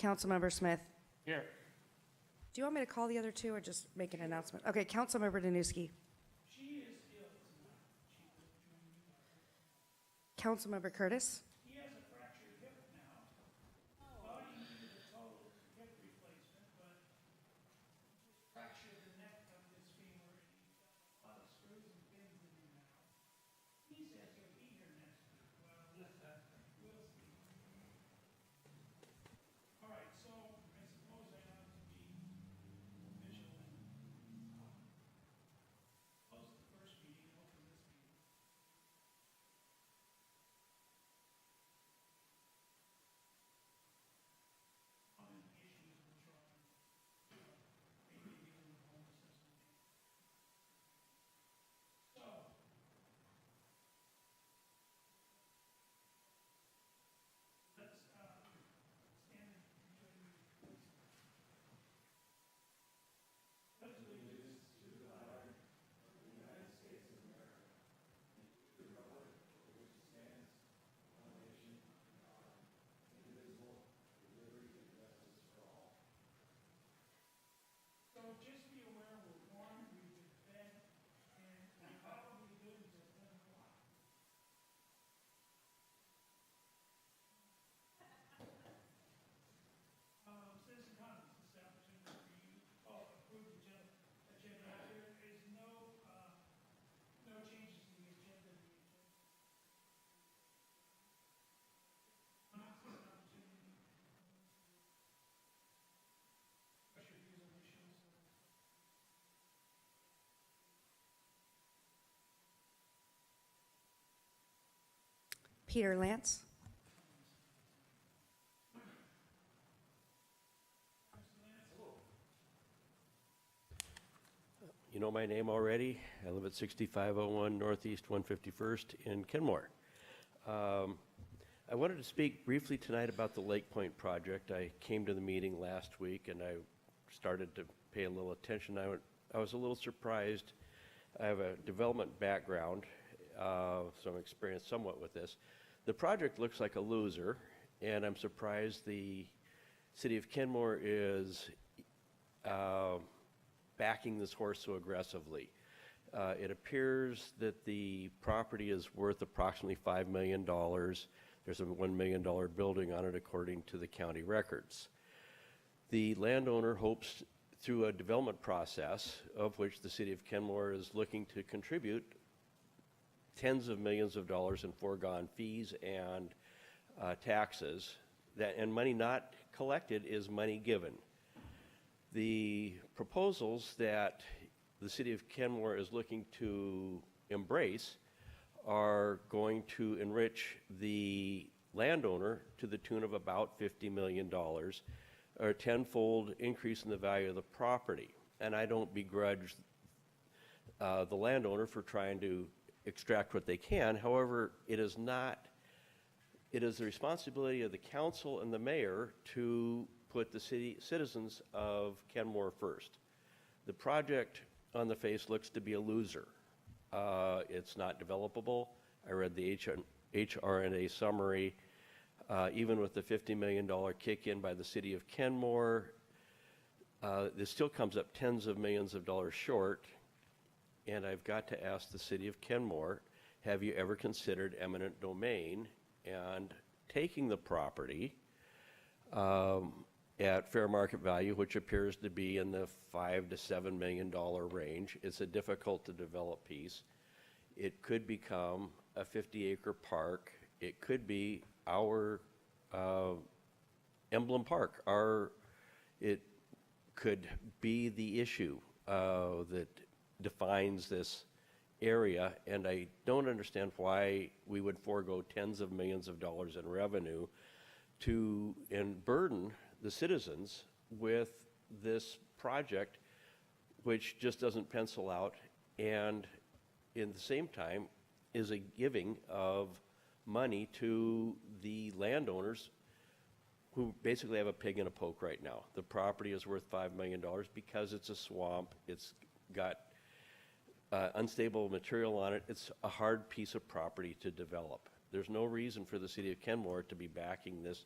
Councilmember Smith. Here. Do you want me to call the other two or just make an announcement? Okay, Councilmember Danuski. Councilmember Curtis. Peter Lance. You know my name already. I live at 6501 Northeast 151st in Kenmore. I wanted to speak briefly tonight about the Lake Point project. I came to the meeting last week and I started to pay a little attention. I was a little surprised. I have a development background, so I'm experienced somewhat with this. The project looks like a loser, and I'm surprised the city of Kenmore is backing this horse so aggressively. It appears that the property is worth approximately $5 million. There's a $1 million building on it according to the county records. The landowner hopes through a development process, of which the city of Kenmore is looking to contribute tens of millions of dollars in foregone fees and taxes, and money not collected is money given. The proposals that the city of Kenmore is looking to embrace are going to enrich the landowner to the tune of about $50 million, or a tenfold increase in the value of the property. And I don't begrudge the landowner for trying to extract what they can. However, it is the responsibility of the council and the mayor to put the citizens of Kenmore first. The project on the face looks to be a loser. It's not developable. I read the HRNA summary. Even with the $50 million kick in by the city of Kenmore, this still comes up tens of millions of dollars short. And I've got to ask the city of Kenmore, have you ever considered eminent domain and taking the property at fair market value, which appears to be in the $5 to $7 million range? It's a difficult to develop piece. It could become a 50-acre park. It could be our emblem park. It could be the issue that defines this area, and I don't understand why we would forego tens of millions of dollars in revenue and burden the citizens with this project, which just doesn't pencil out, and in the same time is a giving of money to the landowners who basically have a pig in a poke right now. The property is worth $5 million because it's a swamp. It's got unstable material on it. It's a hard piece of property to develop. There's no reason for the city of Kenmore to be backing this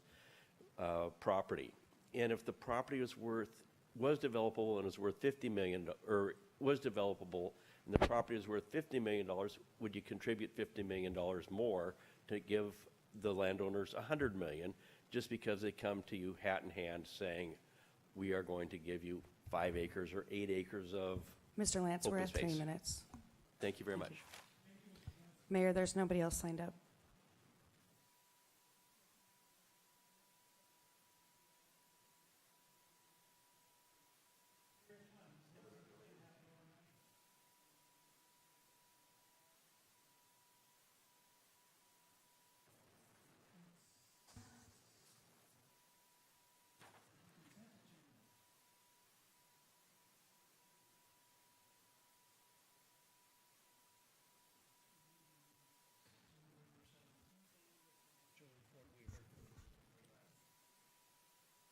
property. And if the property was developable and was worth 50 million, or was developable and the property is worth $50 million, would you contribute $50 million more to give the landowners $100 million just because they come to you hat in hand saying, we are going to give you 5 acres or 8 acres of Mr. Lance, we're open at 3 space? minutes. Thank you very much. Mayor, there's nobody else signed up.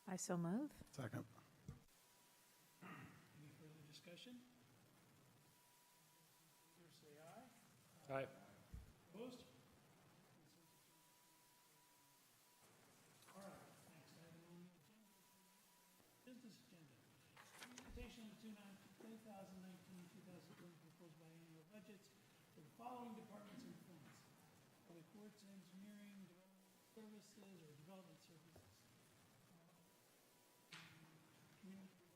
I so move. Second. Any further discussion? Favor say aye. Aye. Opposed? All right, next item on the agenda, business agenda. Presentation of the 2019-2020 proposed biennial budgets for the following departments and funds: Public Works, Engineering, Development Services, or Development Services. Community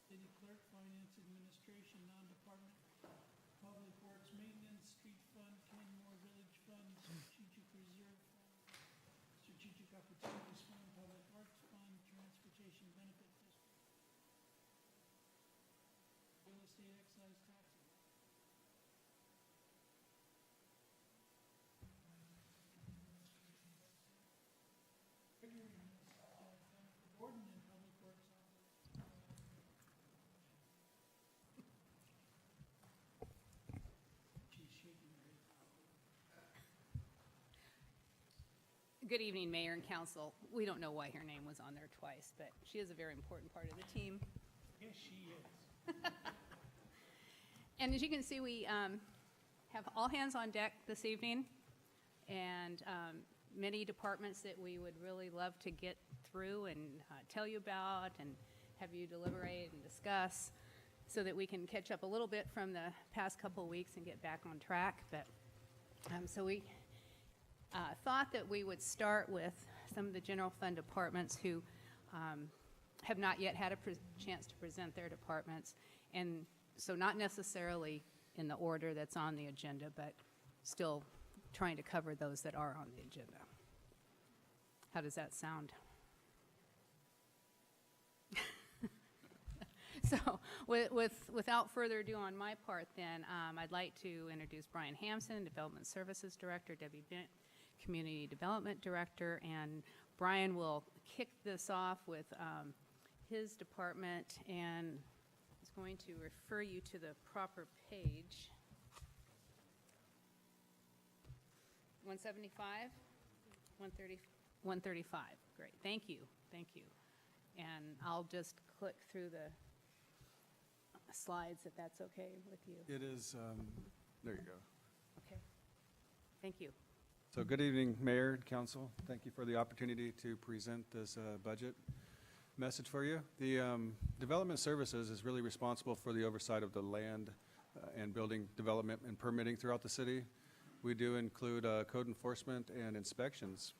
City Clerk, Finance Administration, Non-Department, Public Works Maintenance, Street Fund, Kenmore Village Fund, Strategic Reserve Fund, Strategic Opportunities Fund, Public Works Fund, Transportation Benefit District, Real Estate Excise Taxes. Gordon and Public Works. She's shaking her head. Good evening, Mayor and Council. We don't know why her name was on there twice, but she is a very important part of the team. Yes, she is. And as you can see, we have all hands on deck this evening, and many departments that we would really love to get through and tell you about and have you deliberate and discuss so that we can catch up a little bit from the past couple of weeks and get back on track. But so we thought that we would start with some of the general fund departments who have not yet had a chance to present their departments, and so not necessarily in the order that's on the agenda, but still trying to cover those that are on the agenda. How does that sound? So without further ado on my part then, I'd like to introduce Brian Hampson, Development Services Director, Debbie Bent, Community Development Director, and Brian will kick this off with his department and is going to refer you to the proper page. 175? 130, 135. Great. Thank you. Thank you. And I'll just click through the slides if that's okay with you. It is, there you go. Okay. Thank you. So good evening, Mayor and Council. Thank you for the opportunity to present this budget message for you. The Development Services is really responsible for the oversight of the land and building development and permitting throughout the city. We do include code enforcement and inspections.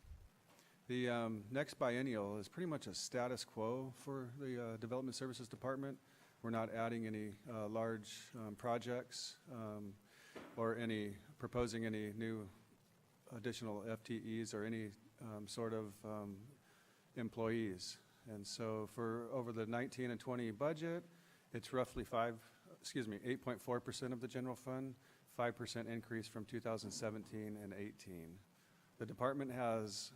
The next biennial is pretty much a status quo for the Development Services Department. We're not adding any large projects or proposing any new additional FTEs or any sort of employees. And so for over the 19 and 20 budget, it's roughly 8.4% of the general fund, 5% increase from 2017 and 18. The department has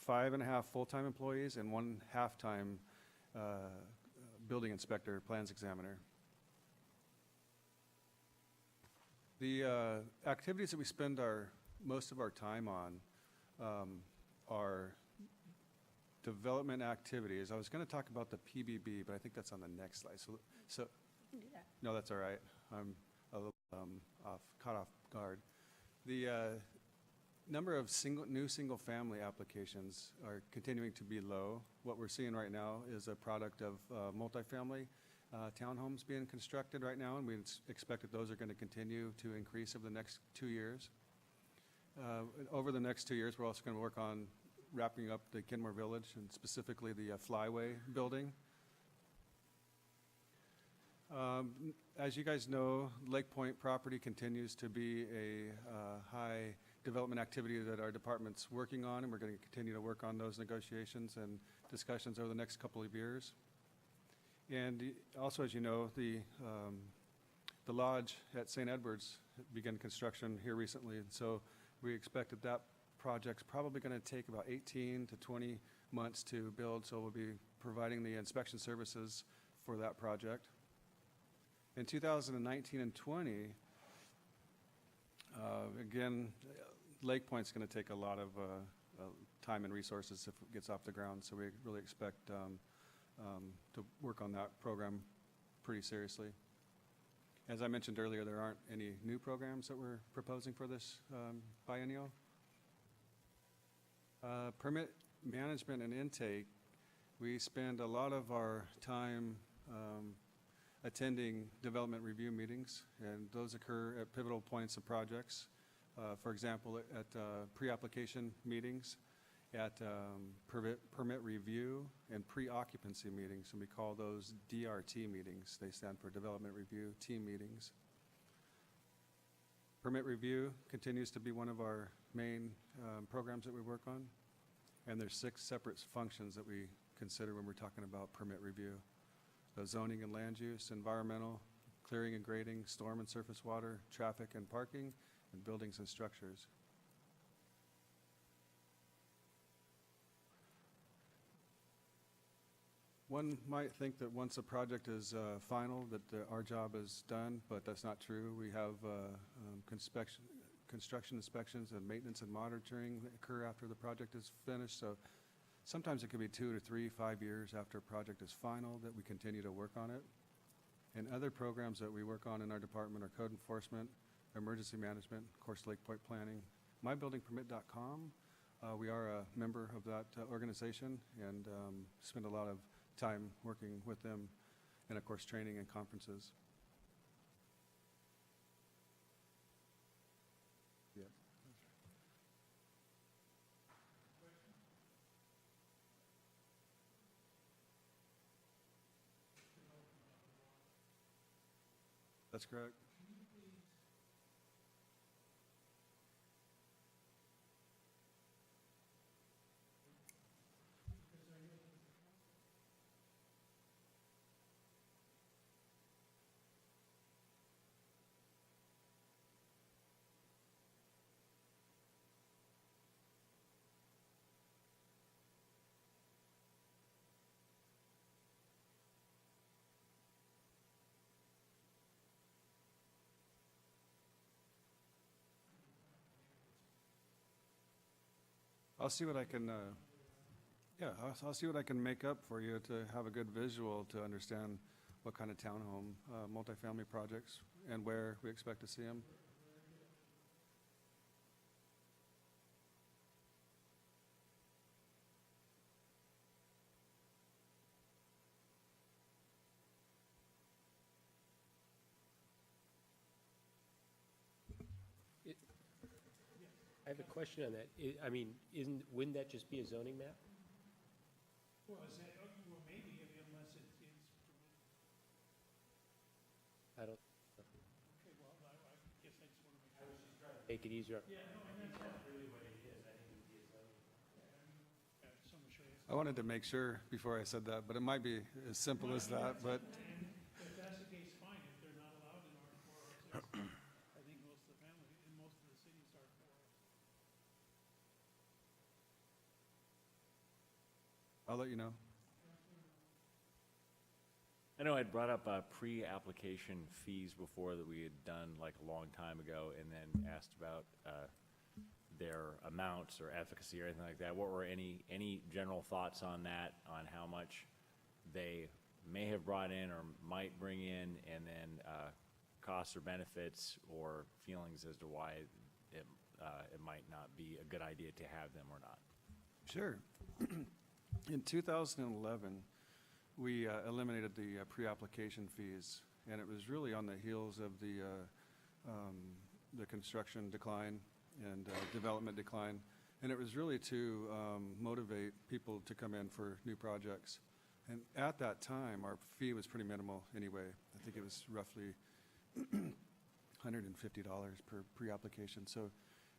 5.5 full-time employees and 1 half-time building inspector, plans examiner. The activities that we spend most of our time on are development activities. I was going to talk about the PBB, but I think that's on the next slide. So You can do that. no, that's all right. I'm a little caught off guard. The Number of new single-family applications are continuing to be low. What we're seeing right now is a product of multifamily townhomes being constructed right now, and we expect that those are going to continue to increase over the next 2 years. Over the next 2 years, we're also going to work on wrapping up the Kenmore Village, and specifically the Flyway building. As you guys know, Lake Point property continues to be a high development activity that our department's working on, and we're going to continue to work on those negotiations and discussions over the next couple of years. And also, as you know, the lodge at St. Edwards began construction here recently, and so we expect that that project's probably going to take about 18 to 20 months to build, so we'll be providing the inspection services for that project. In 2019 and 20, again, Lake Point's going to take a lot of time and resources if it gets off the ground, so we really expect to work on that program pretty seriously. As I mentioned earlier, there aren't any new programs that we're proposing for this biennial. Permit management and intake, we spend a lot of our time attending development review meetings, and those occur at pivotal points of projects. For example, at pre-application meetings, at permit review, and pre-occupancy meetings, and we call those DRT meetings. They stand for Development Review Team Meetings. Permit review continues to be one of our main programs that we work on, and there's 6 separate functions that we consider when we're talking about permit review. The zoning and land use, environmental, clearing and grading, storm and surface water, traffic and parking, and buildings and structures. One might think that once a project is final, that our job is done, but that's not true. We have construction inspections and maintenance and monitoring that occur after the project is finished. So sometimes it could be 2 to 3, 5 years after a project is final that we continue to work on it. And other programs that we work on in our department are code enforcement, emergency management, of course, Lake Point planning, mybuildingpermit.com. We are a member of that organization and spend a lot of time working with them, and of course training and conferences. Yeah. That's correct. I'll see what I can, I'll see what I can make up for you to have a good visual to understand what kind of townhome, multifamily projects and where we expect to see them. I have a question on that. I mean, wouldn't that just be a zoning map? Well, is that, well, maybe, unless it's permitted. I don't, Okay, well, I guess I just want to make sure. make it easier. Yeah, no, and that's really what it is. I think it would be a zoning. Someone show you. I wanted to make sure before I said that, but it might be as simple as that, but And if that's the case, fine. If they're not allowed in R4, I think most of the family, in most of the cities are for it. I'll let you know. I know I'd brought up pre-application fees before that we had done like a long time ago, and then asked about their amounts or efficacy or anything like that. What were any general thoughts on that, on how much they may have brought in or might bring in, and then costs or benefits or feelings as to why it it might not be a good idea to have them or not. Sure. In 2011, we eliminated the pre-application fees, and it was really on the heels of the construction decline and development decline, and it was really to motivate people to come in for new projects. And at that time, our fee was pretty minimal anyway. I think it was roughly $150 per pre-application. So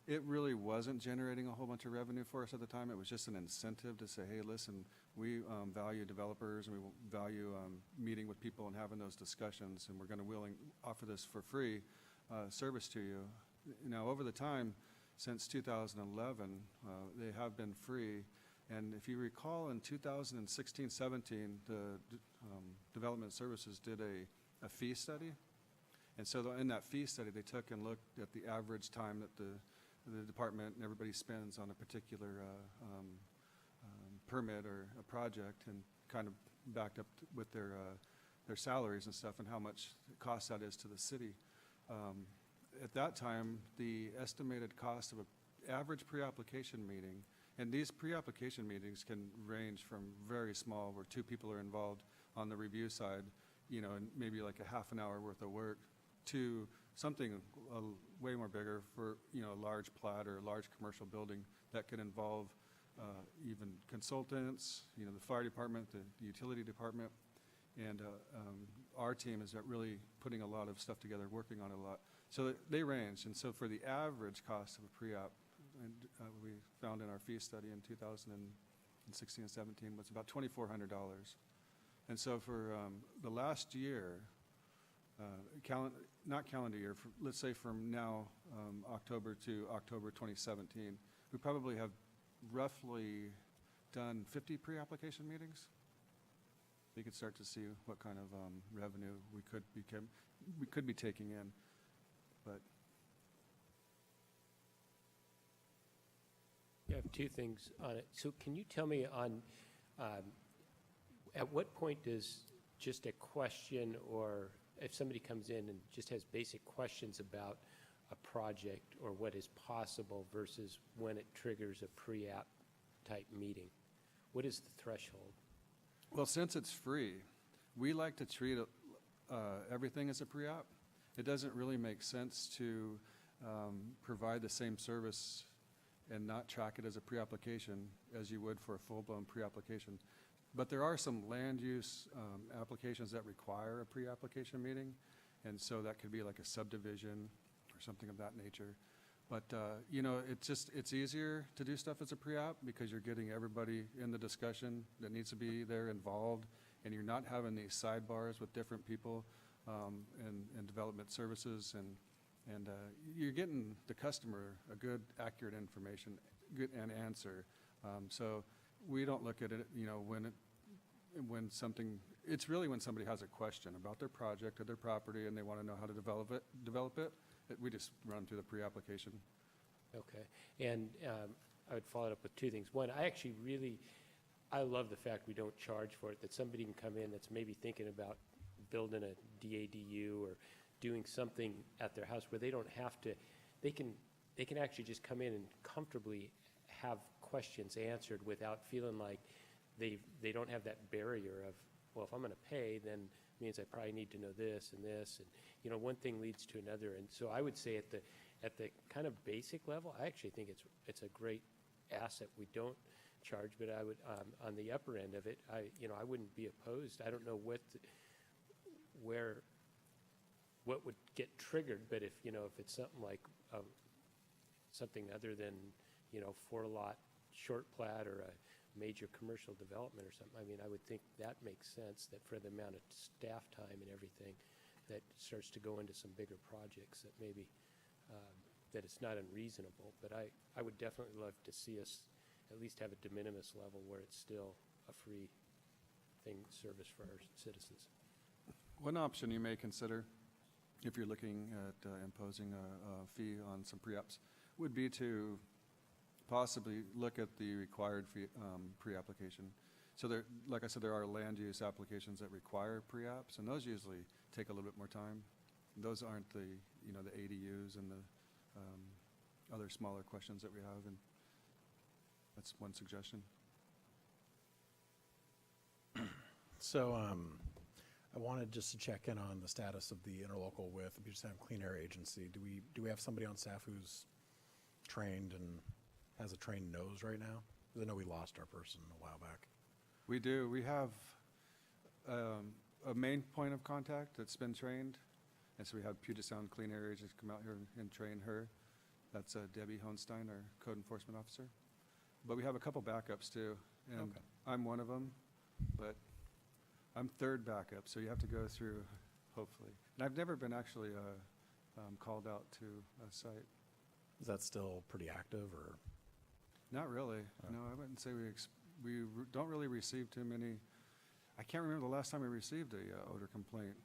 it really wasn't generating a whole bunch of revenue for us at the time. It was just an incentive to say, hey, listen, we value developers and we value meeting with people and having those discussions, and we're going to offer this for free service to you. Now, over the time, since 2011, they have been free. And if you recall, in 2016-17, the Development Services did a fee study. And so in that fee study, they took and looked at the average time that the department and everybody spends on a particular permit or a project, and kind of backed up with their salaries and stuff and how much cost that is to the city. At that time, the estimated cost of an average pre-application meeting, and these pre-application meetings can range from very small, where 2 people are involved on the review side, and maybe like a half an hour worth of work, to something way more bigger for, a large plat or a large commercial building that could involve even consultants, the fire department, the utility department, and our team is really putting a lot of stuff together, working on it a lot. So they range, and so for the average cost of a pre-app, and we found in our fee study in 2016 and 17 was about $2,400. And so for the last year, not calendar year, let's say from now, October to October 2017, we probably have roughly done 50 pre-application meetings. You could start to see what kind of revenue we could be taking in, but. You have 2 things on it. So can you tell me at what point does just a question, or if somebody comes in and just has basic questions about a project or what is possible versus when it triggers a pre-app type meeting? What is the threshold? Well, since it's free, we like to treat everything as a pre-app. It doesn't really make sense to provide the same service and not track it as a pre-application as you would for a full-blown pre-application. But there are some land use applications that require a pre-application meeting, and so that could be like a subdivision or something of that nature. But it's easier to do stuff as a pre-app because you're getting everybody in the discussion that needs to be there involved, and you're not having these sidebars with different people and development services, and you're getting the customer a good, accurate information, good and answer. So we don't look at it, when something, it's really when somebody has a question about their project or their property and they want to know how to develop it, we just run through the pre-application. Okay. And I would follow it up with 2 things. One, I love the fact we don't charge for it, that somebody can come in that's maybe thinking about building a DADU or doing something at their house where they don't have to, they can actually just come in and comfortably have questions answered without feeling like they don't have that barrier of, well, if I'm going to pay, then it means I probably need to know this and this, and one thing leads to another. And so I would say at the kind of basic level, I actually think it's a great asset. We don't charge, but I would on the upper end of it, I wouldn't be opposed. I don't know what would get triggered, but if it's something like something other than 4-lot short plat or a major commercial development or something, I would think that makes sense, that for the amount of staff time and everything, that starts to go into some bigger projects, that maybe that it's not unreasonable. But I would definitely love to see us at least have a de minimis level where it's still a free service for our citizens. One option you may consider, if you're looking at imposing a fee on some pre-apps, would be to possibly look at the required fee, pre-application. So there, like I said, there are land use applications that require pre-apps, and those usually take a little bit more time. Those aren't the, the ADUs and the other smaller questions that we have, and that's one suggestion. So I wanted just to check in on the status of the interlocal with the Puget Sound Clean Air Agency. Do we have somebody on staff who's trained and has a trained nose right now? Because I know we lost our person a while back. We do. We have a main point of contact that's been trained, and so we have Puget Sound Clean Air Agency come out here and train her. That's Debbie Hohenstein, our code enforcement officer. But we have a couple backups too, and Okay. I'm one of them, but I'm third backup, so you have to go through, hopefully. And I've never been actually called out to a site. Is that still pretty active, or? Not really. No, I wouldn't say don't really receive too many. I can't remember the last time we received a odor complaint.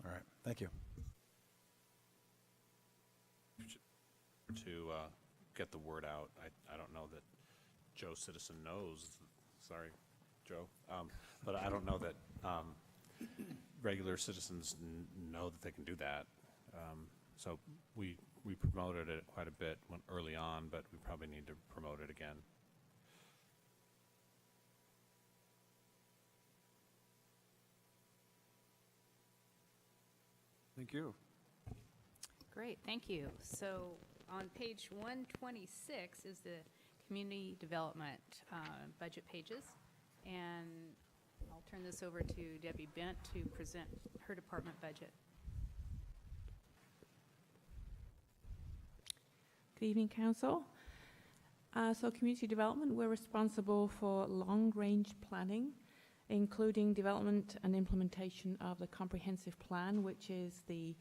All right, thank you. To get the word out. I don't know that Joe Citizen knows, sorry, Joe, but I don't know that regular citizens know that they can do that. So we promoted it quite a bit early on, but we probably need to promote it again. Thank you. Great, thank you. So on page 126 is the community development budget pages. And I'll turn this over to Debbie Bent to present her department budget. Good evening, Council. So community development, we're responsible for long-range planning, including development and implementation of the comprehensive plan, which is the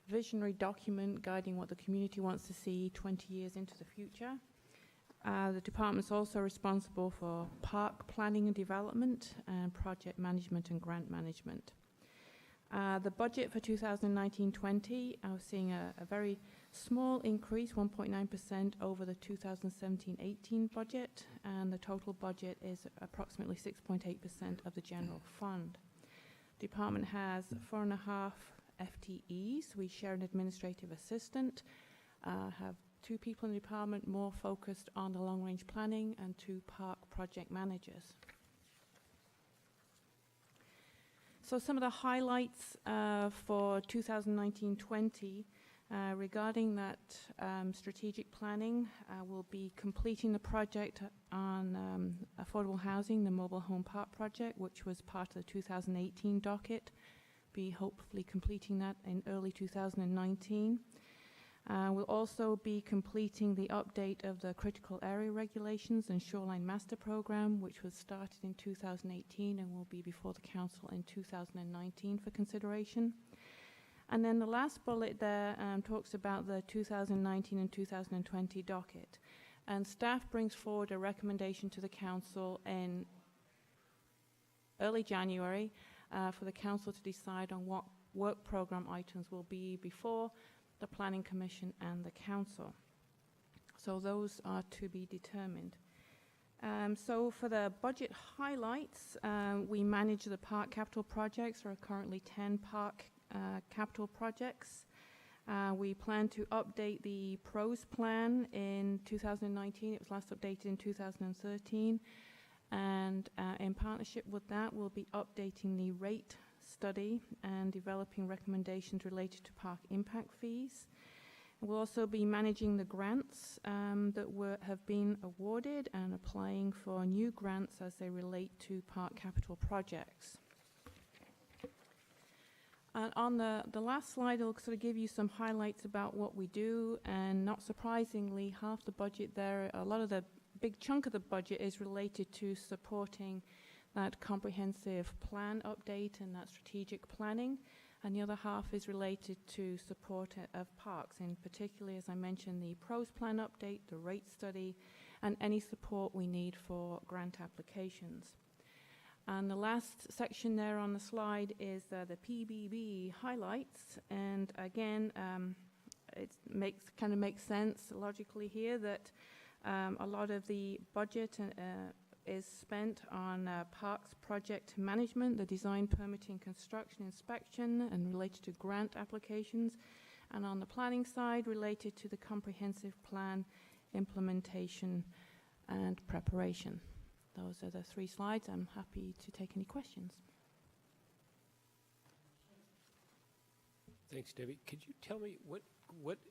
visionary document guiding what the community wants to see 20 years into the future. The department's also responsible for park planning and development and project management and grant management. The budget for 2019-20, I was seeing a very small increase, 1.9% over the 2017-18 budget, and the total budget is approximately 6.8% of the general fund. Department has 4.5 FTEs. We share an administrative assistant, have 2 people in the department more focused on the long-range planning, and 2 park project managers. So some of the highlights for 2019-20 regarding that strategic planning, we'll be completing the project on affordable housing, the mobile home park project, which was part of the 2018 docket. Be hopefully completing that in early 2019. We'll also be completing the update of the critical area regulations and shoreline master program, which was started in 2018 and will be before the council in 2019 for consideration. And then the last bullet there talks about the 2019 and 2020 docket. And staff brings forward a recommendation to the council in early January for the council to decide on what work program items will be before the Planning Commission and the council. So those are to be determined. So for the budget highlights, we manage the park capital projects. There are currently 10 park capital projects. We plan to update the PROS plan in 2019. It was last updated in 2013. And in partnership with that, we'll be updating the rate study and developing recommendations related to park impact fees. We'll also be managing the grants that have been awarded and applying for new grants as they relate to park capital projects. And on the last slide, I'll sort of give you some highlights about what we do, and not surprisingly, half the budget there, a lot of the big chunk of the budget is related to supporting that comprehensive plan update and that strategic planning, and the other half is related to support of parks, in particularly, as I mentioned, the PROS plan update, the rate study, and any support we need for grant applications. And the last section there on the slide is the PBB highlights, and again, it kind of makes sense logically here that a lot of the budget is spent on parks project management, the design, permitting, construction, inspection, and related to grant applications. and on the planning side, related to the comprehensive plan implementation and preparation. Those are the 3 slides. I'm happy to take any questions. Thanks, Debbie. Could you tell me what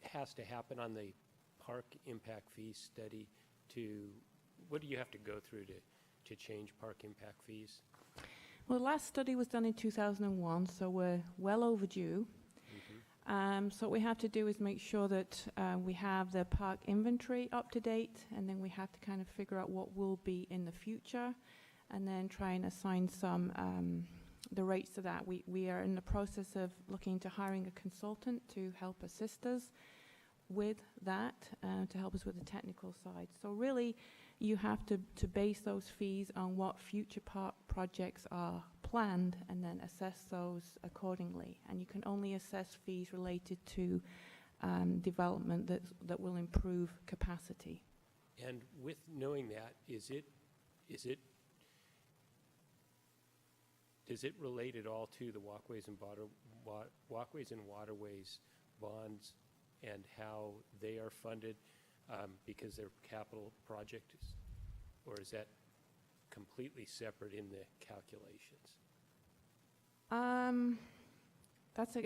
has to happen on the park impact fee study what do you have to go through to change park impact fees? Well, the last study was done in 2001, so we're well overdue. So what we have to do is make sure that we have the park inventory up to date, and then we have to kind of figure out what will be in the future, and then try and assign some the rates to that. We are in the process of looking into hiring a consultant to help assist us with that, to help us with the technical side. So really, you have to base those fees on what future park projects are planned, and then assess those accordingly. And you can only assess fees related to development that will improve capacity. And with knowing that, does it relate at all to the walkways and waterways bonds and how they are funded because they're capital projects, or is that completely separate in the calculations? That's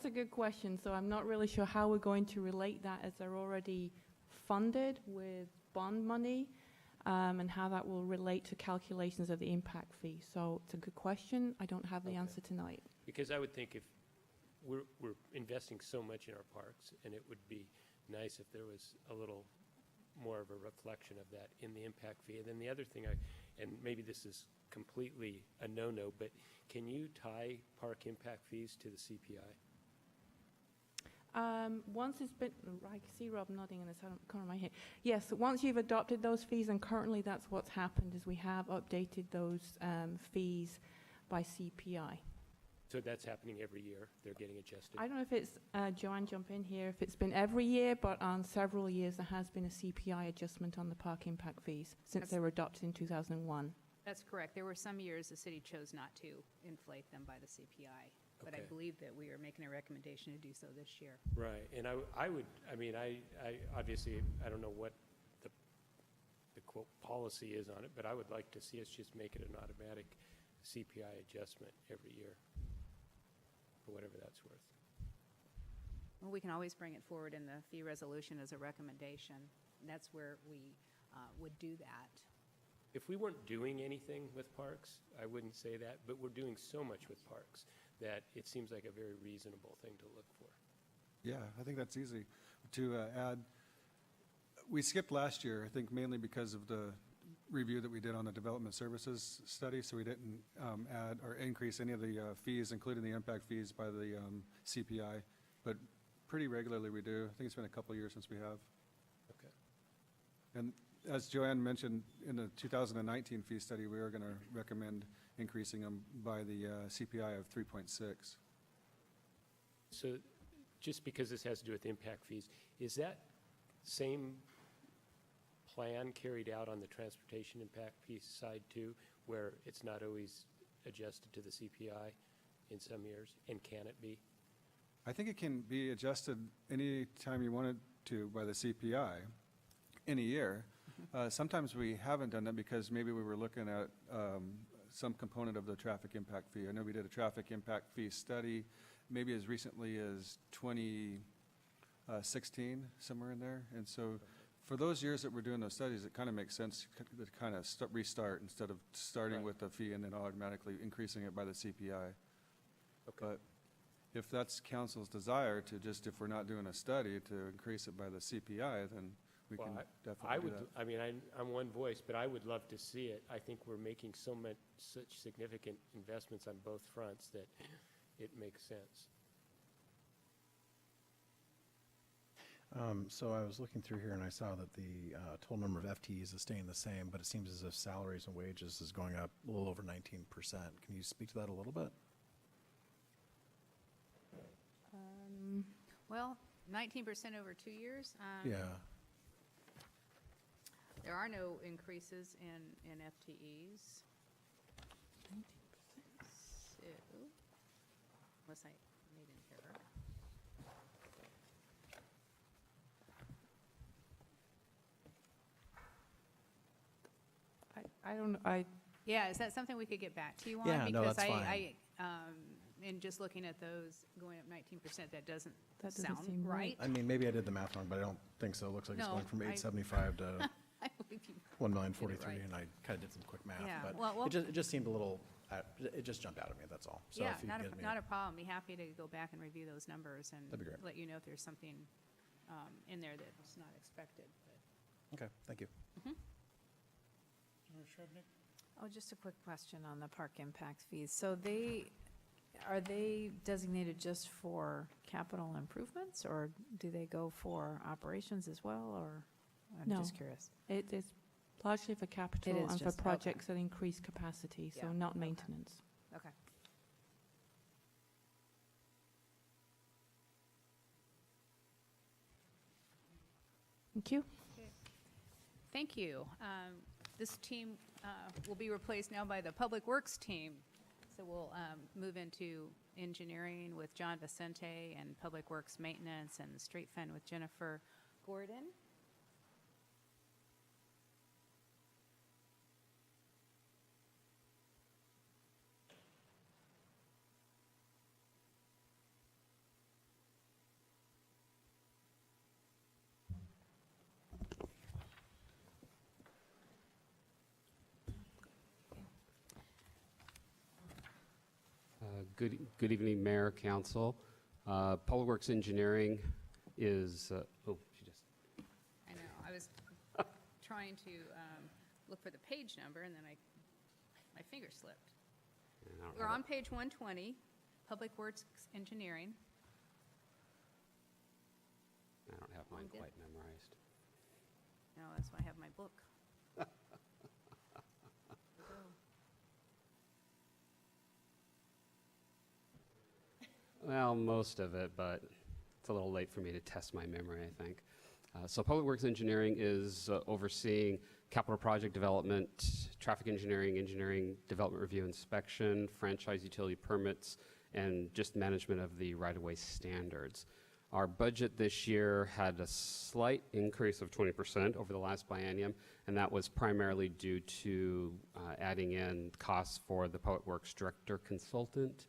a good question. So I'm not really sure how we're going to relate that, as they're already funded with bond money, and how that will relate to calculations of the impact fee. So it's a good question. I don't have the answer tonight. Because I would think if we're investing so much in our parks, and it would be nice if there was a little more of a reflection of that in the impact fee. And then the other thing, and maybe this is completely a no-no, but can you tie park impact fees to the CPI? Once it's been, I can see Rob nodding in the corner of my head. Yes, once you've adopted those fees, and currently that's what's happened, is we have updated those fees by CPI. So that's happening every year? They're getting adjusted? I don't know if it's, Joanne, jump in here, if it's been every year, but on several years there has been a CPI adjustment on the park impact fees since they were adopted in 2001. That's correct. There were some years the city chose not to inflate them by the CPI. But I Okay. believe that we are making a recommendation to do so this year. Right, and I obviously, I don't know what the quote policy is on it, but I would like to see us just make it an automatic CPI adjustment every year, for whatever that's worth. Well, we can always bring it forward in the fee resolution as a recommendation. And that's where we would do that. If we weren't doing anything with parks, I wouldn't say that, but we're doing so much with parks that it seems like a very reasonable thing to look for. Yeah, I think that's easy to add. We skipped last year, I think mainly because of the review that we did on the development services study, so we didn't add or increase any of the fees, including the impact fees, by the CPI. But pretty regularly we do. I think it's been a couple of years since we have. Okay. And as Joanne mentioned, in the 2019 fee study, we are going to recommend increasing them by the CPI of 3.6. So just because this has to do with impact fees, is that same plan carried out on the transportation impact fee side too, where it's not always adjusted to the CPI in some years, and can it be? I think it can be adjusted any time you want it to by the CPI in a year. Sometimes we haven't done that because maybe we were looking at some component of the traffic impact fee. I know we did a traffic impact fee study maybe as recently as 2016, somewhere in there. And so for those years that we're doing those studies, it kind of makes sense to kind of restart instead of starting with the fee and then automatically increasing it by the CPI. Okay. But if that's council's desire to just, if we're not doing a study, to increase it by the CPI, then we can definitely do that. I mean, I'm one voice, but I would love to see it. I think we're making such significant investments on both fronts that it makes sense. So I was looking through here and I saw that the total number of FTEs is staying the same, but it seems as if salaries and wages is going up a little over 19%. Can you speak to that a little bit? Well, 19% over 2 years. Yeah. There are no increases in FTEs. 19%. So, unless I made an error. I don't, Yeah, is that something we could get back to you on? Yeah, no, that's Because fine. in just looking at those going up 19%, that doesn't That doesn't sound seem right. right. I mean, maybe I did the math wrong, but I don't think so. It looks like it's No, going from I- 875 to I believe you. 1,043,000, right. and I kind of did some quick math. Yeah, But well- it just seemed a little, it just jumped out at me, that's all. So Yeah, if you not could get a, me not a problem. Be happy to go back and review those numbers and That'd be great. let you know if there's something in there that's not expected. But Okay, thank you. Member Shrubnik? Oh, just a quick question on the park impact fees. So are they designated just for capital improvements, or do they go for operations as well, or? I'm No. just curious. it is largely for capital is and for just- okay. projects that increase capacity, so Yeah, not okay. maintenance. Okay. Thank you. Thank you. This team will be replaced now by the Public Works team. So we'll move into engineering with John Vicente and Public Works Maintenance and the Street Fund with Jennifer Gordon. Good evening, Mayor, Council. Public Works Engineering is, she just, I know, I was trying to look for the page number and then my finger slipped. I don't We're have on page 120, Public Works Engineering. I don't have mine I'm good. quite memorized. No, that's why I have my book. Well, most of it, but it's a little late for me to test my memory, I think. So Public Works Engineering is overseeing capital project development, traffic engineering, engineering development review inspection, franchise utility permits, and just management of the right-of-way standards. Our budget this year had a slight increase of 20% over the last biennium, and that was primarily due to adding in costs for the Public Works Director Consultant.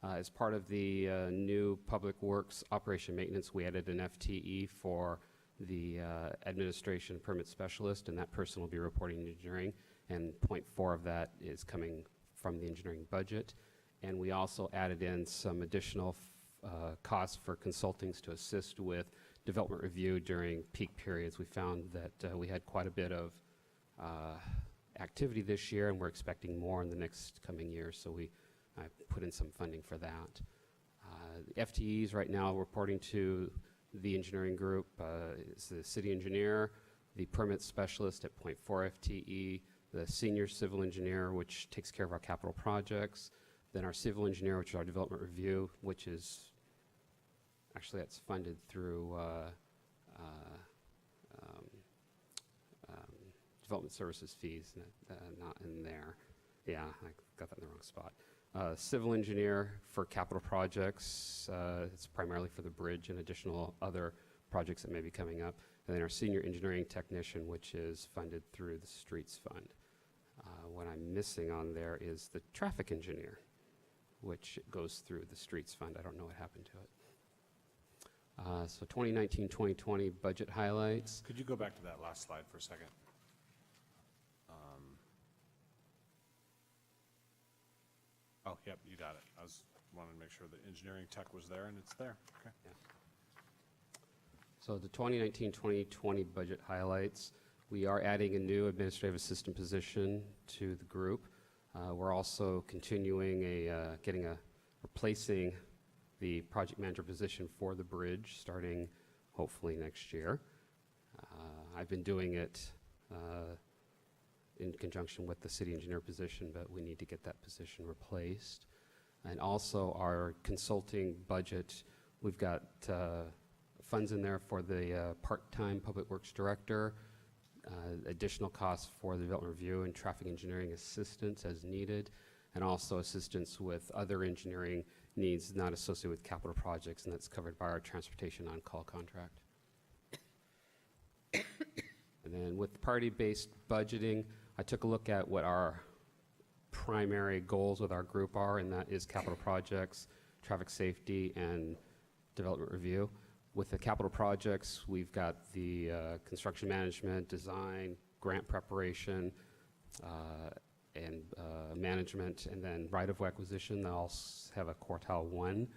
As part of the new Public Works Operation Maintenance, we added an FTE for the Administration Permit Specialist, and that person will be reporting to engineering, and 0.4 of that is coming from the engineering budget. And we also added in some additional costs for consultants to assist with development review during peak periods. We found that we had quite a bit of activity this year, and we're expecting more in the next coming years, so I put in some funding for that. The FTEs right now reporting to the engineering group is the city engineer, the permit specialist at 0.4 FTE, the senior civil engineer, which takes care of our capital projects, then our civil engineer, which is our development review, which is, actually that's funded through development services fees, not in there. Yeah, I got that in the wrong spot. Civil engineer for capital projects, it's primarily for the bridge and additional other projects that may be coming up. And then our senior engineering technician, which is funded through the streets fund. What I'm missing on there is the traffic engineer, which goes through the streets fund. I don't know what happened to it. So 2019-2020 budget highlights. Could you go back to that last slide for a second? Oh, yep, you got it. I was wanting to make sure the engineering tech was there, and it's there. Okay. So the 2019-2020 budget highlights, we are adding a new administrative assistant position to the group. We're also continuing replacing the project manager position for the bridge, starting hopefully next year. I've been doing it in conjunction with the city engineer position, but we need to get that position replaced. And also our consulting budget, we've got funds in there for the part-time public works director, additional costs for the development review and traffic engineering assistance as needed, and also assistance with other engineering needs not associated with capital projects, and that's covered by our transportation on-call contract. And then with party-based budgeting, I took a look at what our primary goals with our group are, and that is capital projects, traffic safety, and development review. With the capital projects, we've got the construction management, design, grant preparation, and management, and then right-of-way acquisition. They all have a quartile 1.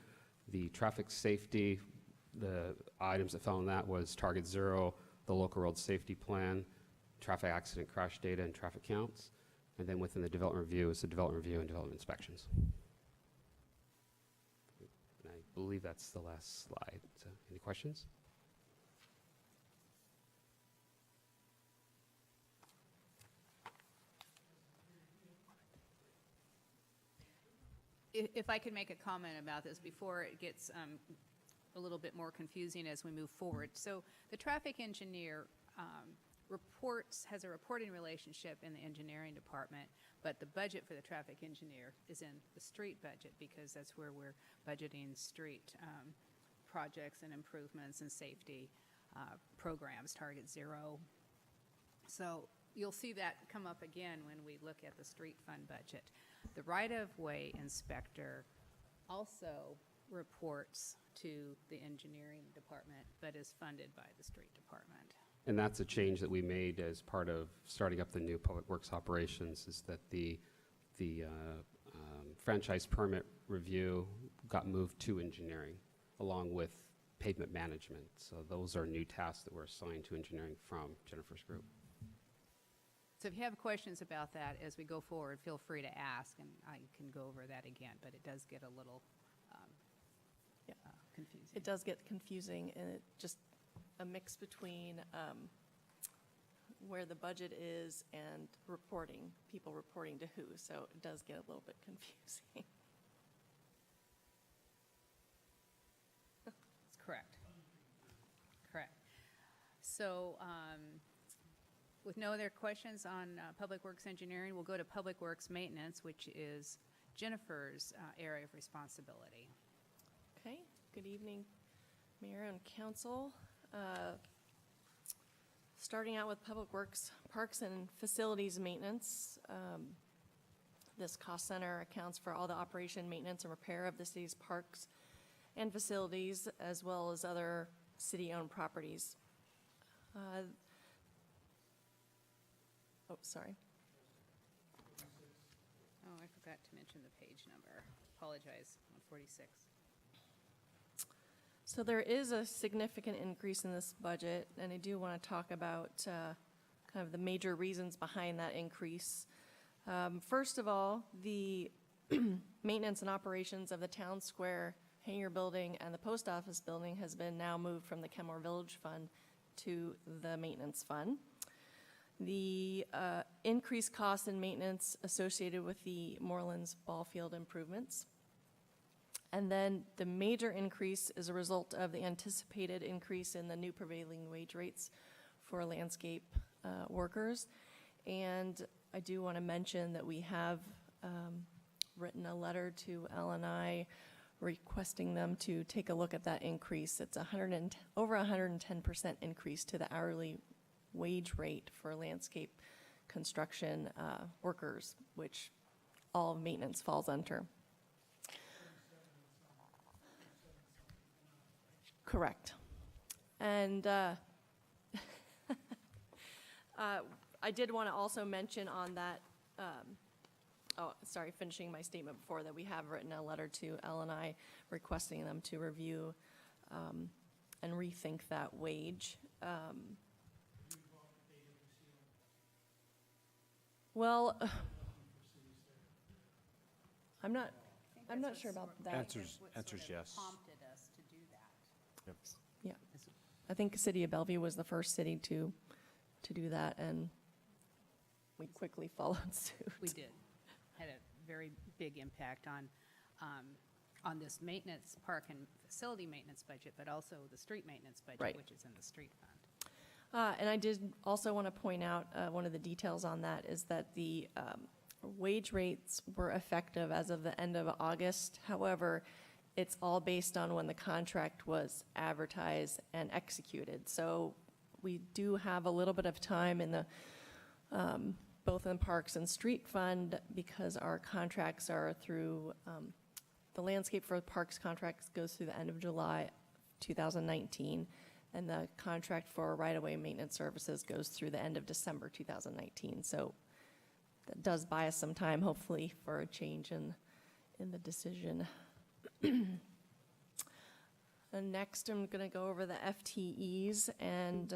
The traffic safety, the items that fell in that was target 0, the local road safety plan, traffic accident crash data, and traffic counts. And then within the development review is the development review and development inspections. And I believe that's the last slide. So, any questions? If I could make a comment about this before it gets a little bit more confusing as we move forward. So the traffic engineer has a reporting relationship in the engineering department, but the budget for the traffic engineer is in the street budget because that's where we're budgeting street projects and improvements and safety programs, target 0. So you'll see that come up again when we look at the street fund budget. The right-of-way inspector also reports to the engineering department, but is funded by the street department. And that's a change that we made as part of starting up the new public works operations, is that the franchise permit review got moved to engineering along with pavement management. So those are new tasks that were assigned to engineering from Jennifer's group. So if you have questions about that as we go forward, feel free to ask, and I can go over that again, but it does get a little confusing. It does get confusing, and it just a mix between where the budget is and reporting, people reporting to who, so it does get a little bit confusing. That's correct. Correct. So with no other questions on Public Works Engineering, we'll go to Public Works Maintenance, which is Jennifer's area of responsibility. Okay, good evening, Mayor and Council. Starting out with Public Works, Parks and Facilities Maintenance. This cost center accounts for all the operation, maintenance, and repair of the city's parks and facilities, as well as other city-owned properties. Sorry. Oh, I forgot to mention the page number. Apologize, 146. So there is a significant increase in this budget, and I do want to talk about kind of the major reasons behind that increase. First of all, the maintenance and operations of the Town Square Hangar Building and the Post Office Building has been now moved from the Kenmore Village Fund to the Maintenance Fund. The increased costs in maintenance associated with the Morelands Ball Field improvements. And then the major increase is a result of the anticipated increase in the new prevailing wage rates for landscape workers. And I do want to mention that we have written a letter to L&I requesting them to take a look at that increase. It's over 110% increase to the hourly wage rate for landscape construction workers, which all of maintenance falls under. Correct. And I did want to also mention on that, finishing my statement before, that we have written a letter to L&I requesting them to review and rethink that wage. Well, I'm not sure about that. Answer's What sort of yes. prompted us to do that? Yeah, I think the city of Bellevue was the first city to do that, and we quickly followed suit. We did. Had a very big impact on this maintenance, park and facility maintenance budget, but also the street maintenance budget, Right. which is in the street fund. And I did also want to point out, one of the details on that is that the wage rates were effective as of the end of August. However, it's all based on when the contract was advertised and executed. So we do have a little bit of time in the both in Parks and Street Fund, because our contracts are through, the landscape for Parks contracts goes through the end of July 2019, and the contract for right-of-way maintenance services goes through the end of December 2019. So that does buy us some time, hopefully, for a change in the decision. And next, I'm going to go over the FTEs, and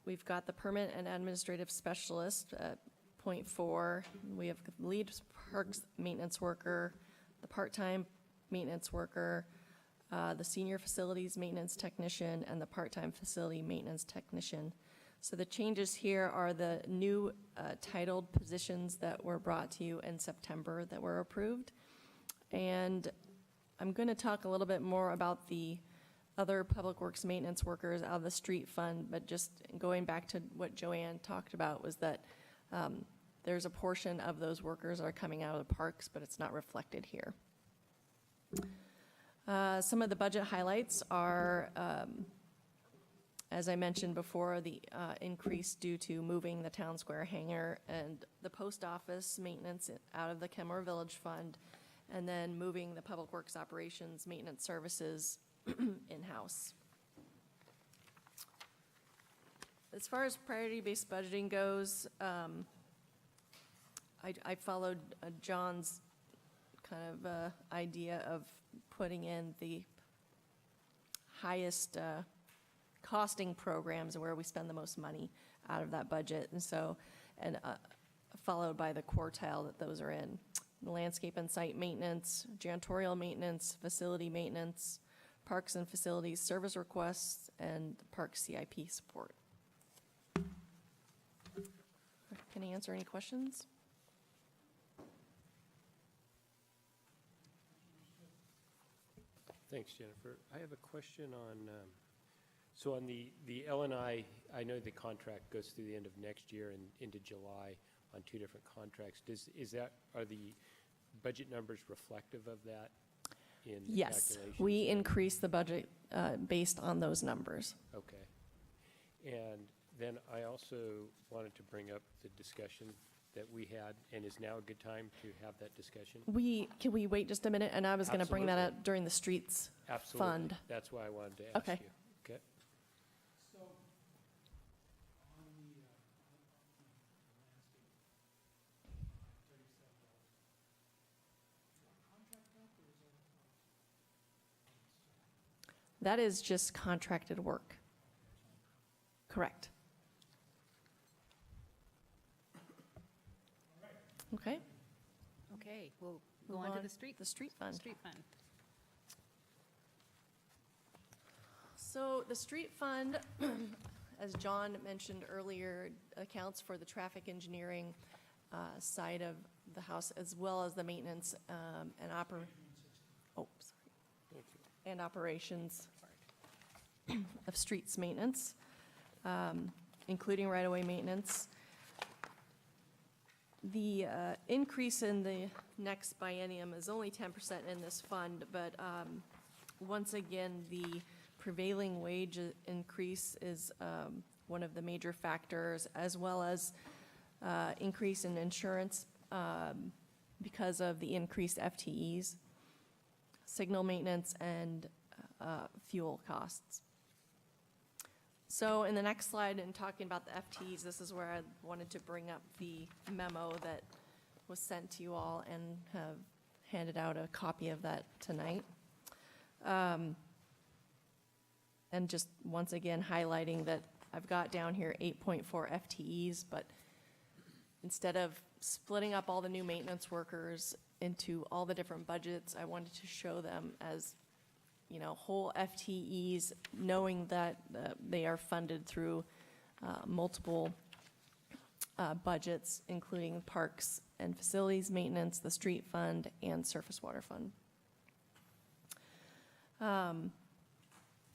we've got the permit and administrative specialist at .4. We have the lead parks maintenance worker, the part-time maintenance worker, the senior facilities maintenance technician, and the part-time facility maintenance technician. So the changes here are the new titled positions that were brought to you in September that were approved. And I'm going to talk a little bit more about the other public works maintenance workers out of the street fund, but just going back to what Joanne talked about was that there's a portion of those workers that are coming out of the parks, but it's not reflected here. Some of the budget highlights are, as I mentioned before, the increase due to moving the Town Square hangar and the post office maintenance out of the Kenmore Village Fund, and then moving the Public Works Operations Maintenance Services in-house. As far as priority-based budgeting goes, I followed John's kind of idea of putting in the highest costing programs where we spend the most money out of that budget, and so, and followed by the quartile that those are in. Landscape and site maintenance, janitorial maintenance, facility maintenance, parks and facilities service requests, and park CIP support. Can I answer any questions? Thanks, Jennifer. I have a question on, so on the LNI, I know the contract goes through the end of next year and into July on 2 different contracts. Are the budget numbers reflective of that in the Yes, calculations? we increase the budget based on those numbers. Okay. And then I also wanted to bring up the discussion that we had, and is now a good time to have that discussion? Can we wait just a minute? And I was going to bring that Absolutely. up during the streets Absolutely. fund. That's why I wanted to ask Okay. you. Okay. So, on the, That is just contracted work. Correct. Okay. Okay, we'll go Move on to on. the street. The street fund. Street fund. So the street fund, as John mentioned earlier, accounts for the traffic engineering side of the house, as well as the maintenance and and operations of streets maintenance, including right-of-way maintenance. The increase in the next biennium is only 10% in this fund, but once again, the prevailing wage increase is one of the major factors, as well as increase in insurance because of the increased FTEs, signal maintenance, and fuel costs. So in the next slide, in talking about the FTEs, this is where I wanted to bring up the memo that was sent to you all, and have handed out a copy of that tonight. And just once again highlighting that I've got down here 8.4 FTEs, but instead of splitting up all the new maintenance workers into all the different budgets, I wanted to show them as, you know, whole FTEs, knowing that they are funded through multiple budgets, including parks and facilities maintenance, the street fund, and surface water fund.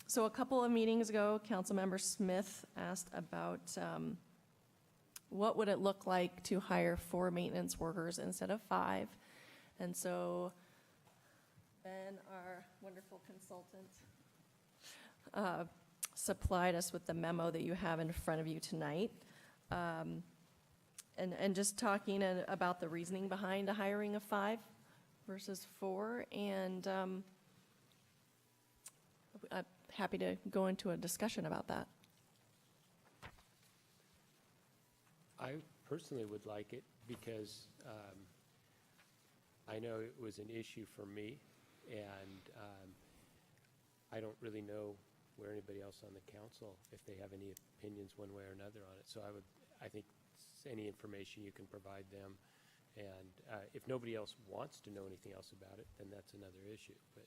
So a couple of meetings ago, Councilmember Smith asked about what would it look like to hire 4 maintenance workers instead of 5. And so Ben, our wonderful consultant, supplied us with the memo that you have in front of you tonight. And just talking about the reasoning behind a hiring of 5 versus 4, and I'm happy to go into a discussion about that. I personally would like it because I know it was an issue for me, and I don't really know where anybody else on the council, if they have any opinions one way or another on it. So I think any information you can provide them, and if nobody else wants to know anything else about it, then that's another issue. But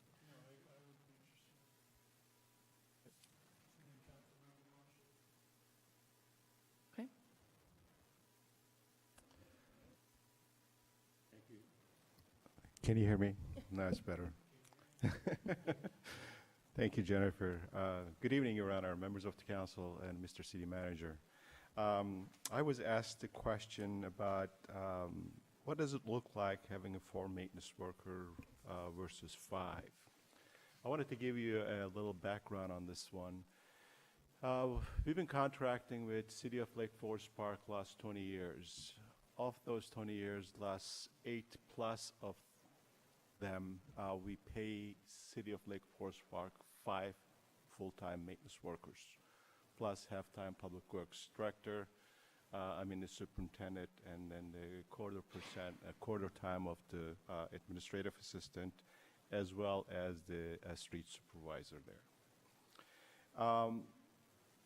Okay. Can you hear me? No, it's better. Thank you, Jennifer. Good evening, Your Honor, members of the council, and Mr. City Manager. I was asked a question about what does it look like having a 4 maintenance worker versus 5? I wanted to give you a little background on this one. We've been contracting with City of Lake Forest Park last 20 years. Of those 20 years, last 8 plus of them, we pay City of Lake Forest Park 5 full-time maintenance workers, plus half-time public works director, the superintendent, and then the quarter time of the administrative assistant, as well as the street supervisor there.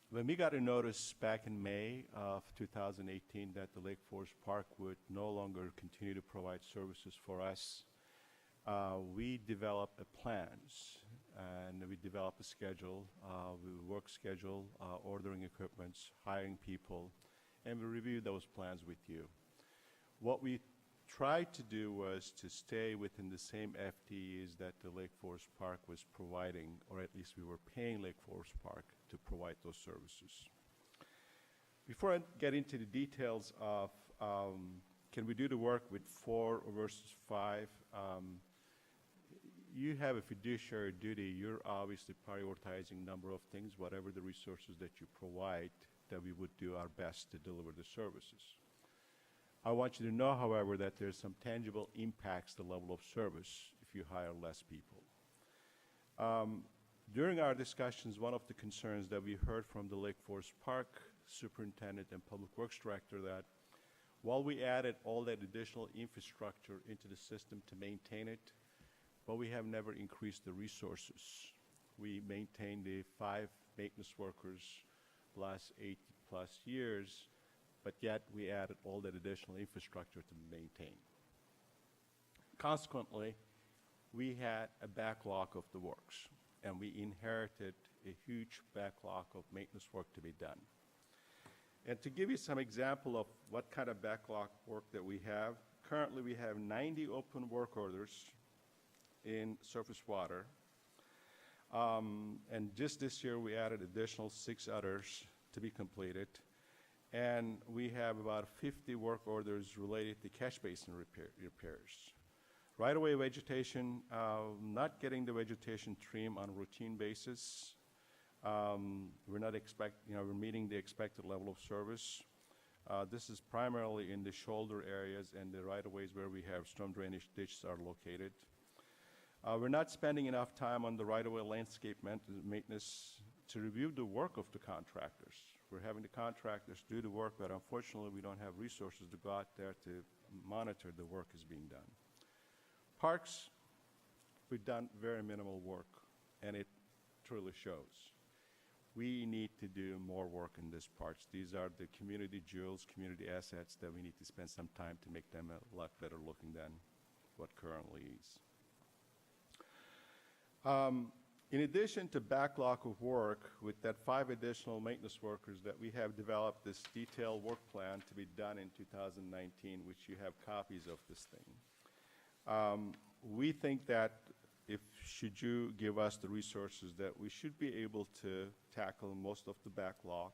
When we got a notice back in May of 2018 that the Lake Forest Park would no longer continue to provide services for us, we developed plans, and we developed a schedule, work schedule, ordering equipments, hiring people, and we reviewed those plans with you. What we tried to do was to stay within the same FTEs that the Lake Forest Park was providing, or at least we were paying Lake Forest Park to provide those services. Before I get into the details of can we do the work with 4 versus 5, you have a fiduciary duty. You're obviously prioritizing a number of things, whatever the resources that you provide, that we would do our best to deliver the services. I want you to know, however, that there's some tangible impacts to the level of service if you hire less people. During our discussions, one of the concerns that we heard from the Lake Forest Park superintendent and public works director that while we added all that additional infrastructure into the system to maintain it, but we have never increased the resources. We maintained the 5 maintenance workers last 8+ years, but yet we added all that additional infrastructure to maintain. Consequently, we had a backlog of the works, and we inherited a huge backlog of maintenance work to be done. And to give you some example of what kind of backlog work that we have, currently we have 90 open work orders in surface water. And just this year, we added additional 6 others to be completed. And we have about 50 work orders related to catch basin repairs. Right-of-way vegetation, not getting the vegetation trim on a routine basis. We're not we're meeting the expected level of service. This is primarily in the shoulder areas and the right-of-ways where we have storm drainage ditches are located. We're not spending enough time on the right-of-way landscape maintenance to review the work of the contractors. We're having the contractors do the work, but unfortunately we don't have resources to go out there to monitor the work is being done. Parks, we've done very minimal work, and it truly shows. We need to do more work in these parks. These are the community jewels, community assets that we need to spend some time to make them a lot better looking than what currently is. In addition to backlog of work, with that 5 additional maintenance workers that we have developed this detailed work plan to be done in 2019, which you have copies of this thing. We think that should you give us the resources, that we should be able to tackle most of the backlog,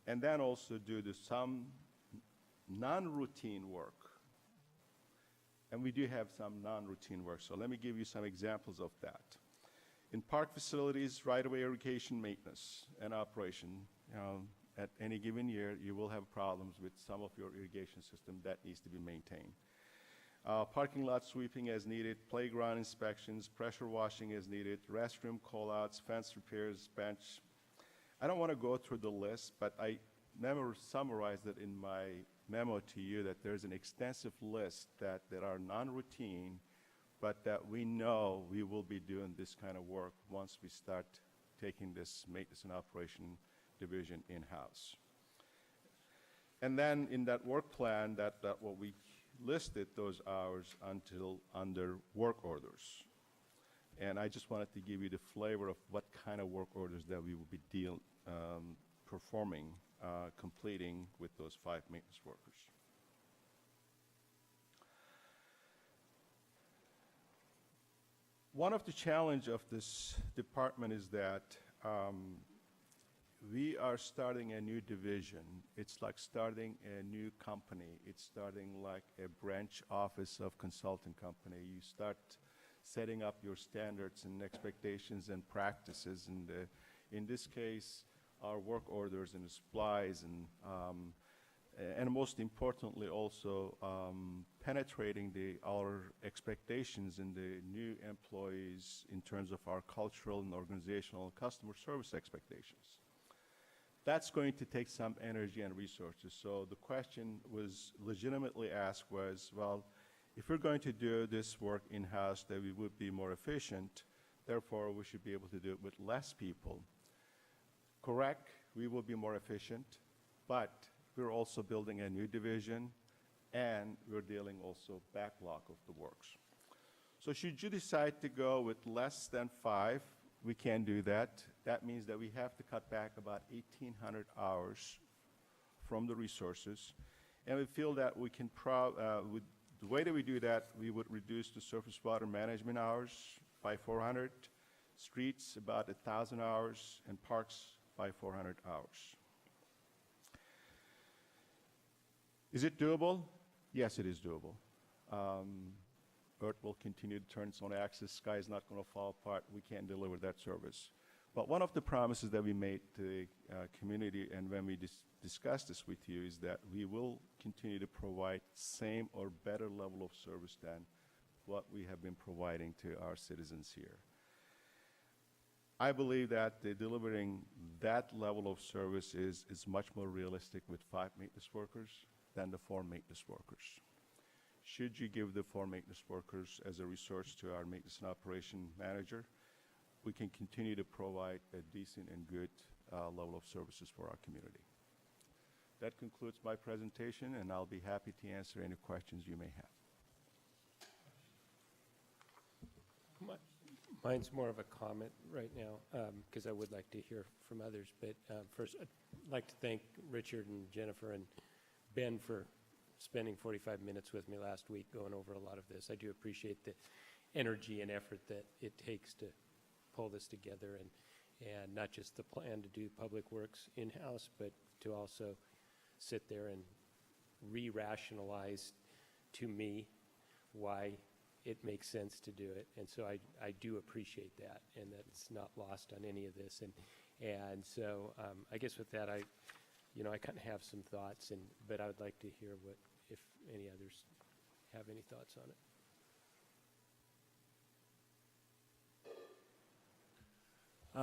and then also do some non-routine work. And we do have some non-routine work, so let me give you some examples of that. In park facilities, right-of-way irrigation maintenance and operation. at any given year, you will have problems with some of your irrigation system that needs to be maintained. Parking lot sweeping as needed, playground inspections, pressure washing as needed, restroom call-outs, fence repairs, bench. I don't want to go through the list, but I never summarized it in my memo to you that there's an extensive list that are non-routine, but that we know we will be doing this kind of work once we start taking this maintenance and operation division in-house. And then in that work plan, that what we listed those hours until under work orders. And I just wanted to give you the flavor of what kind of work orders that we will be performing, completing with those 5 maintenance workers. One of the challenge of this department is that we are starting a new division. It's like starting a new company. It's starting like a branch office of consulting company. You start setting up your standards and expectations and practices. And in this case, our work orders and supplies and most importantly also penetrating our expectations in the new employees in terms of our cultural and organizational and customer service expectations. That's going to take some energy and resources. So the question was legitimately asked was, well, if we're going to do this work in-house, that we would be more efficient, therefore we should be able to do it with less people. Correct, we will be more efficient, but we're also building a new division, and we're dealing also backlog of the works. So should you decide to go with less than 5, we can do that. That means that we have to cut back about 1,800 hours from the resources. And we feel that we can, with the way that we do that, we would reduce the surface water management hours by 400, streets about 1,000 hours, and parks by 400 hours. Is it doable? Yes, it is doable. Earth will continue to turn its own axis. Sky is not going to fall apart. We can't deliver that service. But one of the promises that we made to the community, and when we discussed this with you, is that we will continue to provide same or better level of service than what we have been providing to our citizens here. I believe that delivering that level of service is much more realistic with 5 maintenance workers than the 4 maintenance workers. Should you give the 4 maintenance workers as a resource to our maintenance and operation manager, we can continue to provide a decent and good level of services for our community. That concludes my presentation, and I'll be happy to answer any questions you may have. Mine's more of a comment right now, because I would like to hear from others. But first, I'd like to thank Richard and Jennifer and Ben for spending 45 minutes with me last week going over a lot of this. I do appreciate the energy and effort that it takes to pull this together, and not just the plan to do public works in-house, but to also sit there and re-rationalize to me why it makes sense to do it. And so I do appreciate that, and that it's not lost on any of this. And so I guess with that, I kind of have some thoughts, but I would like to hear if any others have any thoughts on it.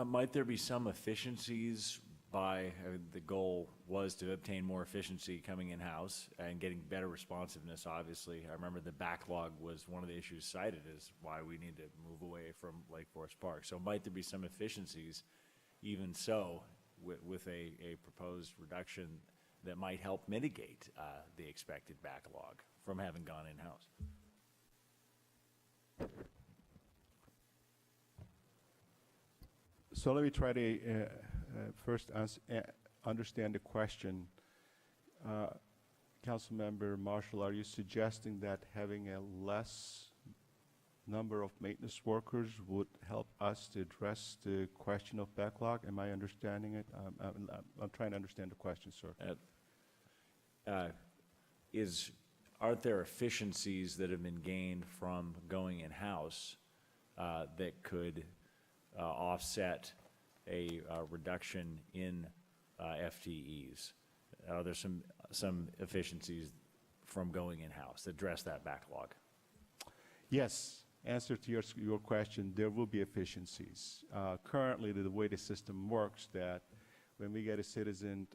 Might there be some efficiencies by, the goal was to obtain more efficiency coming in-house and getting better responsiveness, obviously. I remember the backlog was one of the issues cited as why we need to move away from Lake Forest Park. So might there be some efficiencies, even so, with a proposed reduction that might help mitigate the expected backlog from having gone in-house? So let me try to first understand the question. Councilmember Marshall, are you suggesting that having a less number of maintenance workers would help us to address the question of backlog? Am I understanding it? I'm trying to understand the question, sir. Aren't there efficiencies that have been gained from going in-house that could offset a reduction in FTEs? Are there some efficiencies from going in-house that address that backlog? Yes. Answer to your question, there will be efficiencies. Currently, the way the system works, that when we get a citizen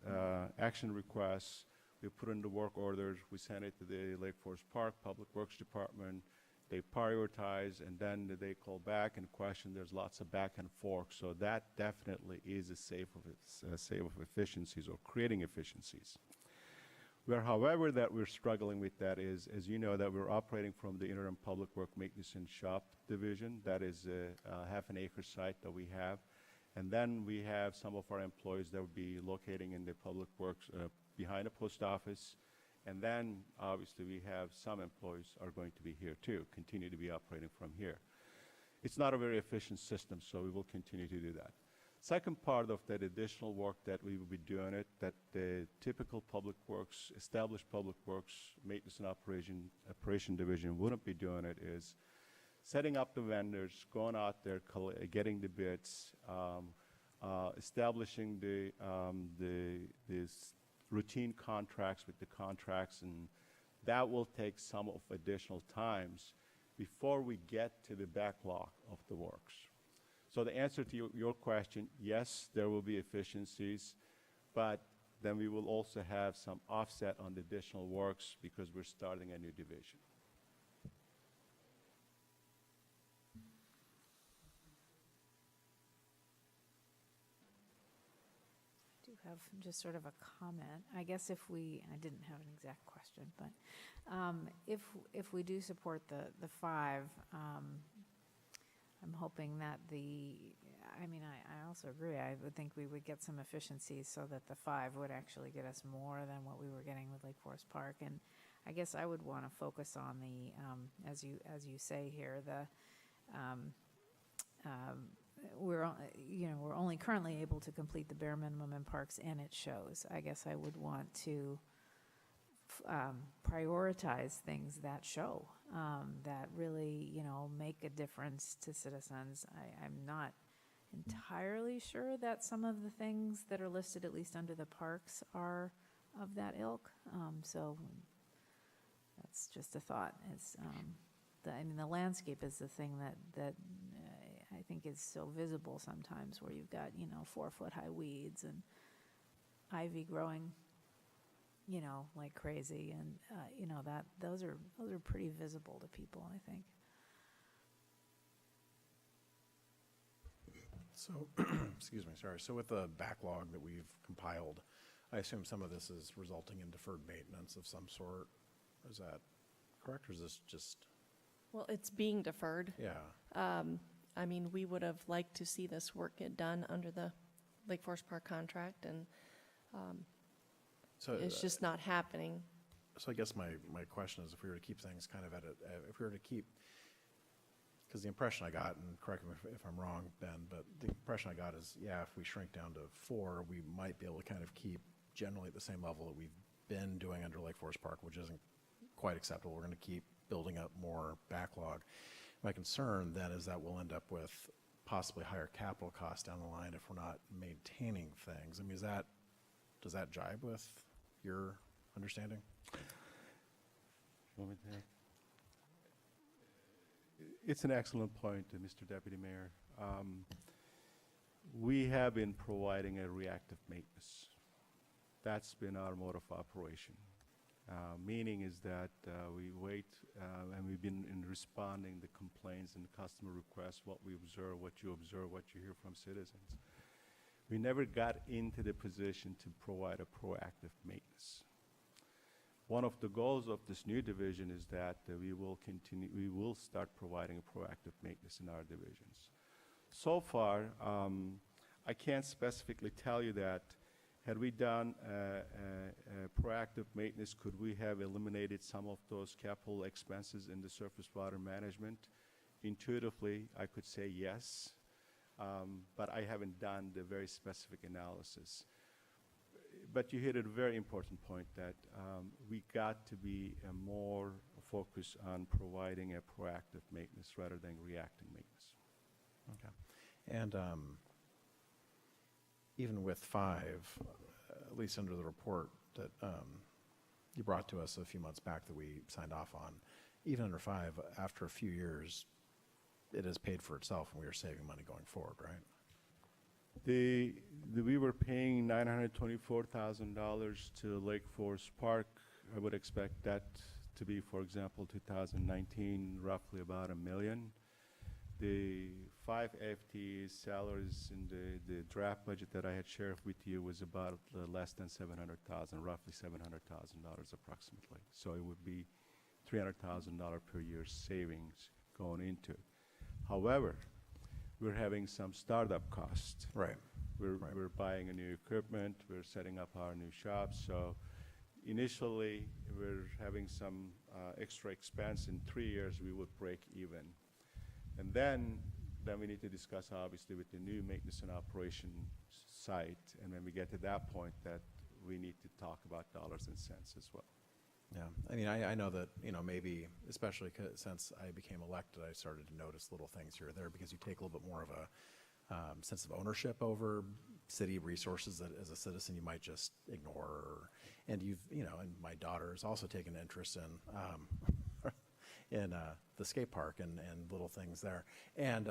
action request, we put in the work orders, we send it to the Lake Forest Park Public Works Department, they prioritize, and then they call back and question. There's lots of back and forth, so that definitely is a save of efficiencies or creating efficiencies. However, that we're struggling with that is, as you know, that we're operating from the interim public work maintenance and shop division. That is a half an acre site that we have. And then we have some of our employees that will be locating in the public works behind the post office. And then, obviously, we have some employees are going to be here too, continue to be operating from here. It's not a very efficient system, so we will continue to do that. Second part of that additional work that we will be doing it, that the typical public works, established public works maintenance and operation division wouldn't be doing it, is setting up the vendors, going out there, getting the bids, establishing these routine contracts with the contracts, and that will take some of additional times before we get to the backlog of the works. So the answer to your question, yes, there will be efficiencies, but then we will also have some offset on the additional works because we're starting a new division. I do have just sort of a comment. I guess I didn't have an exact question, but if we do support the 5, I'm hoping that I also agree. I would think we would get some efficiencies so that the 5 would actually get us more than what we were getting with Lake Forest Park. And I guess I would want to focus on the, as you say here, we're only currently able to complete the bare minimum in parks, and it shows. I guess I would want to prioritize things that show, that really, make a difference to citizens. I'm not entirely sure that some of the things that are listed, at least under the parks, are of that ilk. So that's just a thought. It's, the landscape is the thing that I think is so visible sometimes, where you've got, 4-foot-high weeds and ivy growing, like crazy, and that those are pretty visible to people, I think. So, excuse me, sorry. So with the backlog that we've compiled, I assume some of this is resulting in deferred maintenance of some sort. Is that correct, or is this just? Well, it's being deferred. Yeah. We would have liked to see this work get done under the Lake Forest Park contract, and so it's just not happening. So I guess my question is, if we were to keep things kind of if we were to keep, because the impression I got, and correct me if I'm wrong, Ben, but the impression I got is, yeah, if we shrink down to 4, we might be able to kind of keep generally at the same level that we've been doing under Lake Forest Park, which isn't quite acceptable. We're going to keep building up more backlog. My concern then is that we'll end up with possibly higher capital costs down the line if we're not maintaining things. Does that jibe with your understanding? It's an excellent point, Mr. Deputy Mayor. We have been providing a reactive maintenance. That's been our mode of operation. Meaning is that we wait, and we've been responding to complaints and customer requests, what we observe, what you hear from citizens. We never got into the position to provide a proactive maintenance. One of the goals of this new division is that we will start providing a proactive maintenance in our divisions. So far, I can't specifically tell you that had we done proactive maintenance, could we have eliminated some of those capital expenses in the surface water management? Intuitively, I could say yes, but I haven't done the very specific analysis. But you hit a very important point that we got to be more focused on providing a proactive maintenance rather than reacting maintenance. Okay. And even with 5, at least under the report that you brought to us a few months back that we signed off on, even under 5, after a few years, it has paid for itself and we are saving money going forward, right? We were paying $924,000 to Lake Forest Park. I would expect that to be, for example, 2019, roughly about $1 million. The 5 FTE salaries in the draft budget that I had shared with you was about less than $700,000, roughly $700,000 approximately. So it would be $300,000 per year savings going into it. However, we're having some startup costs. Right. We're buying a new equipment, we're setting up our new shop, so initially, we're having some extra expense. In 3 years, we would break even. And then we need to discuss, obviously, with the new maintenance and operation site, and when we get to that point, that we need to talk about dollars and cents as well. Yeah, I mean, I know that, you know, maybe, especially since I became elected, I started to notice little things here or there because you take a little bit more of a sense of ownership over city resources that as a citizen you might just ignore. And you know, and my daughter has also taken interest in the skate park and little things there. And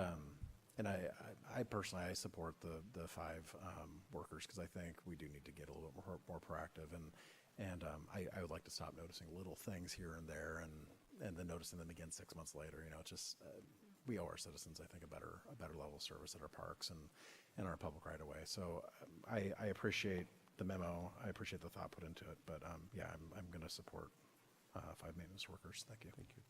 I personally, I support the 5 workers because I think we do need to get a little bit more proactive. And I would like to stop noticing little things here and there and then noticing them again 6 months later. You know, it's just, we owe our citizens, I think, a better level of service at our parks and our public right of way. So I appreciate the memo. I appreciate the thought put into it. But yeah, I'm going to support 5 maintenance workers. Thank you. Thank you.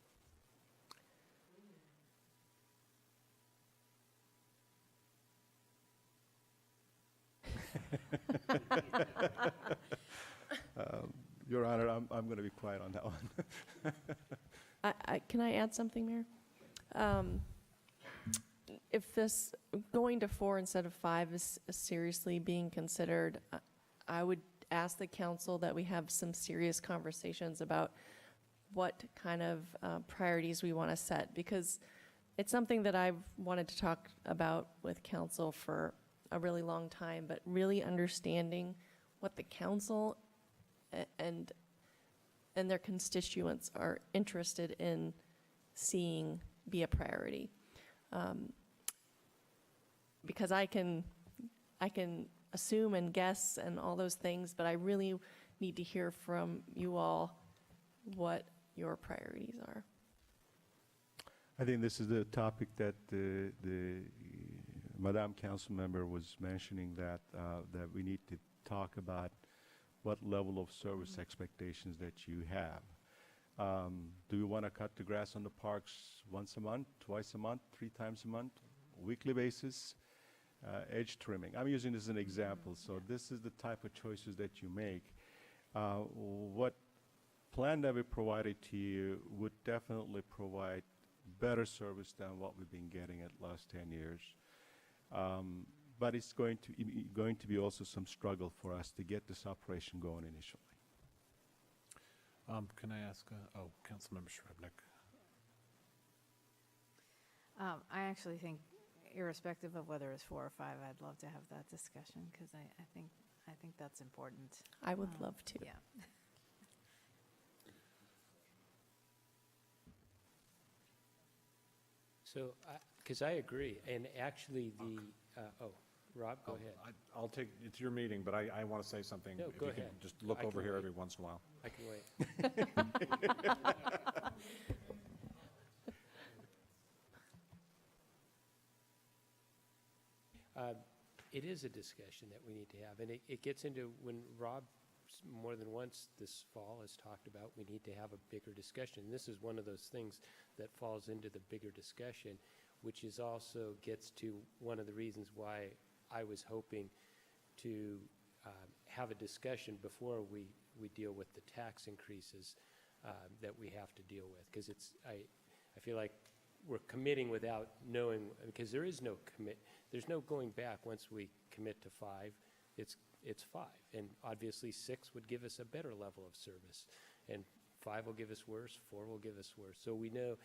Your Honor, I'm going to be quiet on that one. Can I add something, Mayor? If this, going to 4 instead of 5 is seriously being considered, I would ask the council that we have some serious conversations about what kind of priorities we want to set, because it's something that I've wanted to talk about with council for a really long time, but really understanding what the council and their constituents are interested in seeing be a priority. Because I can assume and guess and all those things, but I really need to hear from you all what your priorities are. I think this is the topic that the Madam Council Member was mentioning, that we need to talk about what level of service expectations that you have. Do you want to cut the grass on the parks once a month, twice a month, 3 times a month, weekly basis? Edge trimming. I'm using this as an example. So this is the type of choices that you make. What plan that we provided to you would definitely provide better service than what we've been getting at last 10 years. But it's going to be also some struggle for us to get this operation going initially. Can I ask, Councilmember Shrubnik? I actually think, irrespective of whether it's 4 or 5, I'd love to have that discussion because I think that's important. I would love to. Yeah. So, because I agree, and actually Rob, go ahead. I'll take, it's your meeting, but I want to say something. No, If go you can ahead. just look I over can here wait. every once in a while. I can wait. It is a discussion that we need to have, and it gets into when Rob more than once this fall has talked about we need to have a bigger discussion. And this is one of those things that falls into the bigger discussion, which is also gets to one of the reasons why I was hoping to have a discussion before we deal with the tax increases that we have to deal with, because I feel like we're committing without knowing, because there is no there's no going back once we commit to 5. It's 5, and obviously 6 would give us a better level of service, and 5 will give us worse, 4 will give us worse. So we know,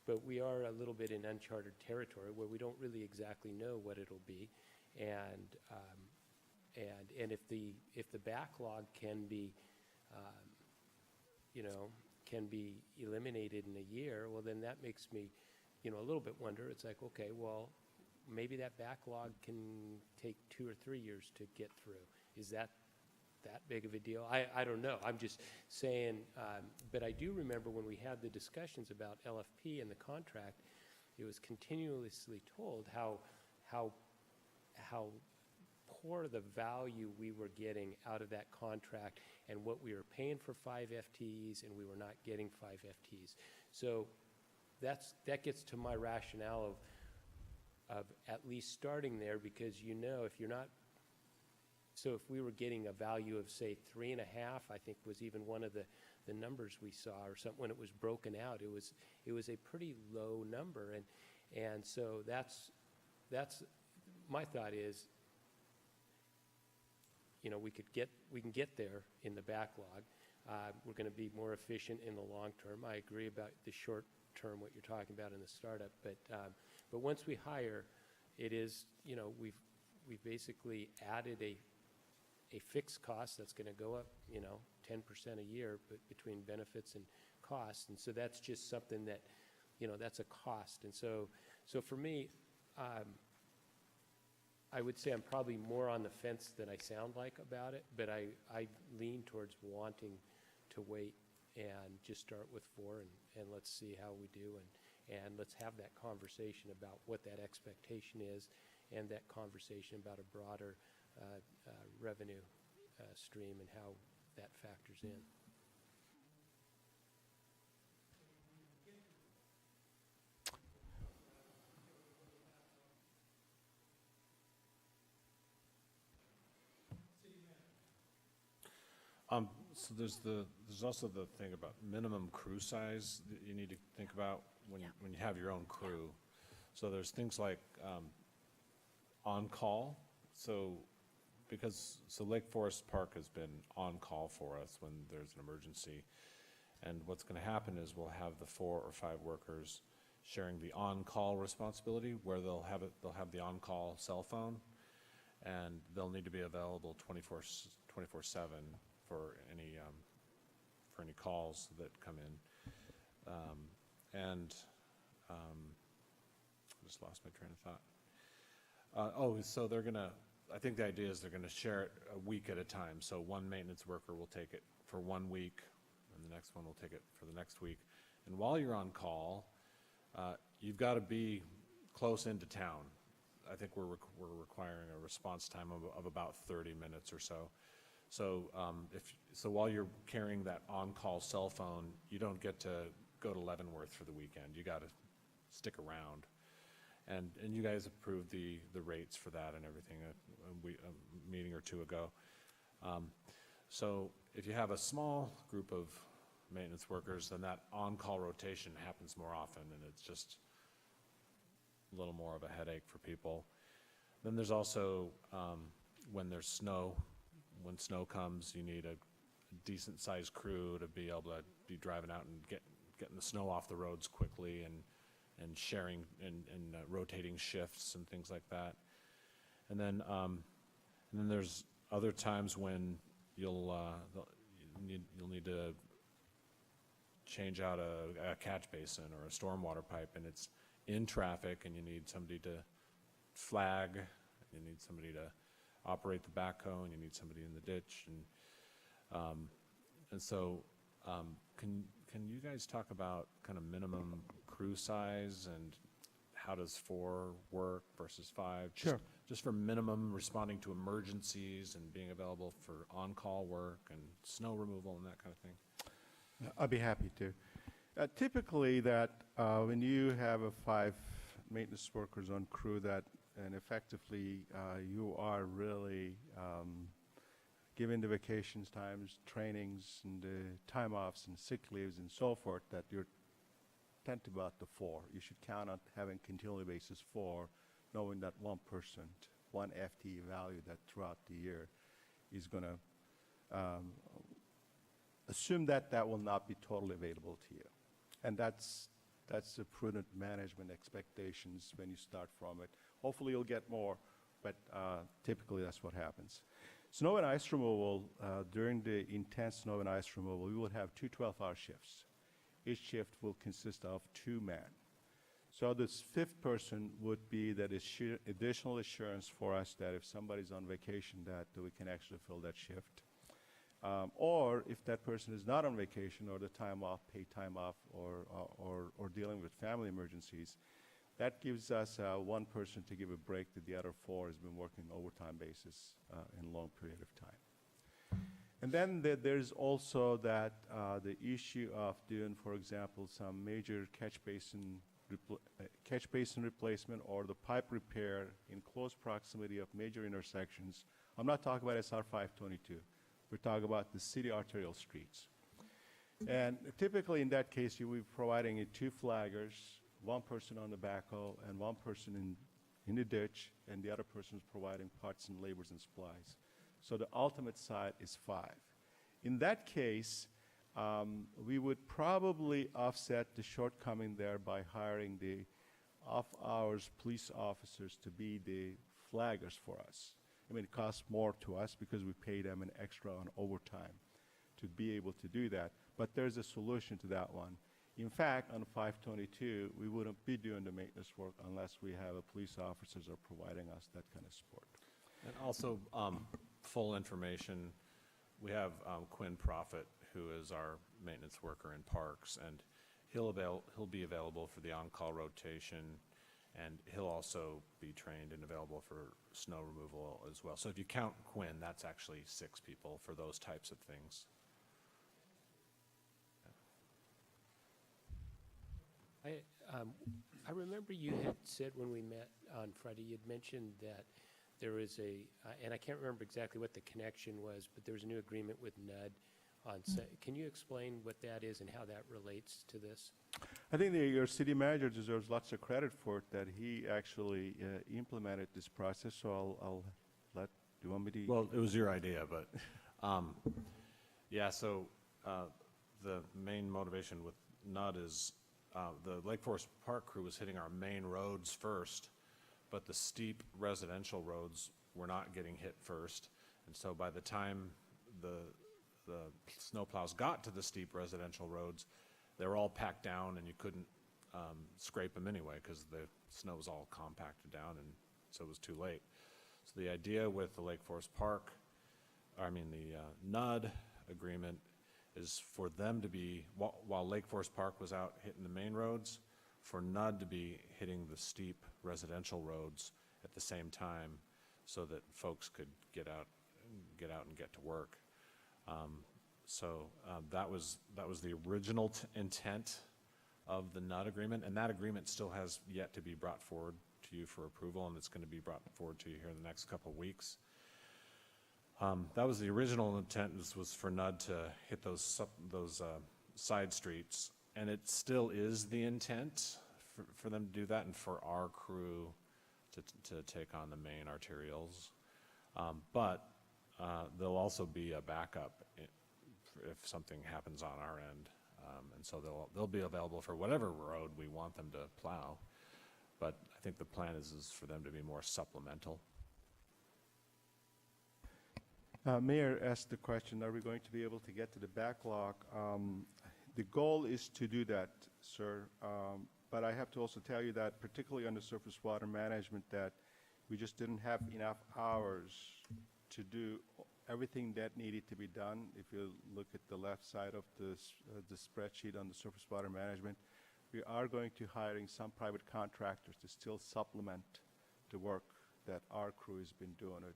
but we are a little bit in uncharted territory where we don't really exactly know what it'll be, and And if the backlog can be, can be eliminated in a year, well, then that makes me, a little bit wonder. It's like, okay, well, maybe that backlog can take 2 or 3 years to get through. Is that big of a deal? I don't know. I'm just saying, but I do remember when we had the discussions about LFP and the contract, it was continuously told how poor the value we were getting out of that contract and what we were paying for 5 FTEs and we were not getting 5 FTEs. So that gets to my rationale of at least starting there, because if you're not, so if we were getting a value of say 3.5, I think was even one of the numbers we saw, or something when it was broken out, it was a pretty low number, and so that's my thought is, we can get there in the backlog. We're going to be more efficient in the long term. I agree about the short term, what you're talking about in the startup, but once we hire, it is, we've basically added a fixed cost that's going to go up, 10% a year, but between benefits and costs, and so that's just something that, that's a cost, and so for me, I would say I'm probably more on the fence than I sound like about it, but I lean towards wanting to wait and just start with 4 and let's see how we do, and let's have that conversation about what that expectation is, and that conversation about a broader revenue stream and how that factors in. So there's also the thing about minimum crew size that you need to think about when you have your own crew. So there's things like on-call. So Lake Forest Park has been on-call for us when there's an emergency. And what's going to happen is we'll have the 4 or 5 workers sharing the on-call responsibility, where they'll have the on-call cell phone, and they'll need to be available 24/7 for any calls that come in. I just lost my train of thought. So I think the idea is they're gonna share it a week at a time. So one maintenance worker will take it for 1 week, and the next one will take it for the next week. And while you're on call, you've got to be close into town. I think we're requiring a response time of about 30 minutes or so. So while you're carrying that on-call cell phone, you don't get to go to Leavenworth for the weekend. You got to stick around. And you guys approved the rates for that and everything a meeting or two ago. So if you have a small group of maintenance workers, then that on-call rotation happens more often, and it's just a little more of a headache for people. Then there's also when there's snow. When snow comes, you need a decent-sized crew to be able to be driving out and getting the snow off the roads quickly, and sharing and rotating shifts and things like that. And then there's other times when you'll need to change out a catch basin or a stormwater pipe, and it's in traffic, and you need somebody to flag, you need somebody to operate the backhoe, and you need somebody in the ditch, and so can you guys talk about kind of minimum crew size, and how does 4 work versus 5? Sure. Just for minimum responding to emergencies and being available for on-call work and snow removal and that kind of thing. I'd be happy to. Typically, when you have 5 maintenance workers on crew, and effectively you are really given the vacations times, trainings, and time offs and sick leaves and so forth, that you're tend to about the 4. You should count on having continually basis 4, knowing that one person, one FTE value that throughout the year is going to assume that will not be totally available to you. And that's the prudent management expectations when you start from it. Hopefully you'll get more but typically that's what happens. Snow and ice removal, during the intense snow and ice removal, we will have two 12-hour shifts. Each shift will consist of 2 men. So this fifth person would be that additional assurance for us that if somebody's on vacation, that we can actually fill that shift. Or if that person is not on vacation or the time off, paid time off, or dealing with family emergencies, that gives us one person to give a break that the other 4 has been working overtime basis in a long period of time. And then there's also that the issue of doing, for example, some major catch basin replacement or the pipe repair in close proximity of major intersections. I'm not talking about SR 522. We're talking about the city arterial streets. And typically in that case, you will be providing 2 flaggers, 1 person on the backhoe and 1 person in the ditch, and the other person is providing parts and labors and supplies. So the ultimate site is 5. In that case, we would probably offset the shortcoming there by hiring the off-hours police officers to be the flaggers for us. I mean, it costs more to us because we pay them an extra on overtime to be able to do that. But there's a solution to that one. In fact, on 522, we wouldn't be doing the maintenance work unless we have a police officers are providing us that kind of support. And also, full information, we have Quinn Profit, who is our maintenance worker in parks, and he'll be available for the on-call rotation, and he'll also be trained and available for snow removal as well. So if you count Quinn, that's actually 6 people for those types of things. I remember you had said when we met on Friday, you'd mentioned that there was and I can't remember exactly what the connection was, but there was a new agreement with NUD on, can you explain what that is and how that relates to this? I think your city manager deserves lots of credit for it, that he actually implemented this process, so I'll let, do you want me to? Well, it was your idea, but, yeah, so the main motivation with NUD is the Lake Forest Park crew was hitting our main roads first, but the steep residential roads were not getting hit first. And so by the time the snowplows got to the steep residential roads, they were all packed down and you couldn't scrape them anyway because the snow was all compacted down, and so it was too late. So the idea with the Lake Forest Park, the NUD agreement is for them to be, while Lake Forest Park was out hitting the main roads, for NUD to be hitting the steep residential roads at the same time so that folks could get out and get to work. That was the original intent of the NUD agreement, and that agreement still has yet to be brought forward to you for approval, and it's going to be brought forward to you here in the next couple of weeks. That was the original intent, was for NUD to hit those side streets, and it still is the intent for them to do that and for our crew to take on the main arterials. But there'll also be a backup if something happens on our end. And so they'll be available for whatever road we want them to plow. But I think the plan is for them to be more supplemental. Mayor asked the question, are we going to be able to get to the backlog? The goal is to do that, sir. But I have to also tell you that, particularly on the surface water management, that we just didn't have enough hours to do everything that needed to be done. If you look at the left side of the spreadsheet on the surface water management, we are going to hiring some private contractors to still supplement the work that our crew has been doing it,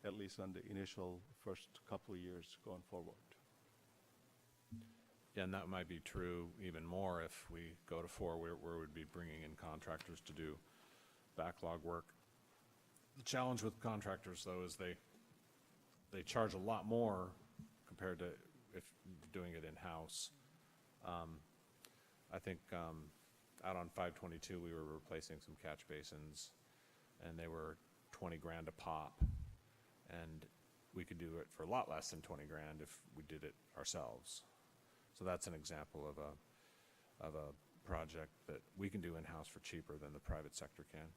at least on the initial first couple of years going forward. Yeah, and that might be true even more if we go to 4, where we'd be bringing in contractors to do backlog work. The challenge with contractors, though, is they charge a lot more compared to if doing it in-house. I think out on 522, we were replacing some catch basins, and they were 20 grand a pop, and we could do it for a lot less than 20 grand if we did it ourselves. So that's an example of a project that we can do in-house for cheaper than the private sector can.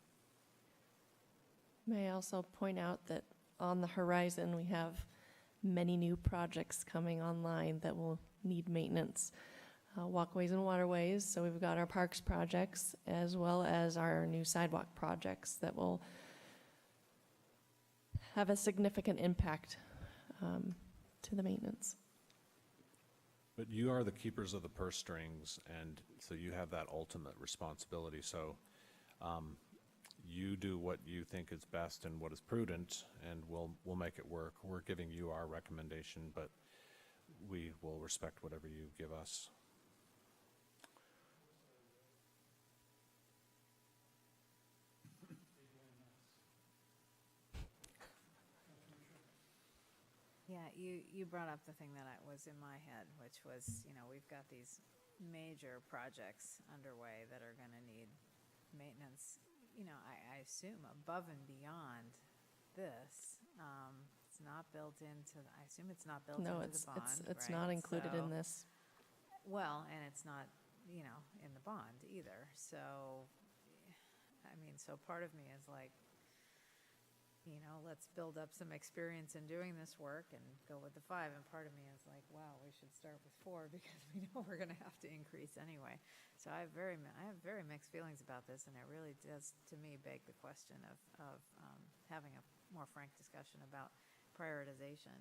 May I also point out that on the horizon, we have many new projects coming online that will need maintenance. Walkways and waterways, so we've got our parks projects as well as our new sidewalk projects that will have a significant impact to the maintenance. But you are the keepers of the purse strings, and so you have that ultimate responsibility. So you do what you think is best and what is prudent, and we'll make it work. We're giving you our recommendation, but we will respect whatever you give us. Yeah, you brought up the thing that was in my head, which was, we've got these major projects underway that are going to need maintenance, I assume above and beyond this. It's not built into, I assume it's not built No, into the bond, it's right? not included in So- this. Well, and it's not, in the bond either. So, so part of me is like, let's build up some experience in doing this work and go with the 5. And part of me is like, wow, we should start with 4 because we know we're going to have to increase anyway. So I have very mixed feelings about this, and it really does, to me, beg the question of having a more frank discussion about prioritization.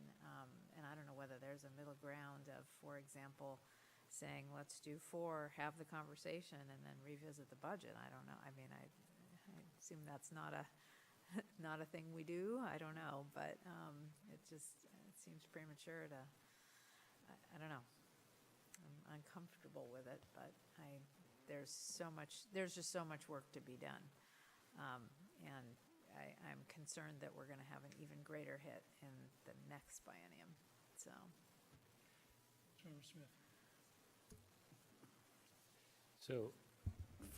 And I don't know whether there's a middle ground of, for example, saying, let's do 4, have the conversation, and then revisit the budget. I don't know. I assume that's not a thing we do. I don't know, but it seems premature to, I don't know. I'm uncomfortable with it, but there's just so much work to be done. And I'm concerned that we're going to have an even greater hit in the next biennium, so. Member Smith. So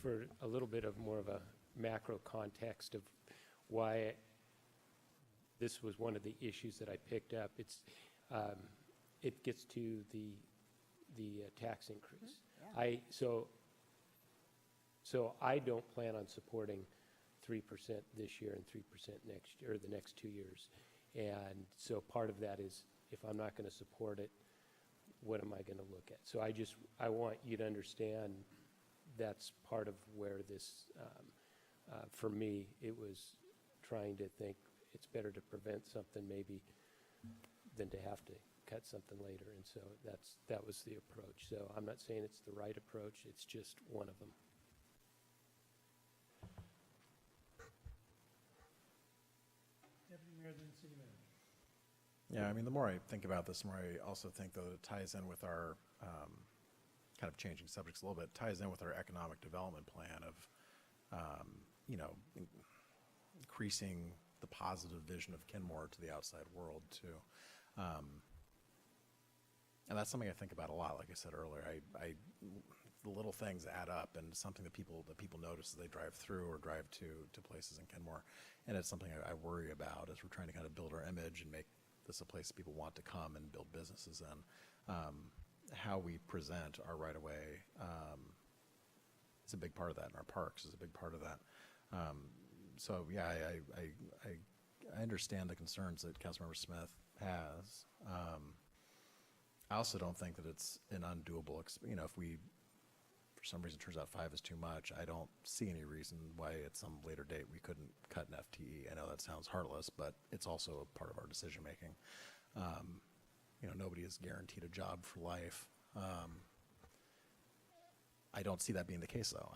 for a little bit of more of a macro context of why this was one of the issues that I picked up, it gets to the tax increase. Yeah. So I don't plan on supporting 3% this year and 3% next year, or the next 2 years. And so part of that is, if I'm not going to support it, what am I going to look at? So I want you to understand that's part of where this, for me, it was trying to think it's better to prevent something maybe than to have to cut something later. And so that was the approach. So I'm not saying it's the right approach, it's just one of them. Deputy Mayor, then City Manager. Yeah, the more I think about this, the more I also think that it ties in with our, kind of changing subjects a little bit, ties in with our economic development plan of, increasing the positive vision of Kenmore to the outside world too. And that's something I think about a lot. Like I said earlier, the little things add up, and something that people notice as they drive through or drive to places in Kenmore. And it's something I worry about as we're trying to kind of build our image and make this a place that people want to come and build businesses in. How we present our right-of-way is a big part of that, and our parks is a big part of that. So yeah, I understand the concerns that Councilmember Smith has. I also don't think that it's an undoable, if we, for some reason, turns out 5 is too much, I don't see any reason why at some later date we couldn't cut an FTE. I know that sounds heartless, but it's also a part of our decision-making. Nobody is guaranteed a job for life. I don't see that being the case, though.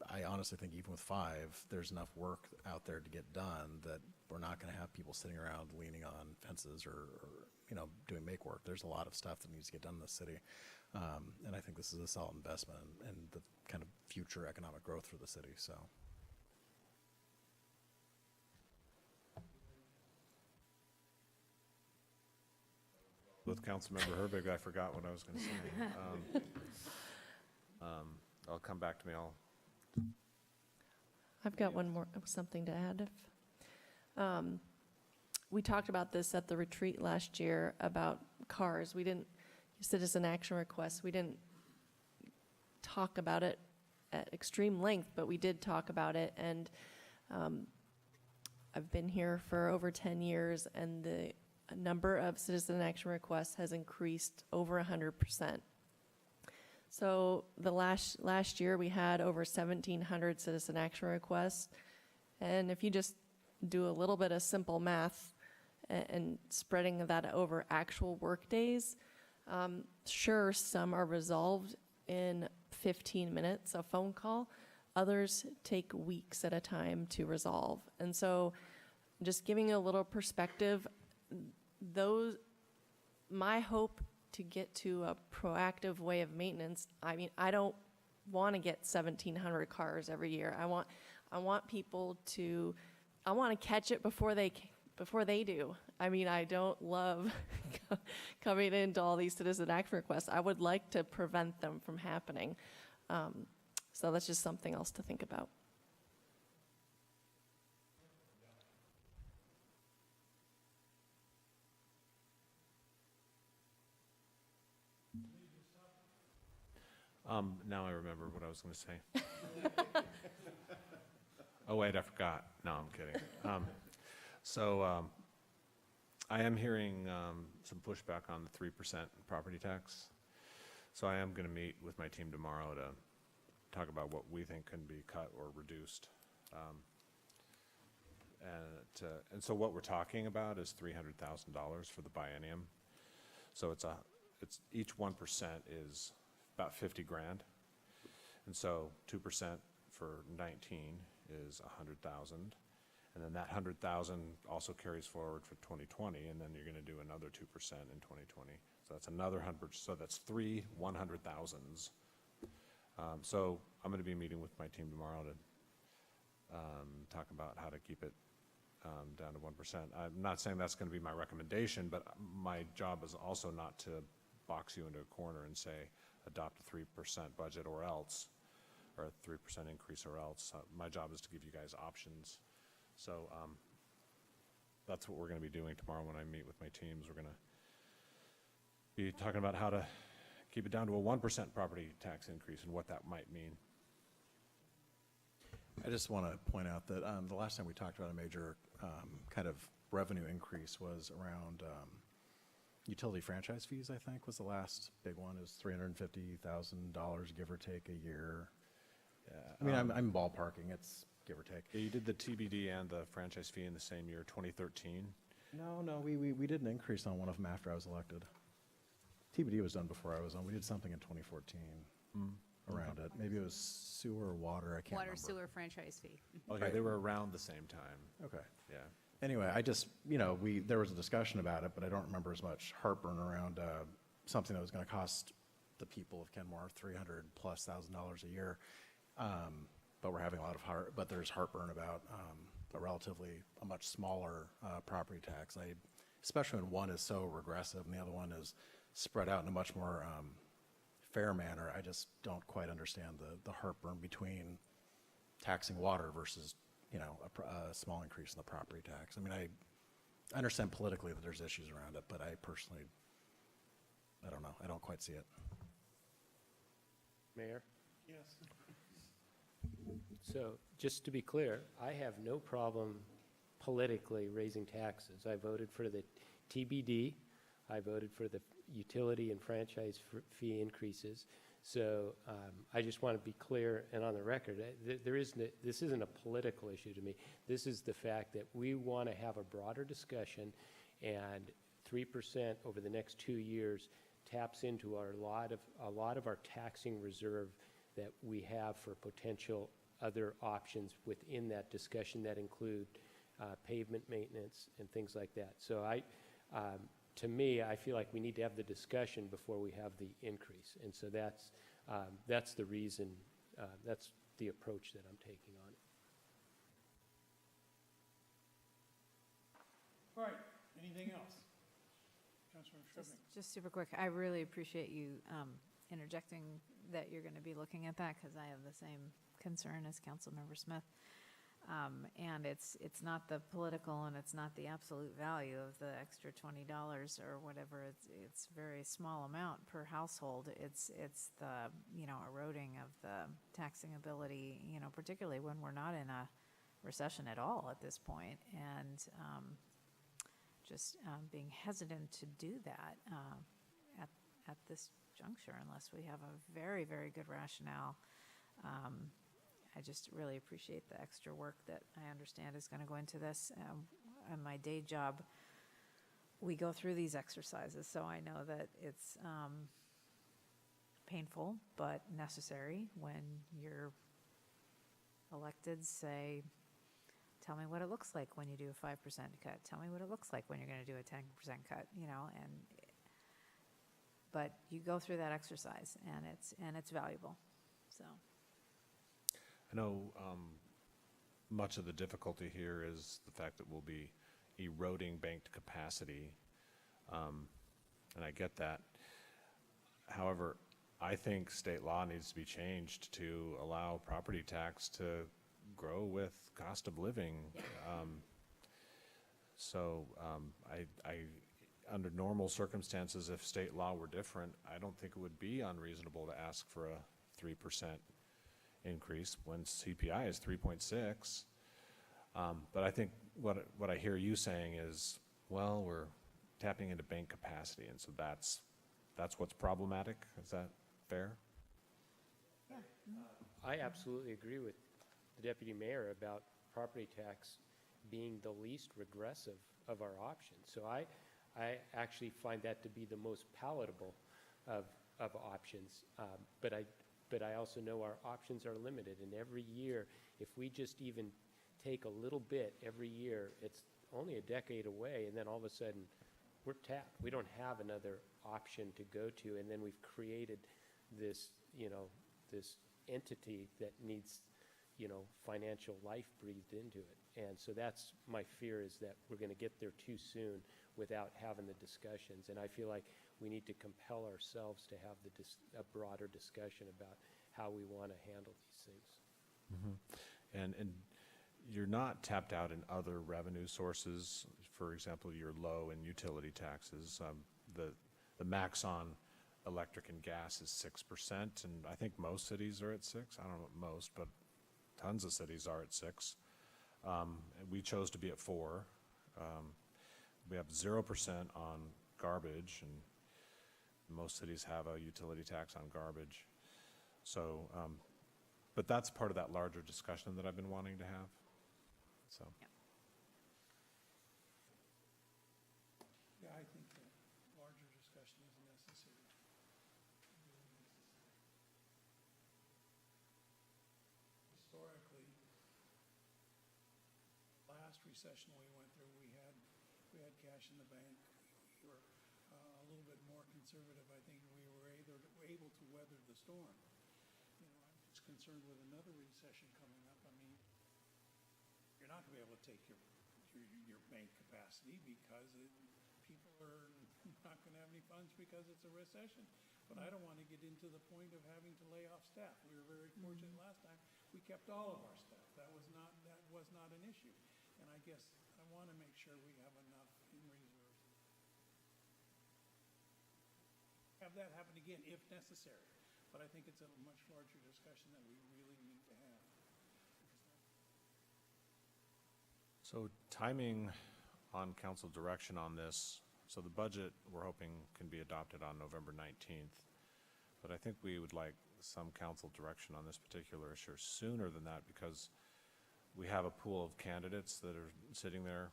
I honestly think even with 5, there's enough work out there to get done that we're not going to have people sitting around leaning on fences or doing make work. There's a lot of stuff that needs to get done in the city. And I think this is a solid investment in the kind of future economic growth for the city, so. With Councilmember Herbig, I forgot what I was going to say. I'll come back to me. I've got something to add. We talked about this at the retreat last year about cars. We didn't, citizen action requests, we didn't talk about it at extreme length, but we did talk about it. And I've been here for over 10 years, and the number of citizen action requests has increased over 100%. So the last year, we had over 1,700 citizen action requests. And if you just do a little bit of simple math and spreading that over actual work days, sure, some are resolved in 15 minutes, a phone call. Others take weeks at a time to resolve. And so just giving a little perspective, my hope to get to a proactive way of maintenance, I mean, I don't want to get 1,700 cars every year. I want people to, I want to catch it before they do. I mean, I don't love coming into all these citizen action requests. I would like to prevent them from happening. So that's just something else to think about. Now I remember what I was going to say. Oh, wait, I forgot. No, I'm kidding. I am hearing some pushback on the 3% property tax. So I am going to meet with my team tomorrow to talk about what we think can be cut or reduced. And so what we're talking about is $300,000 for the biennium. So it's each 1% is about 50 grand. And so 2% for 19 is 100,000. And then that 100,000 also carries forward for 2020, and then you're going to do another 2% in 2020. So that's another 100, so that's 3 100,000s. So I'm going to be meeting with my team tomorrow to talk about how to keep it down to 1%. I'm not saying that's going to be my recommendation, but my job is also not to box you into a corner and say, adopt a 3% budget or else, or a 3% increase or else. My job is to give you guys options. So that's what we're going to be doing tomorrow when I meet with my teams. We're going to be talking about how to keep it down to a 1% property tax increase and what that might mean. I just want to point out that the last time we talked about a major kind of revenue increase was around utility franchise fees, I think, was the last big one. It was $350,000, give or take, a year. I mean, I'm ballparking. It's give or take. Yeah, you did the TBD and the franchise fee in the same year, 2013. No, we did an increase on one of them after I was elected. TBD was done before I was on. We did something in 2014 around it. Maybe it was sewer or water. I can't remember. Water sewer franchise fee. Okay, Right. they were around the same time. Okay. Yeah. Anyway, I just, there was a discussion about it, but I don't remember as much heartburn around something that was going to cost the people of Kenmore $300,000+ a year. But we're having a lot of but there's heartburn about a much smaller property tax. Especially when one is so regressive and the other one is spread out in a much more fair manner. I just don't quite understand the heartburn between taxing water versus a small increase in the property tax. I mean, I understand politically that there's issues around it, but I personally, I don't know. I don't quite see it. Mayor? Yes. So, just to be clear, I have no problem politically raising taxes. I voted for the TBD. I voted for the utility and franchise fee increases. So I just want to be clear and on the record, this isn't a political issue to me. This is the fact that we want to have a broader discussion, and 3% over the next 2 years taps into a lot of our taxing reserve that we have for potential other options within that discussion that include pavement maintenance and things like that. So to me, I feel like we need to have the discussion before we have the increase. And so that's the reason, that's the approach that I'm taking on it. All right, anything else? Councilor Shrubnik. Just super quick, I really appreciate you interjecting that you're going to be looking at that, because I have the same concern as Councilmember Smith. And it's not the political and it's not the absolute value of the extra $20 or whatever. It's very small amount per household. It's the eroding of the taxing ability, particularly when we're not in a recession at all at this point, and just being hesitant to do that at this juncture unless we have a very, very good rationale. I just really appreciate the extra work that I understand is going to go into this. On my day job, we go through these exercises, so I know that it's painful but necessary when your electeds say, tell me what it looks like when you do a 5% cut. Tell me what it looks like when you're going to do a 10% cut, but you go through that exercise, and it's valuable, so. I know much of the difficulty here is the fact that we'll be eroding banked capacity, and I get that. However, I think state law needs to be changed to allow property tax to grow with cost of living. Under normal circumstances, if state law were different, I don't think it would be unreasonable to ask for a 3% increase when CPI is 3.6. But I think what I hear you saying is, well, we're tapping into bank capacity, and so that's what's problematic. Is that fair? I absolutely agree with the deputy mayor about property tax being the least regressive of our options. So I actually find that to be the most palatable of options. But I also know our options are limited, and every year, if we just even take a little bit every year, it's only a decade away, and then all of a sudden, we're tapped. We don't have another option to go to, and then we've created this, this entity that needs, financial life breathed into it. And so that's my fear, is that we're going to get there too soon without having the discussions. And I feel like we need to compel ourselves to have a broader discussion about how we want to handle these things. Mm-hmm. And you're not tapped out in other revenue sources. For example, you're low in utility taxes. The max on electric and gas is 6%, and I think most cities are at 6. I don't know about most, but tons of cities are at 6. And we chose to be at 4. We have 0% on garbage, and most cities have a utility tax on garbage. So, but that's part of that larger discussion that I've been wanting to have. So. Yep. Yeah, I think that larger discussion is necessary. Historically, last recession we went through, we had cash in the bank. We were a little bit more conservative. I think we were able to weather the storm. I'm just concerned with another recession coming up. I mean, you're not going to be able to take your bank capacity because people are not going to have any funds because it's a recession. But I don't want to get into the point of having to lay off staff. We were very fortunate last time. We kept all of our staff. That was not an issue. And I guess I want to make sure we have enough in reserve. Have that happen again if necessary. But I think it's a much larger discussion that we really need to have. So timing on council direction on this, so the budget we're hoping can be adopted on November 19th, but I think we would like some council direction on this particular issue sooner than that, because we have a pool of candidates that are sitting there.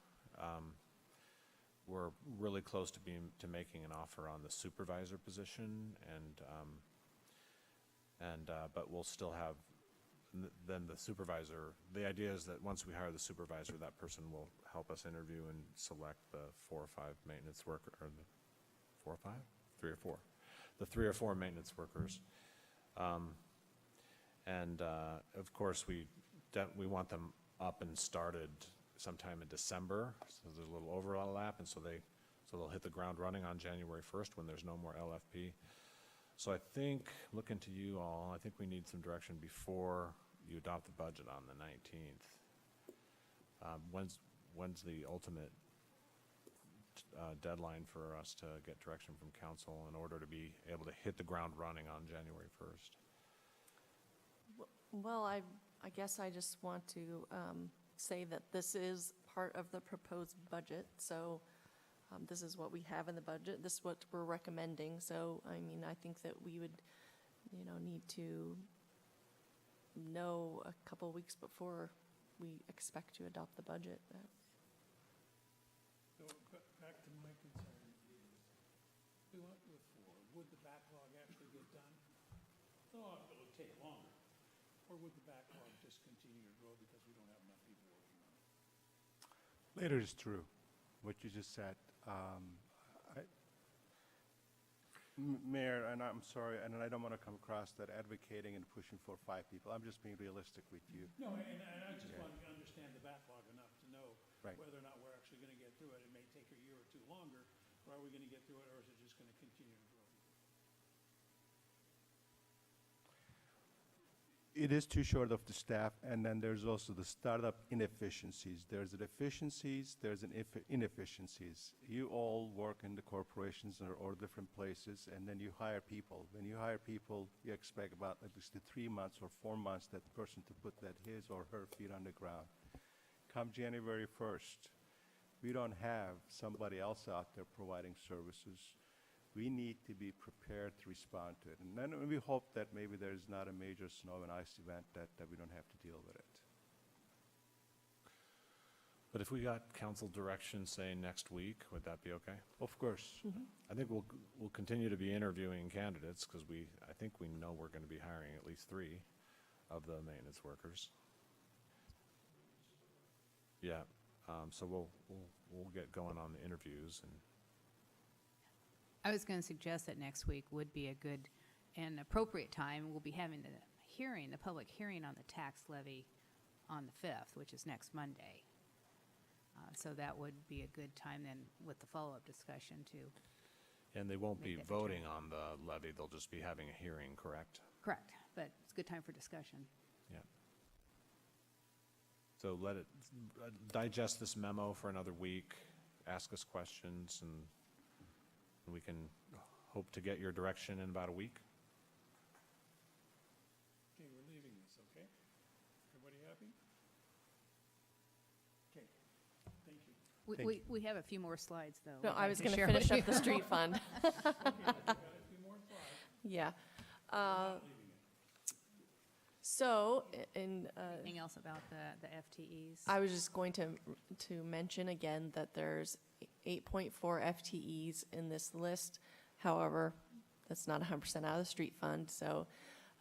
We're really close to making an offer on the supervisor position, but we'll still have then the supervisor. The idea is that once we hire the supervisor, that person will help us interview and select the 4 or 5 maintenance worker, or the 4 or 5, 3 or 4, the 3 or 4 maintenance workers. Of course, we want them up and started sometime in December, so there's a little overlap, and so they'll hit the ground running on January 1st when there's no more LFP. So I think, looking to you all, I think we need some direction before you adopt the budget on the 19th. When's the ultimate deadline for us to get direction from council in order to be able to hit the ground running on January 1st? Well, I guess I just want to say that this is part of the proposed budget, so this is what we have in the budget, this is what we're recommending. So, I mean, I think that we would, need to know a couple weeks before we expect to adopt the budget. So back to my concern is, we went with 4. Would the backlog actually get done? Oh, it'll take longer. Or would the backlog just continue to grow because we don't have enough people working on it? Later is true, what you just said. Mayor, and I'm sorry, and I don't want to come across that advocating and pushing for 5 people. I'm just being realistic with you. No, and I just want to understand the backlog enough to know Right. whether or not we're actually going to get through it. It may take a year or 2 longer, or are we going to get through it, or is it just going to continue to grow? It is too short of the staff, and then there's also the startup inefficiencies. There's the efficiencies, there's an inefficiencies. You all work in the corporations or different places, and then you hire people. When you hire people, you expect about at least 3 months or 4 months that person to put that his or her feet on the ground. Come January 1st, we don't have somebody else out there providing services. We need to be prepared to respond to it. And then we hope that maybe there's not a major snow and ice event that we don't have to deal with it. But if we got council direction, say, next week, would that be okay? Of course. I think we'll continue to be interviewing candidates, because I think we know we're going to be hiring at least 3 of the maintenance workers. Yeah, so we'll get going on the interviews. And I was going to suggest that next week would be a good and appropriate time. We'll be having the public hearing on the tax levy on the 5th, which is next Monday. So that would be a good time then with the follow-up discussion to. And they won't be Make that voting on the levy, they'll just be having a hearing, correct? Correct, but it's a good time for discussion. Yeah. So let it, digest this memo for another week, ask us questions, and we can hope to get your direction in about a week. Okay, we're leaving this, okay? Everybody happy? Okay, thank you. We have a few more slides, though. No, we'd I like was to going to share finish with up the you. street fund. Okay, we've got a few more slides. Yeah. We're not leaving it. So, Anything else about the FTEs? I was just going to mention again that there's 8.4 FTEs in this list. However, that's not 100% out of the street fund, so,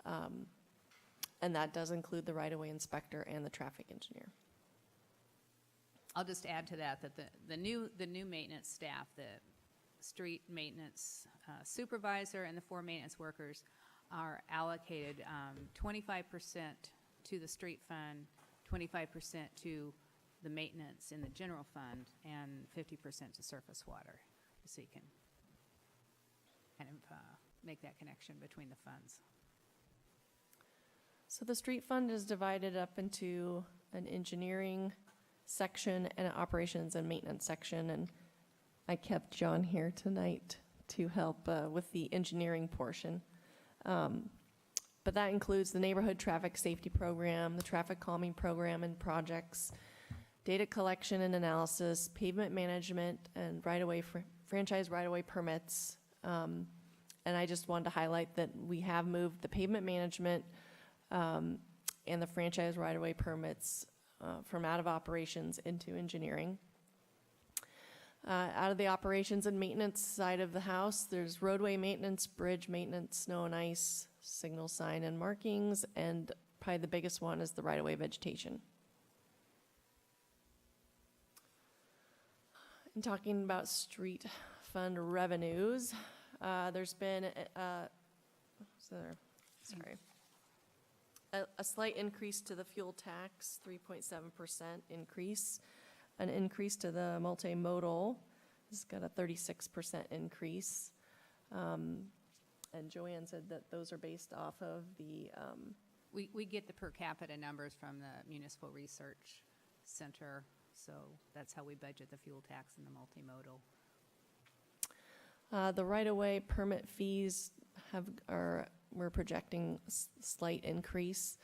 and that does include the right-of-way inspector and the traffic engineer. I'll just add to that the new maintenance staff, the street maintenance supervisor and the 4 maintenance workers are allocated 25% to the street fund, 25% to the maintenance in the general fund, and 50% to surface water, so you can kind of make that connection between the funds. So the street fund is divided up into an engineering section and an operations and maintenance section, and I kept John here tonight to help with the engineering portion. But that includes the neighborhood traffic safety program, the traffic calming program and projects, data collection and analysis, pavement management, and franchise right-of-way permits. And I just wanted to highlight that we have moved the pavement management and the franchise right-of-way permits from out of operations into engineering. Out of the operations and maintenance side of the house, there's roadway maintenance, bridge maintenance, snow and ice, signal sign and markings, and probably the biggest one is the right-of-way vegetation. In talking about street fund revenues, there's been a slight increase to the fuel tax, 3.7% increase. An increase to the multimodal, it's got a 36% increase. And Joanne said that those are based off of the, We get the per capita numbers from the Municipal Research Center, so that's how we budget the fuel tax and the multimodal. the right-of-way permit fees we're projecting slight increase.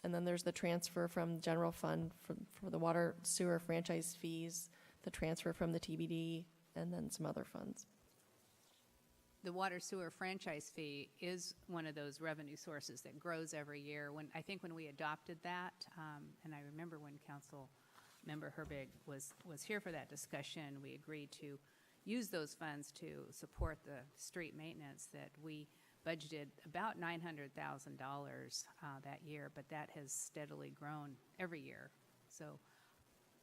And then there's the transfer from general fund for the water sewer franchise fees, the transfer from the TBD, and then some other funds. The water sewer franchise fee is one of those revenue sources that grows every year. I think when we adopted that, and I remember when Council Member Herbig was here for that discussion, we agreed to use those funds to support the street maintenance that we budgeted about $900,000 that year, but that has steadily grown every year. So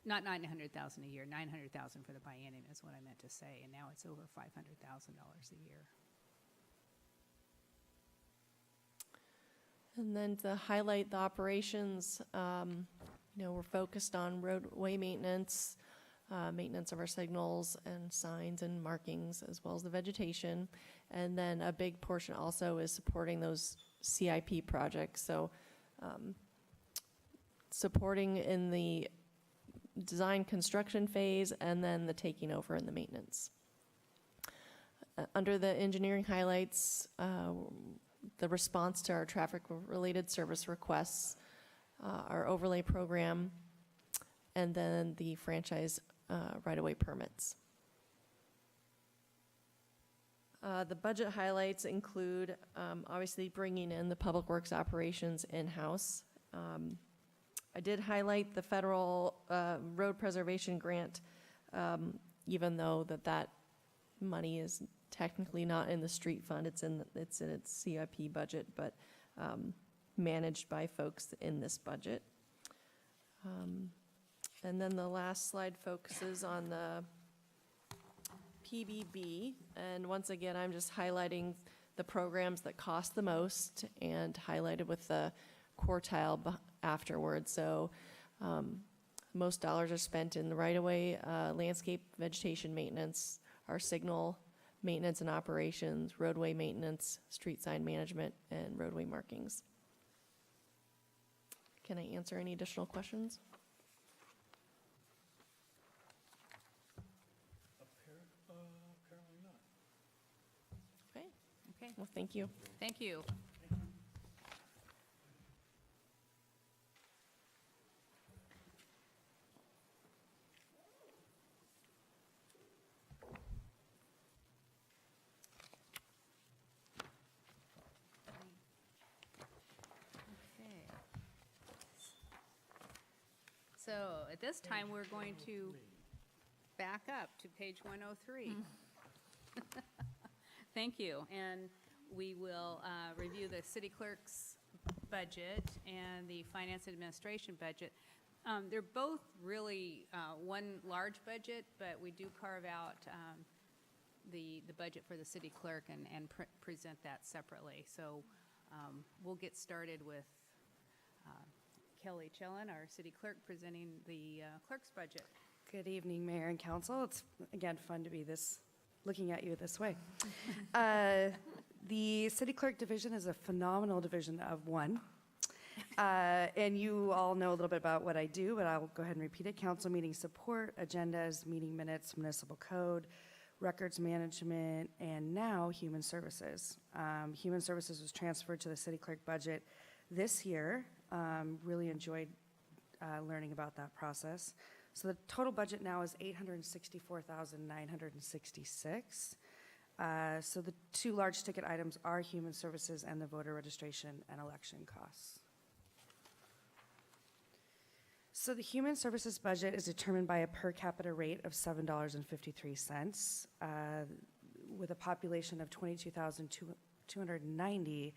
not $900,000 a year, $900,000 for the biennium is what I meant to say, and now it's over $500,000 a year. And then to highlight the operations, we're focused on roadway maintenance, maintenance of our signals and signs and markings, as well as the vegetation. And then a big portion also is supporting those CIP projects. So supporting in the design construction phase and then the taking over in the maintenance. Under the engineering highlights, the response to our traffic-related service requests, our overlay program, and then the franchise right-of-way permits. The budget highlights include obviously bringing in the public works operations in-house. I did highlight the federal road preservation grant, even though that money is technically not in the street fund. It's in its CIP budget, but managed by folks in this budget. And then the last slide focuses on the PBB. And once again, I'm just highlighting the programs that cost the most and highlighted with the quartile afterwards. So most dollars are spent in the right-of-way, landscape vegetation maintenance, our signal maintenance and operations, roadway maintenance, street sign management, and roadway markings. Can I answer any additional questions? Apparently not. Okay. Okay. Well, thank you. Thank you. So at this time, we're going to back up to page 103. Thank you. And we will review the city clerk's budget and the finance administration budget. They're both really one large budget, but we do carve out the budget for the city clerk and present that separately. So we'll get started with Kelly Chellin, our city clerk, presenting the clerk's budget. Good evening, Mayor and Council. It's, again, fun to be looking at you this way. The city clerk division is a phenomenal division of one. And you all know a little bit about what I do, but I'll go ahead and repeat it. Council meeting support, agendas, meeting minutes, municipal code, records management, and now human services. Human services was transferred to the city clerk budget this year. Really enjoyed learning about that process. So the total budget now is $864,966. So the two large ticket items are human services and the voter registration and election costs. So the human services budget is determined by a per capita rate of $7.53. With a population of 22,290,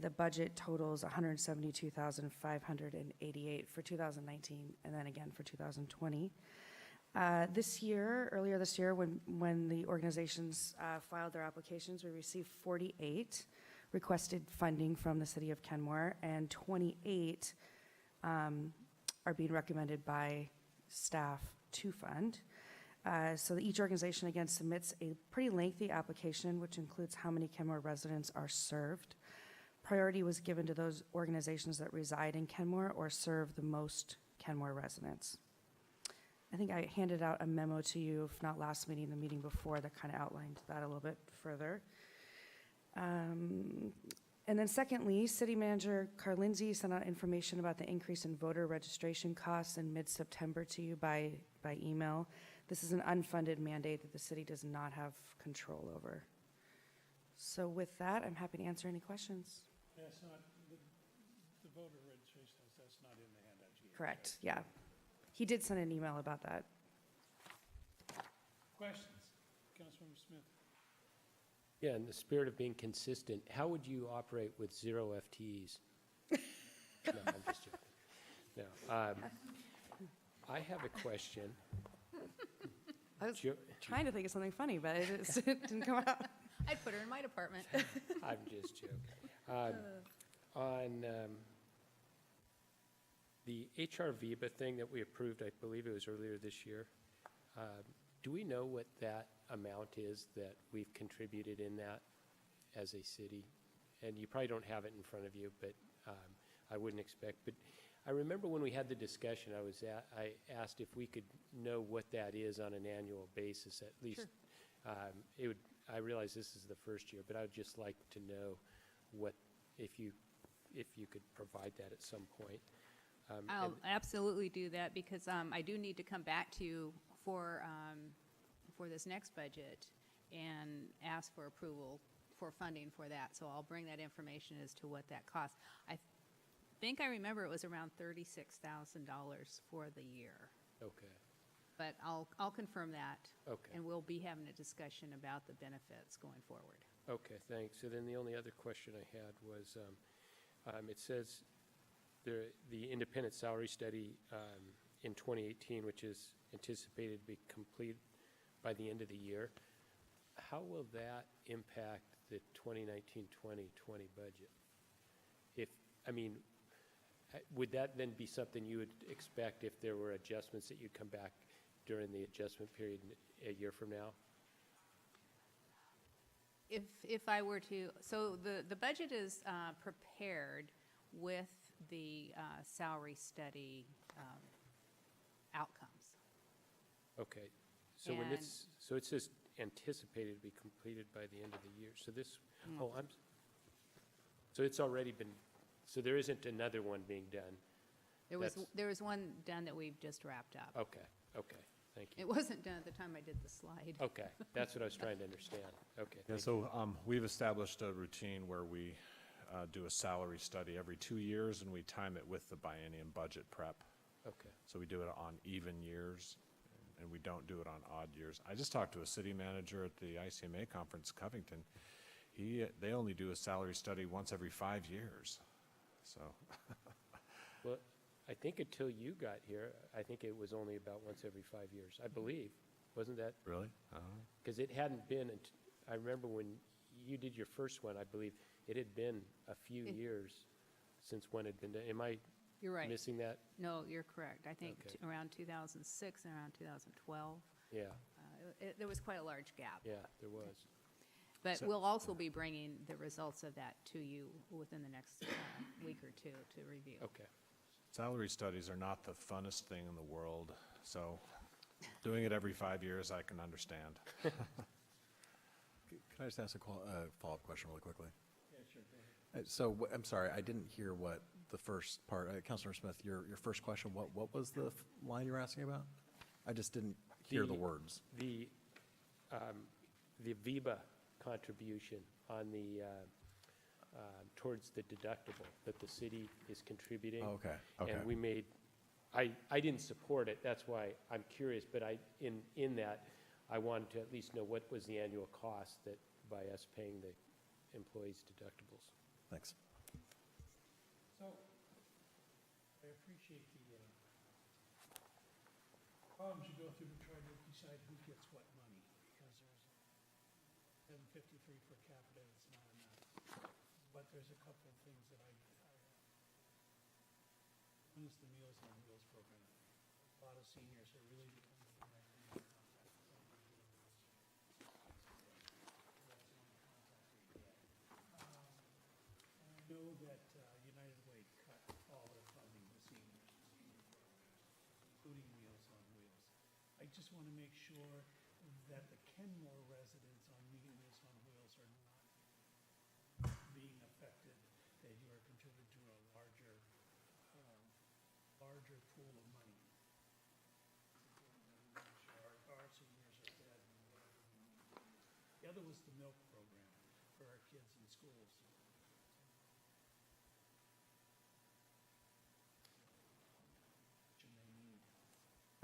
the budget totals $172,588 for 2019, and then again for 2020. Earlier this year, when the organizations filed their applications, we received 48 requested funding from the city of Kenmore, and 28 are being recommended by staff to fund. So each organization, again, submits a pretty lengthy application, which includes how many Kenmore residents are served. Priority was given to those organizations that reside in Kenmore or serve the most Kenmore residents. I think I handed out a memo to you, if not last meeting, the meeting before, that kind of outlined that a little bit further. And then secondly, City Manager Carlinzi sent out information about the increase in voter registration costs in mid-September to you by email. This is an unfunded mandate that the city does not have control over. So with that, I'm happy to answer any questions. That's not, the voter registration, that's not in the handout you gave. Correct, yeah. He did send an email about that. Questions? Councilmember Smith? Yeah, in the spirit of being consistent, how would you operate with 0 FTEs? No, I'm just joking. No. I have a question. I was Jo- trying to think of something funny, but it just it didn't come out. I'd put her in my department. I'm just joking. On the HR VIBA thing that we approved, I believe it was earlier this year, do we know what that amount is that we've contributed in that as a city? And you probably don't have it in front of you, but I wouldn't expect. But I remember when we had the discussion, I asked if we could know what that is on an annual basis, at least. It would. I realize this is the first year, but I would just like to know what, if you could provide that at some point. I'll absolutely do that because I do need to come back to you for this next budget and ask for approval for funding for that. So I'll bring that information as to what that costs. I think I remember it was around $36,000 for the year. Okay. But I'll confirm that. Okay. And we'll be having a discussion about the benefits going forward. Okay, thanks. So then the only other question I had was, it says the independent salary study in 2018, which is anticipated to be complete by the end of the year. How will that impact the 2019-2020 budget? Would that then be something you would expect if there were adjustments that you'd come back during the adjustment period a year from now? If I were to, so the budget is prepared with the salary study outcomes. Okay, so when this, so it says anticipated to be completed by the end of the year, so this, so it's already been, so there isn't another one being done? There was one done that we've just wrapped up. Okay, thank you. It wasn't done at the time I did the slide. Okay, that's what I was trying to understand. Okay. Yeah, so we've established a routine where we do a salary study every 2 years, and we time it with the biennium budget prep. Okay. So we do it on even years, and we don't do it on odd years. I just talked to a city manager at the ICMA conference, Covington. They only do a salary study once every 5 years, so. Well, I think until you got here, I think it was only about once every 5 years, I believe. Wasn't that? Really? Because it hadn't been, I remember when you did your first one, I believe, it had been a few years since one had been done. Am I You're right. missing that? No, you're correct. I think Okay. around 2006 and around 2012. Yeah, There was quite a large gap. yeah, there was. But we'll also be bringing the results of that to you within the next week or two to review. Okay. Salary studies are not the funnest thing in the world, so doing it every 5 years, I can understand. Can I just ask a follow-up question really quickly? Yeah, sure. Go ahead. So, I'm sorry, I didn't hear what the first part, Councilor Smith, your first question, what was the line you were asking about? I just didn't hear the words. The VIBA contribution on the, towards the deductible that the city is contributing. Oh, okay. And we made, I didn't support it, that's why I'm curious, but in that, I wanted to at least know what was the annual cost that by us paying the employees' deductibles. Thanks. So, I appreciate the problems you go through to try to decide who gets what money, because there's 753 per capita, it's not enough. But there's a couple of things that one is the Meals on Wheels program. A lot of seniors are really becoming connected. I know that United Way cut all their funding to seniors, including Meals on Wheels. I just want to make sure that the Kenmore residents on Meals on Wheels are not being affected pool of money. Our seniors are dead and whatever we need to do. The other was the milk program for our kids in schools. Which they need.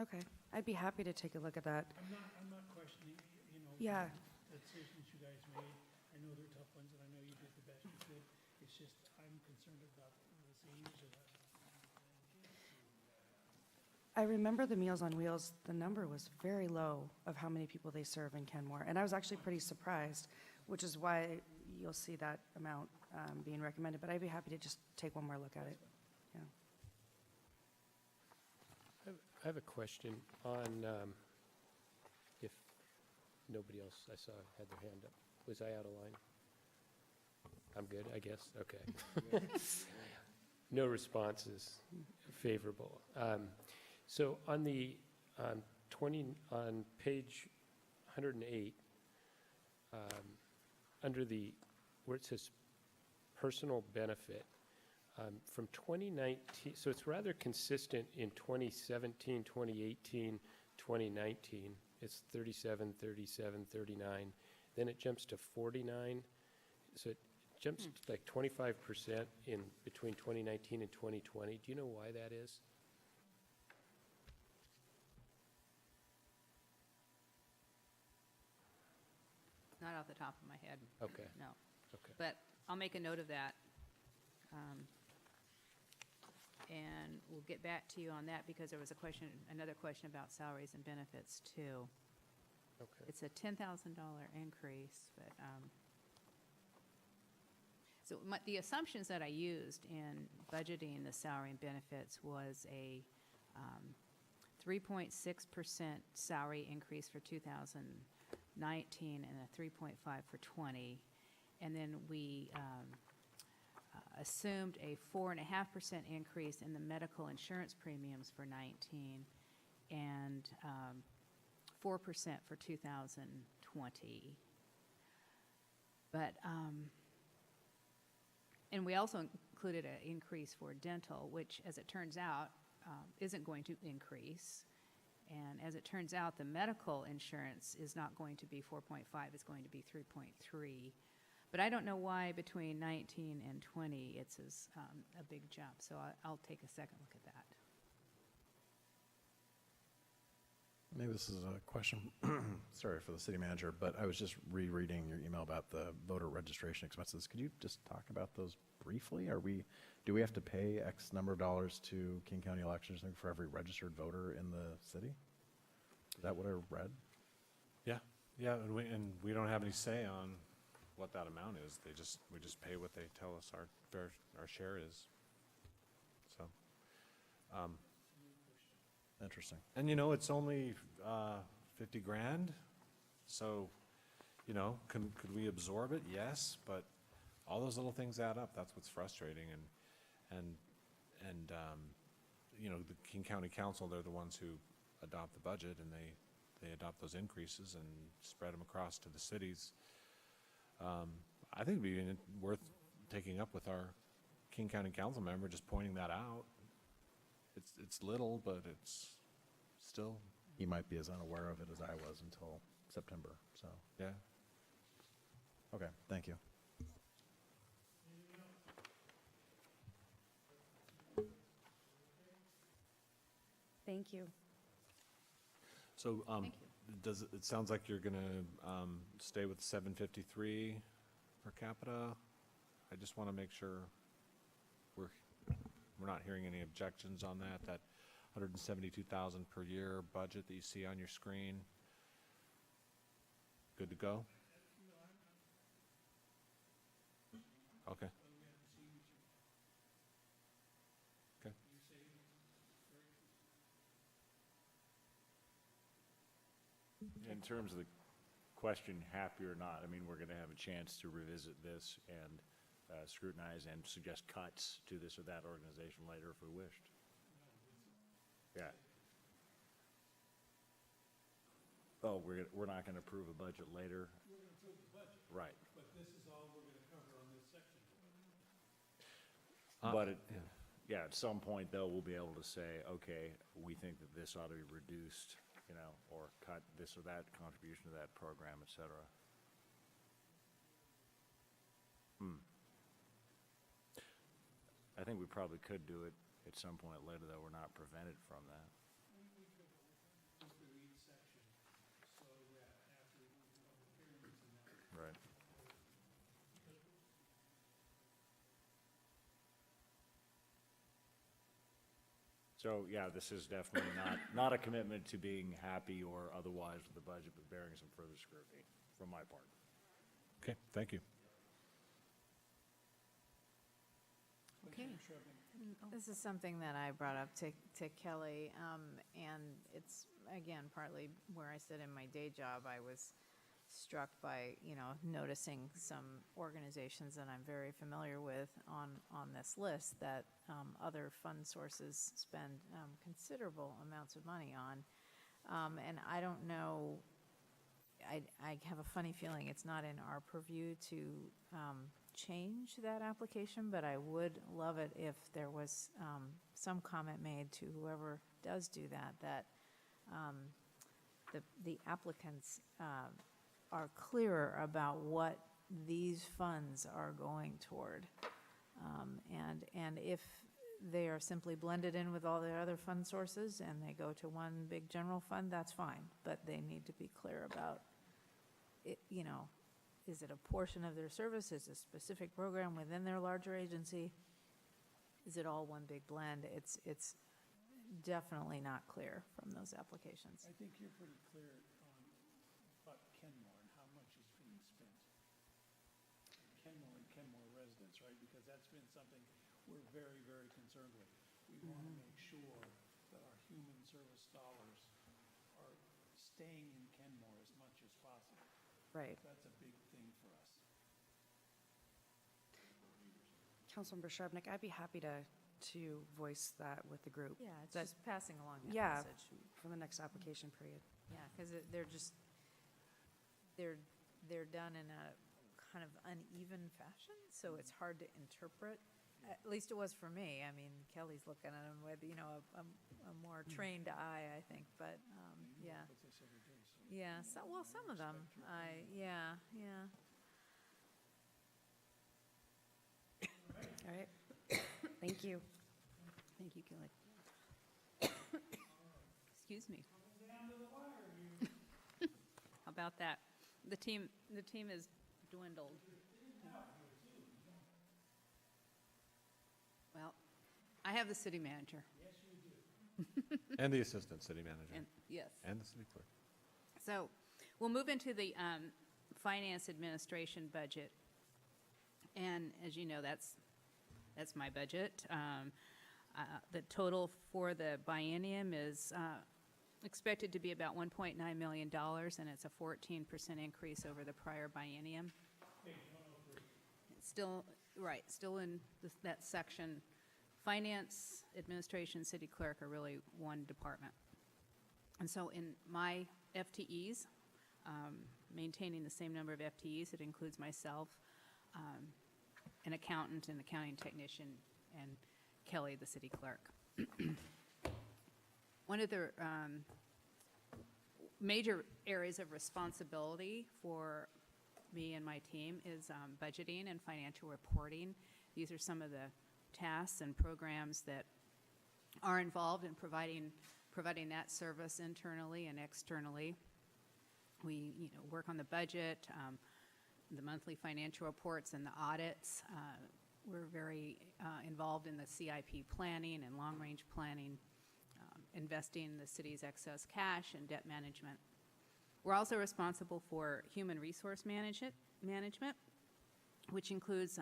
Okay, I'd be happy to take a look at that. I'm not questioning, you know. Yeah. The decisions you guys made. I know they're tough ones, and I know you did the best you could. It's just, I'm concerned about the seniors and I remember the Meals on Wheels, the number was very low of how many people they serve in Kenmore, and I was actually pretty surprised, which is why you'll see that amount being recommended, but I'd be happy to just take one more look at it. Yeah. I have a question on, if nobody else I saw had their hand up. Was I out of line? I'm good, I guess, okay. No responses, favorable. So on the, on page 108, under the, where it says personal benefit, from 2019, so it's rather consistent in 2017, 2018, 2019. It's 37, 37, 39. Then it jumps to 49. So it jumps to like 25% in between 2019 and 2020. Do you know why that is? Not off the top of my head. Okay. No. Okay. But I'll make a note of that. And we'll get back to you on that because there was a question, another question about salaries and benefits too. Okay. It's a $10,000 increase, but, so the assumptions that I used in budgeting the salary and benefits was a 3.6% salary increase for 2019 and a 3.5 for 20. And then we assumed a 4.5% increase in the medical insurance premiums for 19 and 4% for 2020. But, and we also included an increase for dental, which, as it turns out, isn't going to increase. And as it turns out, the medical insurance is not going to be 4.5, it's going to be 3.3. But I don't know why between 19 and 20 it's a big jump, so I'll take a second look at that. Maybe this is a question, sorry, for the city manager, but I was just rereading your email about the voter registration expenses. Could you just talk about those briefly? Do we have to pay X number of dollars to King County Elections for every registered voter in the city? Is that what I read? Yeah, and we don't have any say on what that amount is. We just pay what they tell us our share is. So, interesting. And it's only 50 grand. So, could we absorb it? Yes, but all those little things add up. That's what's frustrating. And the King County Council, they're the ones who adopt the budget, and they adopt those increases and spread them across to the cities. I think it'd be worth taking up with our King County Council member, just pointing that out. It's little, but it's still. He might be as unaware of it as I was until September, so. Yeah. Okay, thank you. Thank you. So, Thank you. it sounds like you're gonna stay with 753 per capita? I just want to make sure we're not hearing any objections on that 172,000 per year budget that you see on your screen. Good to go? Okay. Okay. In terms of the question, happy or not, we're going to have a chance to revisit this and scrutinize and suggest cuts to this or that organization later if we wished. Yeah. Oh, we're not going to approve a budget later? we're going to approve the budget. Right. But this is all we're going to cover on this section. But yeah, at some point, though, we'll be able to say, okay, we think that this ought to be reduced, or cut this or that contribution to that program, et cetera. I think we probably could do it at some point later, though. We're not prevented from that. Right. So, yeah, this is definitely not a commitment to being happy or otherwise with the budget, but bearing some further scrutiny from my part. Okay, thank you. Okay. This is something that I brought up to Kelly, and it's, again, partly where I sit in my day job. I was struck by, noticing some organizations that I'm very familiar with on this list that other fund sources spend considerable amounts of money on. And I don't know, I have a funny feeling it's not in our purview to change that application, but I would love it if there was some comment made to whoever does do that the applicants are clearer about what these funds are going toward. And if they are simply blended in with all the other fund sources and they go to one big general fund, that's fine, but they need to be clear about it, is it a portion of their service? Is it a specific program within their larger agency? Is it all one big blend? It's definitely not clear from those applications. I think you're pretty clear on about Kenmore and how much is being spent. Kenmore and Kenmore residents, right? Because that's been something we're very, very concerned with. We want to make sure that our human service dollars are staying in Kenmore as much as possible. Right. That's a big thing for us. Councilmember Sharpnick, I'd be happy to voice that with the group. Yeah, it's That- just passing along that Yeah, message. for the next application period. Yeah, because they're done in a kind of uneven fashion, so it's hard to interpret. At least it was for me. I mean, Kelly's looking at them with, a more trained eye, I think, but, yeah. Yeah, some of them, yeah. All right. Thank you. Thank you, Kelly. Excuse me. How about that? The team is dwindled. Well, I have the city manager. And the assistant city manager. And, yes. And the city clerk. So we'll move into the finance administration budget. And as you know, that's my budget. The total for the biennium is expected to be about $1.9 million, and it's a 14% increase over the prior biennium. It's still, right, still in that section. Finance, administration, city clerk are really one department. And so in my FTEs, maintaining the same number of FTEs, it includes myself, an accountant, an accounting technician, and Kelly, the city clerk. One of the major areas of responsibility for me and my team is budgeting and financial reporting. These are some of the tasks and programs that are involved in providing that service internally and externally. We work on the budget, the monthly financial reports and the audits. We're very involved in the CIP planning and long-range planning, investing the city's excess cash and debt management. We're also responsible for human resource management, which includes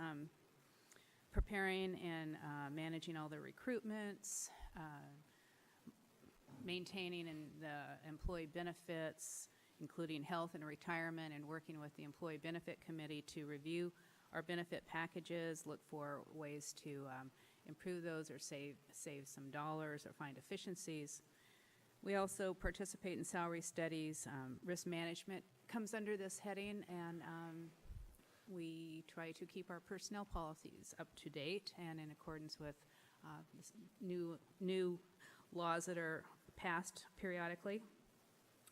preparing and managing all the recruitments, maintaining the employee benefits, including health and retirement, and working with the Employee Benefit Committee to review our benefit packages, look for ways to improve those or save some dollars or find efficiencies. We also participate in salary studies. Risk management comes under this heading, and we try to keep our personnel policies up to date and in accordance with new laws that are passed periodically.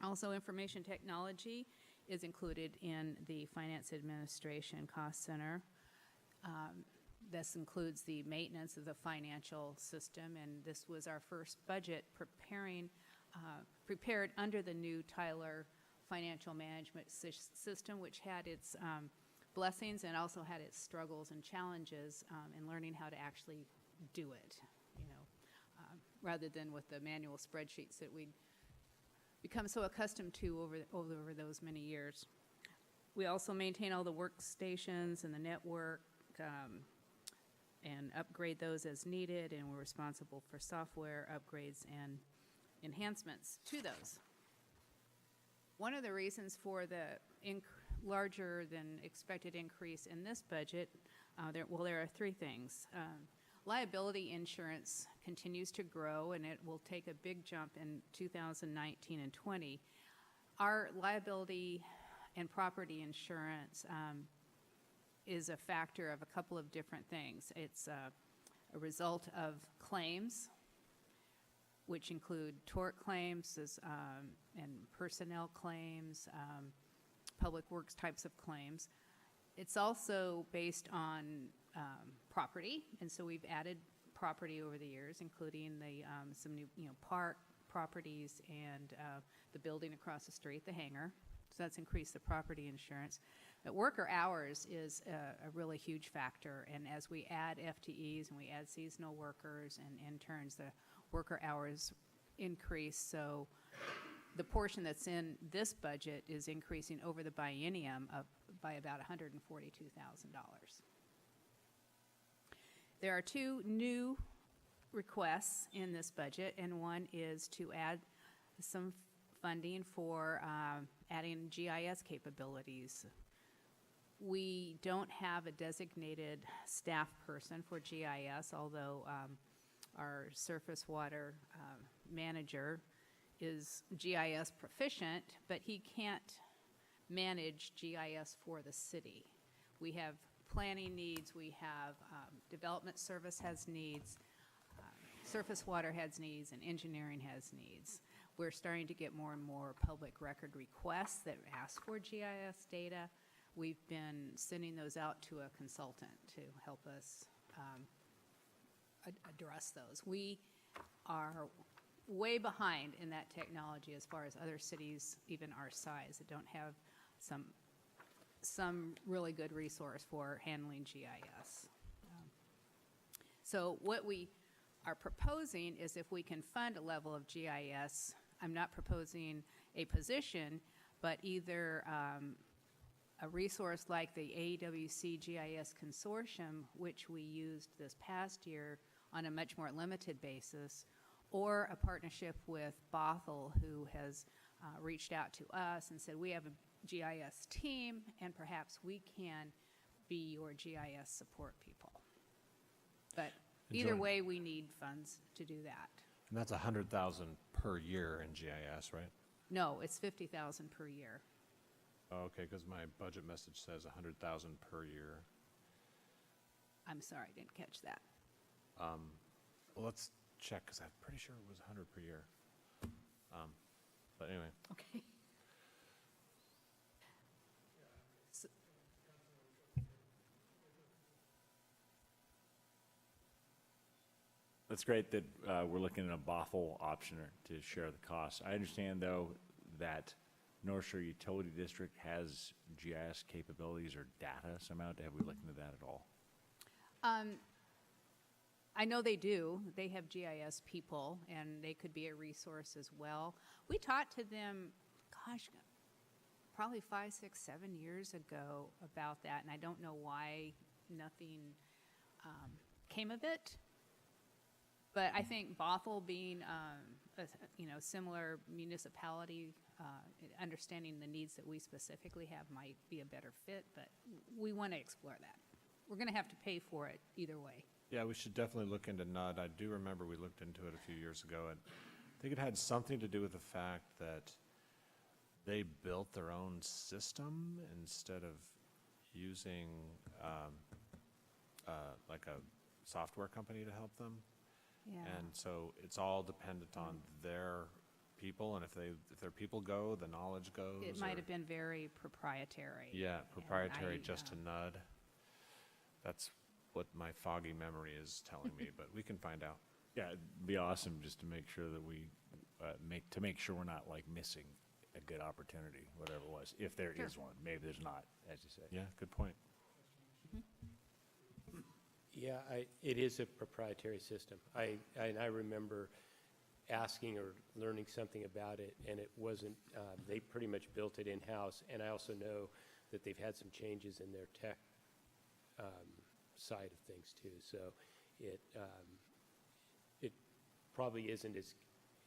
Also, information technology is included in the Finance Administration Cost Center. This includes the maintenance of the financial system, and this was our first budget prepared under the new Tyler financial management system, which had its blessings and also had its struggles and challenges in learning how to actually do it, rather than with the manual spreadsheets that we'd become so accustomed to over those many years. We also maintain all the workstations and the network and upgrade those as needed, and we're responsible for software upgrades and enhancements to those. One of the reasons for the larger than expected increase in this budget, there are three things. Liability insurance continues to grow, and it will take a big jump in 2019 and 20. Our liability and property insurance is a factor of a couple of different things. It's a result of claims, which include tort claims and personnel claims, public works types of claims. It's also based on property, and so we've added property over the years, including some new park properties and the building across the street, the hangar. So that's increased the property insurance. But worker hours is a really huge factor, and as we add FTEs and we add seasonal workers and interns, the worker hours increase. So the portion that's in this budget is increasing over the biennium by about $142,000. There are two new requests in this budget, and one is to add some funding for adding GIS capabilities. We don't have a designated staff person for GIS, although our surface water manager is GIS proficient, but he can't manage GIS for the city. We have planning needs, we have development service has needs, surface water has needs, and engineering has needs. We're starting to get more and more public record requests that ask for GIS data. We've been sending those out to a consultant to help us address those. We are way behind in that technology as far as other cities, even our size, that don't have some really good resource for handling GIS. So what we are proposing is if we can fund a level of GIS, I'm not proposing a position, but either a resource like the AWC GIS Consortium, which we used this past year on a much more limited basis, or a partnership with Bothell, who has reached out to us and said, we have a GIS team, and perhaps we can be your GIS support people. But either way, we need funds to do that. And that's 100,000 per year in GIS, right? No, it's 50,000 per year. Oh, okay, because my budget message says 100,000 per year. I'm sorry, I didn't catch that. Well, let's check, because I'm pretty sure it was 100 per year. But anyway. Okay. That's great that we're looking at a Bothell option to share the costs. I understand, though, that North Shore Utility District has GIS capabilities or data somehow. Have we looked into that at all? I know they do. They have GIS people, and they could be a resource as well. We talked to them, gosh, probably 5, 6, 7 years ago about that, and I don't know why nothing came of it. But I think Bothell being a similar municipality, understanding the needs that we specifically have might be a better fit, but we want to explore that. We're going to have to pay for it either way. Yeah, we should definitely look into NUD. I do remember we looked into it a few years ago, and I think it had something to do with the fact that they built their own system instead of using like a software company to help them. Yeah. And so it's all dependent on their people, and if their people go, the knowledge goes. It might or- have been very proprietary. Yeah, proprietary I, just to NUD. That's what my foggy memory is telling me, but we can find out. Yeah, it'd be awesome just to make sure that we, make sure we're not like missing a good opportunity, whatever it was, if there is one. Maybe there's not, as you say. Yeah, good point. Yeah, it is a proprietary system. I remember asking or learning something about it, and it wasn't, they pretty much built it in-house. And I also know that they've had some changes in their tech side of things too. So it probably isn't as,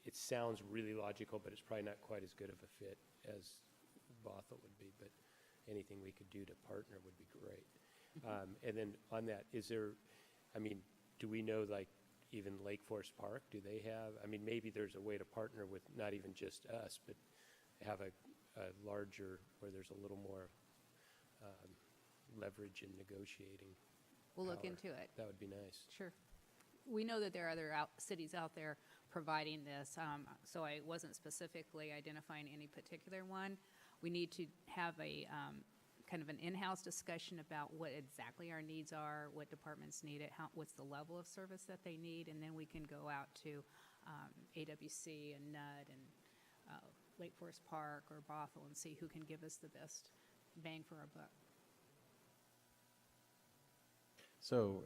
it sounds really logical, but it's probably not quite as good of a fit as Bothell would be. But anything we could do to partner would be great. And then on that, is there, I mean, do we know, like, even Lake Forest Park, do they have, I mean, maybe there's a way to partner with not even just us, but have a larger, where there's a little more leverage in negotiating. We'll look power. into it. That would be nice. Sure. We know that there are other cities out there providing this, so I wasn't specifically identifying any particular one. We need to have a kind of an in-house discussion about what exactly our needs are, what departments need it, what's the level of service that they need, and then we can go out to AWC and NUD and Lake Forest Park or Bothell and see who can give us the best bang for our buck. So,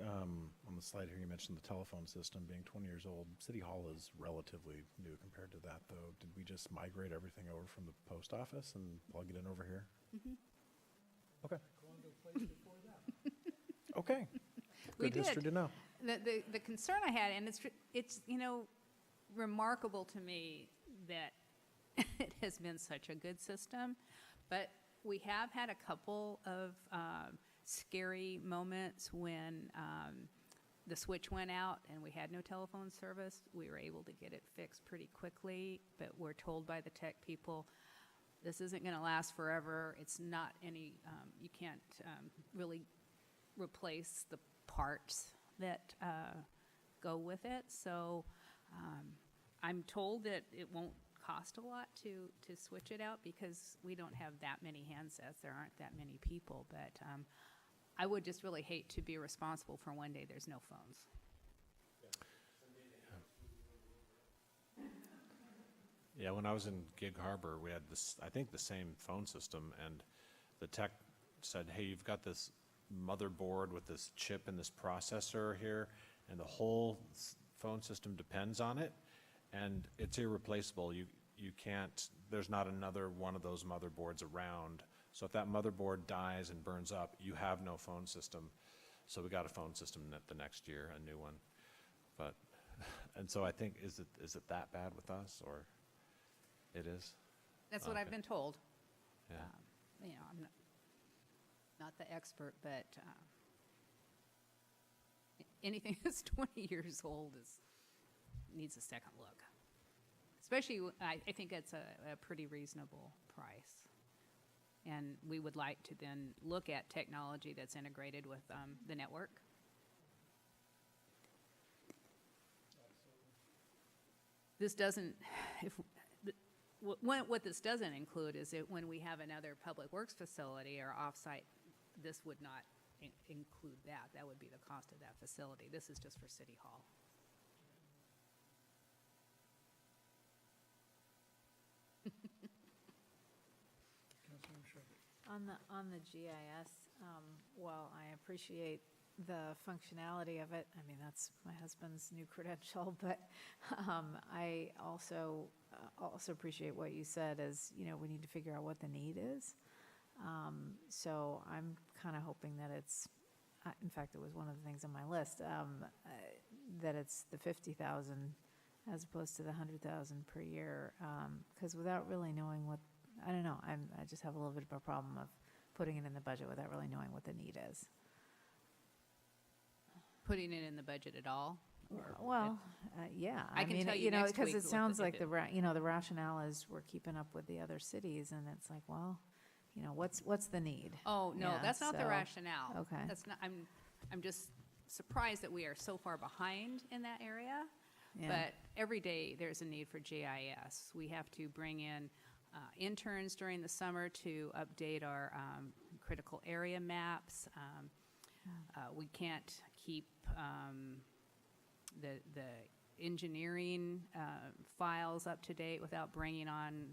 on the slide here, you mentioned the telephone system being 20 years old. City Hall is relatively new compared to that, though. Did we just migrate everything over from the post office and plug it in over here? Okay. Okay. We Good history did. to know. The concern I had, and it's remarkable to me that it has been such a good system, but we have had a couple of scary moments when the switch went out and we had no telephone service. We were able to get it fixed pretty quickly, but we're told by the tech people, this isn't going to last forever. It's not any, you can't really replace the parts that go with it. So I'm told that it won't cost a lot to switch it out because we don't have that many handsets. There aren't that many people. But I would just really hate to be responsible for one day there's no phones. Yeah, when I was in Gig Harbor, we had this, I think the same phone system, and the tech said, hey, you've got this motherboard with this chip and this processor here, and the whole phone system depends on it, and it's irreplaceable. You can't, there's not another one of those motherboards around. So if that motherboard dies and burns up, you have no phone system. So we got a phone system the next year, a new one. But, and so I think, is it that bad with us, or? It is? That's what I've been told. Yeah. I'm not the expert, but anything that's 20 years old needs a second look. Especially, I think it's a pretty reasonable price. And we would like to then look at technology that's integrated with the network. This doesn't, what this doesn't include is that when we have another public works facility or offsite, this would not include that. That would be the cost of that facility. This is just for City Hall. On the GIS, while I appreciate the functionality of it, I mean, that's my husband's new credential, but I also appreciate what you said is, we need to figure out what the need is. So I'm kind of hoping that it's, in fact, it was one of the things on my list, that it's the 50,000 as opposed to the 100,000 per year, because without really knowing what, I don't know, I just have a little bit of a problem of putting it in the budget without really knowing what the need is. Putting it in the budget at all? Well, yeah. I can mean, tell you next because week it what sounds the- like the rationale is we're keeping up with the other cities, and it's like, well, what's the need? Oh, no, Yeah, that's not the so- rationale. Okay. That's not, I'm just surprised that we are so far behind in that area. Yeah. But every day, there's a need for GIS. We have to bring in interns during the summer to update our critical area maps. We can't keep the engineering files up to date without bringing on,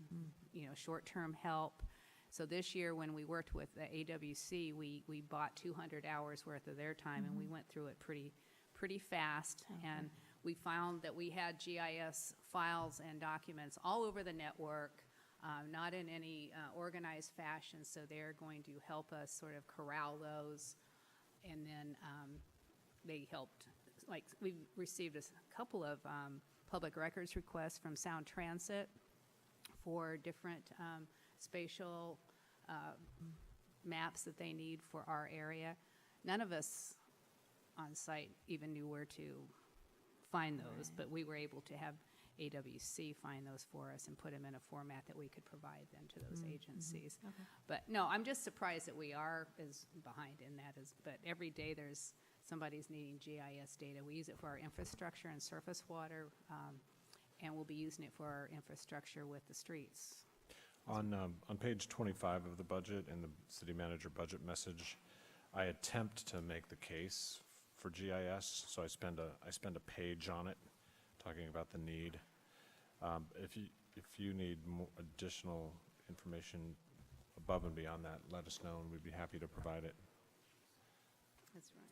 short-term help. So this year, when we worked with the AWC, we bought 200 hours worth of their time, and we went through it pretty fast. And we found that we had GIS files and documents all over the network, not in any organized fashion. So they're going to help us sort of corral those, and then they helped. Like, we've received a couple of public records requests from Sound Transit for different spatial maps that they need for our area. None of us on site even knew where to find those, but we were able to have AWC find those for us and put them in a format that we could provide then to those agencies. But no, I'm just surprised that we are as behind in that. But every day there's somebody's needing GIS data. We use it for our infrastructure and surface water, and we'll be using it for our infrastructure with the streets. On page 25 of the budget, in the city manager budget message, I attempt to make the case for GIS, so I spend a page on it, talking about the need. If you need additional information above and beyond that, let us know, and we'd be happy to provide it. That's right.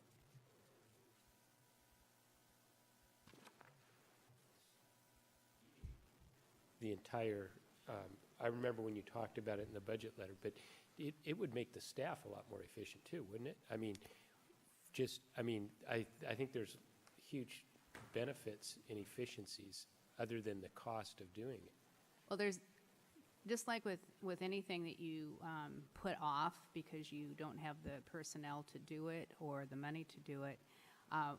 The entire, I remember when you talked about it in the budget letter, but it would make the staff a lot more efficient too, wouldn't it? I mean, I think there's huge benefits and efficiencies other than the cost of doing it. Well, there's, just like with anything that you put off because you don't have the personnel to do it or the money to do it,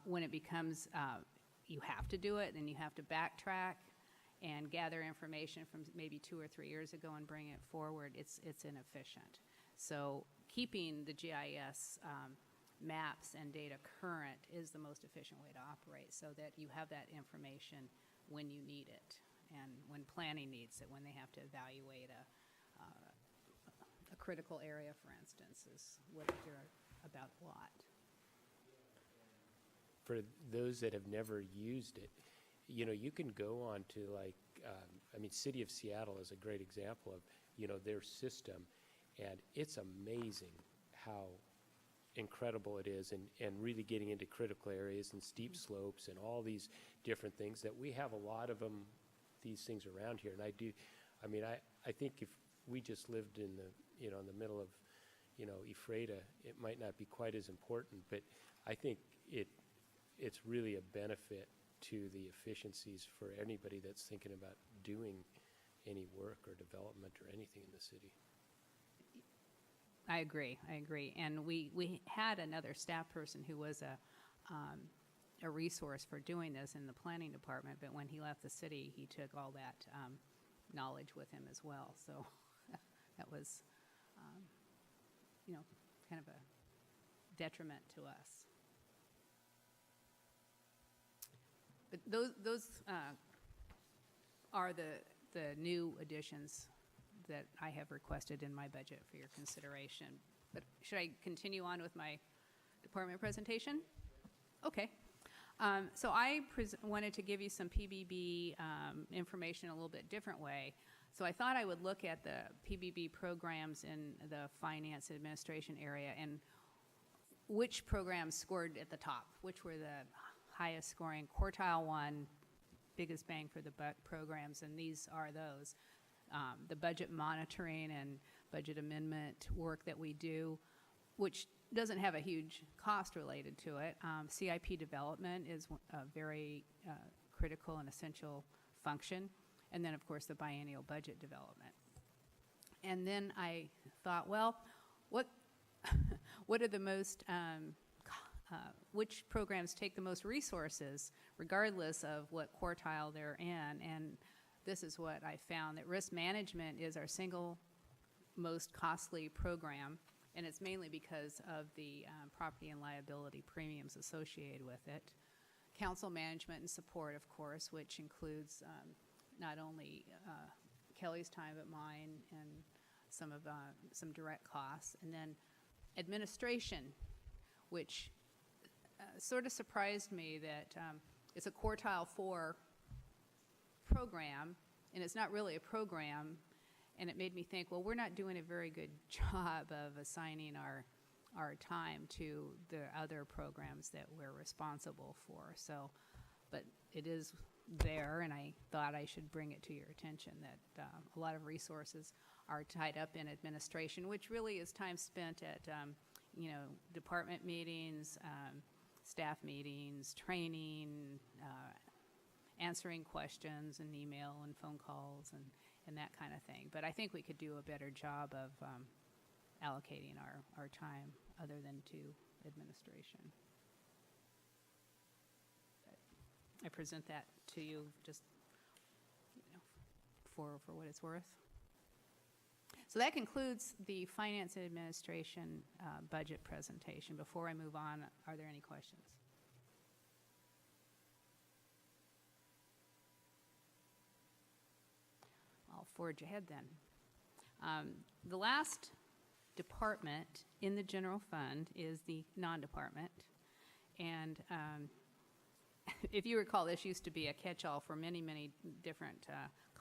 when it becomes, you have to do it, then you have to backtrack and gather information from maybe 2 or 3 years ago and bring it forward, it's inefficient. So keeping the GIS maps and data current is the most efficient way to operate, so that you have that information when you need it and when planning needs it, when they have to evaluate a critical area, for instance, is what they're about a lot. For those that have never used it, you can go on to City of Seattle is a great example of, their system, and it's amazing how incredible it is, and really getting into critical areas and steep slopes and all these different things that we have a lot of them, these things around here. And I think if we just lived in the middle of, Ephrata, it might not be quite as important, but I think it's really a benefit to the efficiencies for anybody that's thinking about doing any work or development or anything in the city. I agree. And we had another staff person who was a resource for doing this in the planning department, but when he left the city, he took all that knowledge with him as well. So that was, kind of a detriment to us. But those are the new additions that I have requested in my budget for your consideration. But should I continue on with my department presentation? Okay. So I wanted to give you some PBB information a little bit different way. So I thought I would look at the PBB programs in the finance administration area and which programs scored at the top, which were the highest scoring quartile one, biggest bang for the buck programs, and these are those. The budget monitoring and budget amendment work that we do, which doesn't have a huge cost related to it. CIP development is a very critical and essential function. And then, of course, the biennial budget development. And then I thought, well, what are the most, which programs take the most resources, regardless of what quartile they're in? And this is what I found, that risk management is our single most costly program, and it's mainly because of the property and liability premiums associated with it. council management and support, of course, which includes not only Kelly's time, but mine and some direct costs. And then administration, which sort of surprised me that it's a quartile 4 program, and it's not really a program, and it made me think, well, we're not doing a very good job of assigning our time to the other programs that we're responsible for. So, but it is there, and I thought I should bring it to your attention that a lot of resources are tied up in administration, which really is time spent at, department meetings, staff meetings, training, answering questions and email and phone calls and that kind of thing. But I think we could do a better job of allocating our time other than to administration. But I present that to you just for what it's worth. So that concludes the Finance and Administration budget presentation. Before I move on, are there any questions? I'll forge ahead then. The last department in the general fund is the non-department. And if you recall, this used to be a catch-all for many, many different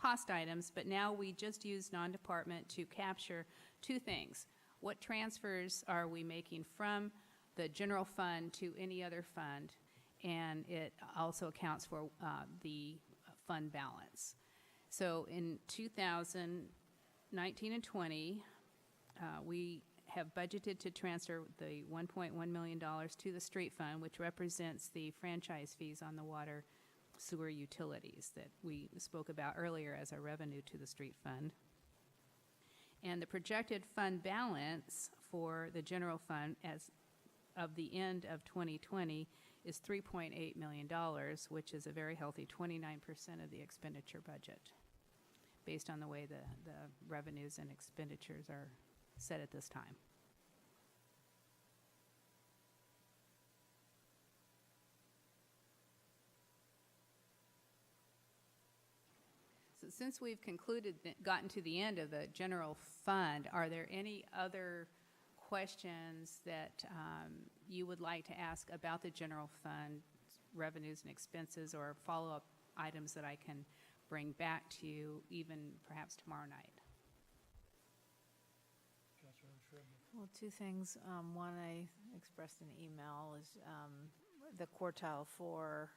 cost items, but now we just use non-department to capture two things. What transfers are we making from the general fund to any other fund? And it also accounts for the fund balance. So in 2019 and 20, we have budgeted to transfer the $1.1 million to the street fund, which represents the franchise fees on the water sewer utilities that we spoke about earlier as our revenue to the street fund. And the projected fund balance for the general fund as of the end of 2020 is $3.8 million, which is a very healthy 29% of the expenditure budget, based on the way the revenues and expenditures are set at this time. So since we've gotten to the end of the general fund, are there any other questions that you would like to ask about the general fund revenues and expenses, or follow-up items that I can bring back to you even perhaps tomorrow night? Well, two things. One, I expressed in an email is the quartile 4,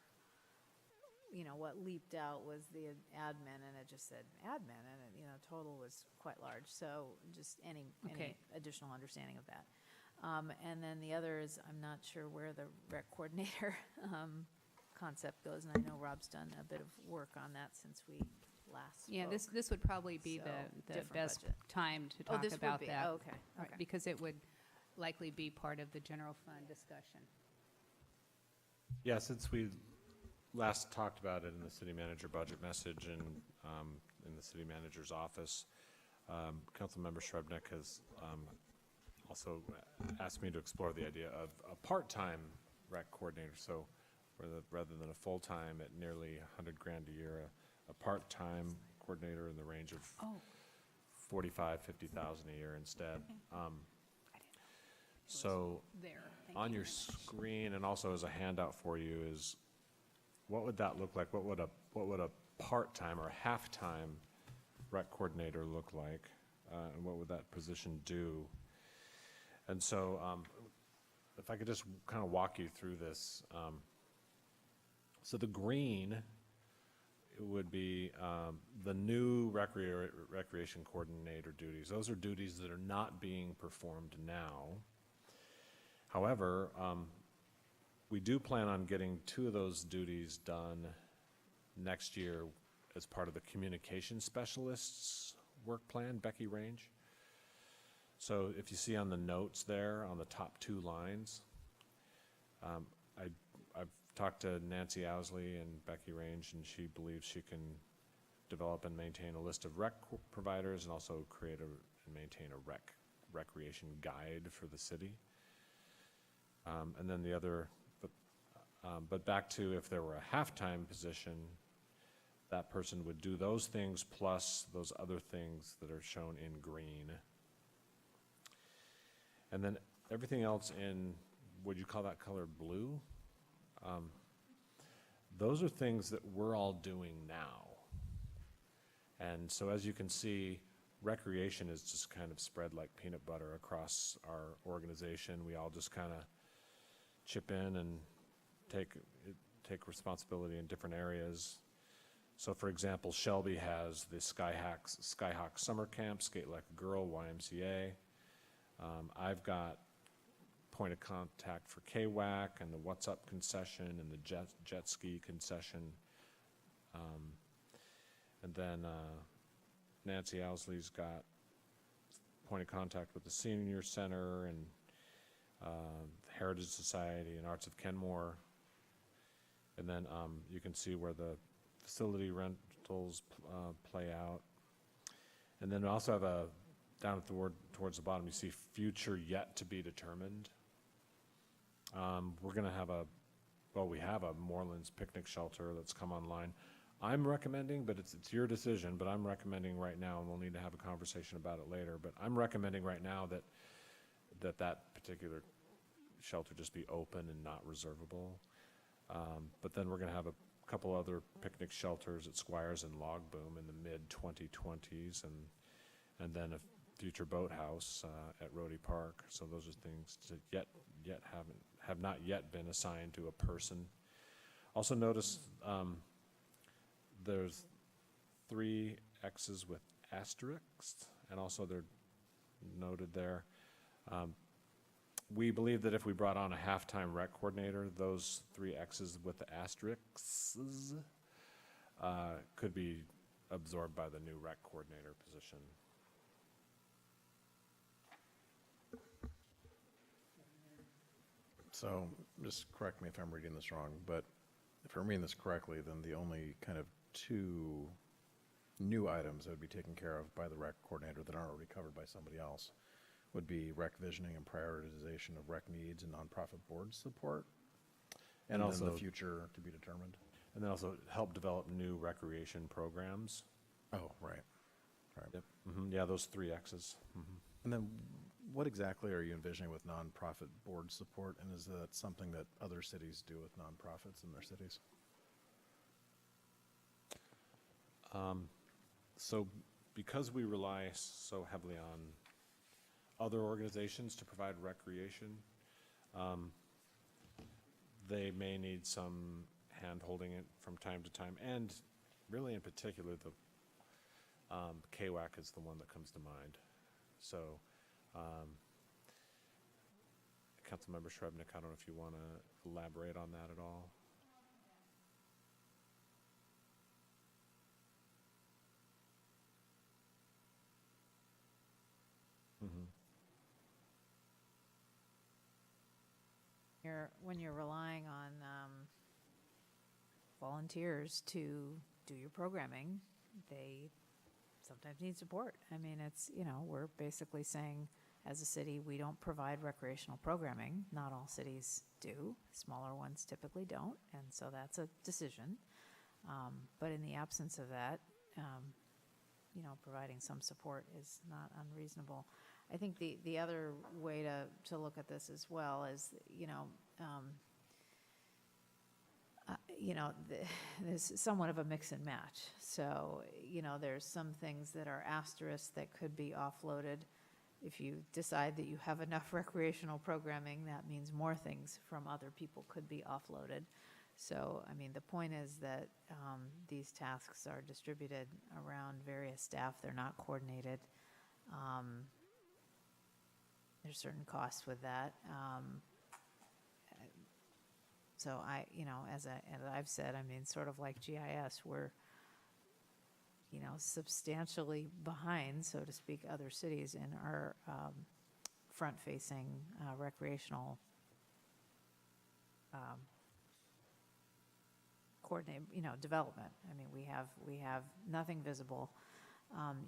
what leaped out was the admin, and it just said admin, and it, total was quite large. So just any additional understanding of that. And then the other is I'm not sure where the rec coordinator concept goes, and I know Rob's done a bit of work on that since we last Yeah, spoke. this would probably be So, the different best budget. time to Oh, talk this would about be- that. oh, okay, Right, okay. because it would likely be part of the general fund discussion. Yeah, since we last talked about it in the city manager budget message and in the city manager's office, Councilmember Shrebnick has also asked me to explore the idea of a part-time rec coordinator. So rather than a full-time at nearly $100,000 a year, a part-time coordinator in the range of $45,000, $50,000 a year instead. So There. Thank on you your very much. screen, and also as a handout for you, is what would that look like? What would a part-time or half-time rec coordinator look like? And what would that position do? And so if I could just kind of walk you through this. So the green would be the new recreation coordinator duties. Those are duties that are not being performed now. However, we do plan on getting 2 of those duties done next year as part of the communication specialist's work plan, Becky Range. So if you see on the notes there, on the top 2 lines, I've talked to Nancy Owsley and Becky Range, and she believes she can develop and maintain a list of rec providers and also create and maintain a recreation guide for the city. And then the other But back to if there were a half-time position, that person would do those things plus those other things that are shown in green. And then everything else in, would you call that color blue? Those are things that we're all doing now. And so as you can see, recreation is just kind of spread like peanut butter across our organization. We all just kind of chip in and take responsibility in different areas. So for example, Shelby has the Skyhawk Summer Camp, Skate Like a Girl, YMCA. I've got point of contact for KWAC and the What's Up concession and the jet ski concession. And then Nancy Owsley's got point of contact with the Senior Center and Heritage Society and Arts of Kenmore. And then you can see where the facility rentals play out. And then we also have down at the word towards the bottom, you see future yet to be determined. We're going to have we have a Morelands picnic shelter that's come online. I'm recommending, but it's your decision, but I'm recommending right now, and we'll need to have a conversation about it later, but I'm recommending right now that particular shelter just be open and not reservable. But then we're going to have a couple other picnic shelters at Squires and Log Boom in the mid-2020s, and then a future boathouse at Rhodey Park. So those are things that have not yet been assigned to a person. Also notice there's 3 X's with asterisks, and also they're noted there. We believe that if we brought on a half-time rec coordinator, those 3 X's with the asterisks could be absorbed by the new rec coordinator position. So, just correct me if I'm reading this wrong, but if I'm reading this correctly, then the only kind of 2 new items that would be taken care of by the rec coordinator that aren't already covered by somebody else would be rec visioning and prioritization of rec needs and nonprofit board support, and also the future to be determined. And then also help develop new recreation programs. Oh, right. Yep. Yeah, those 3 X's. And then what exactly are you envisioning with nonprofit board support, and is that something that other cities do with nonprofits in their cities? So because we rely so heavily on other organizations to provide recreation, they may need some hand-holding it from time to time, and really in particular, the KWAC is the one that comes to mind. So, Councilmember Srebnick, I don't know if you want to elaborate on that at all. When you're relying on volunteers to do your programming, they sometimes need support. I mean, we're basically saying, as a city, we don't provide recreational programming. Not all cities do. Smaller ones typically don't, and so that's a decision. But in the absence of that, providing some support is not unreasonable. I think the other way to look at this as well is, there's somewhat of a mix and match. So, there's some things that are asterisks that could be offloaded. If you decide that you have enough recreational programming, that means more things from other people could be offloaded. So, the point is that these tasks are distributed around various staff. They're not coordinated. There's certain costs with that. So as I've said, sort of like GIS, we're, substantially behind, so to speak, other cities in our front-facing recreational coordinate, development. We have nothing visible,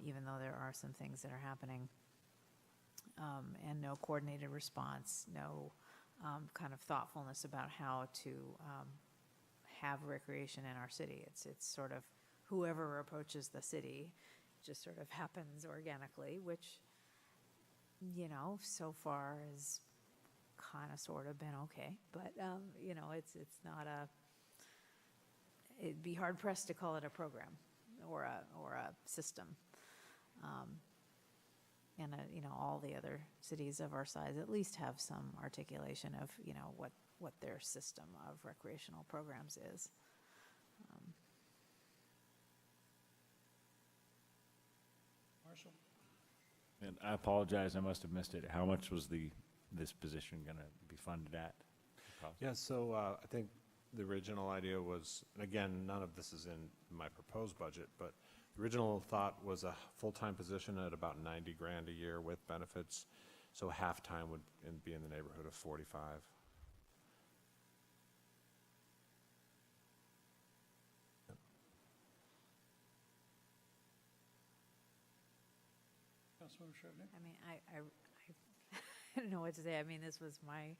even though there are some things that are happening, and no coordinated response, no kind of thoughtfulness about how to have recreation in our city. It's sort of whoever approaches the city just sort of happens organically, which, you know, so far has kind of sort of been okay. But, you know, it's not it'd be hard pressed to call it a program or a system. And, you know, all the other cities of our size at least have some articulation of, you know, what their system of recreational programs is. Marshall? And I apologize, I must have missed it. How much was this position going to be funded at? Yeah, so I think the original idea was, and again, none of this is in my proposed budget, but the original thought was a full-time position at about 90 grand a year with benefits. So half-time would be in the neighborhood of 45. Councilmember Shrubnik? I mean, I don't know what to say. I mean, this was my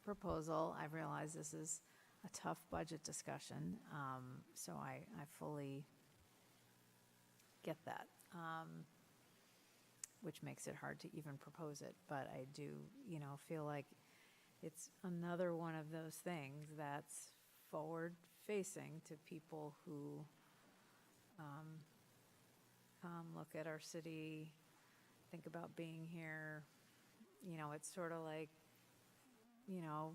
proposal. I realize this is a tough budget discussion, so I fully get that, which makes it hard to even propose it. But I do, you know, feel like it's another one of those things that's forward-facing to people who come, look at our city, think about being here. You know, it's sort of like, you know,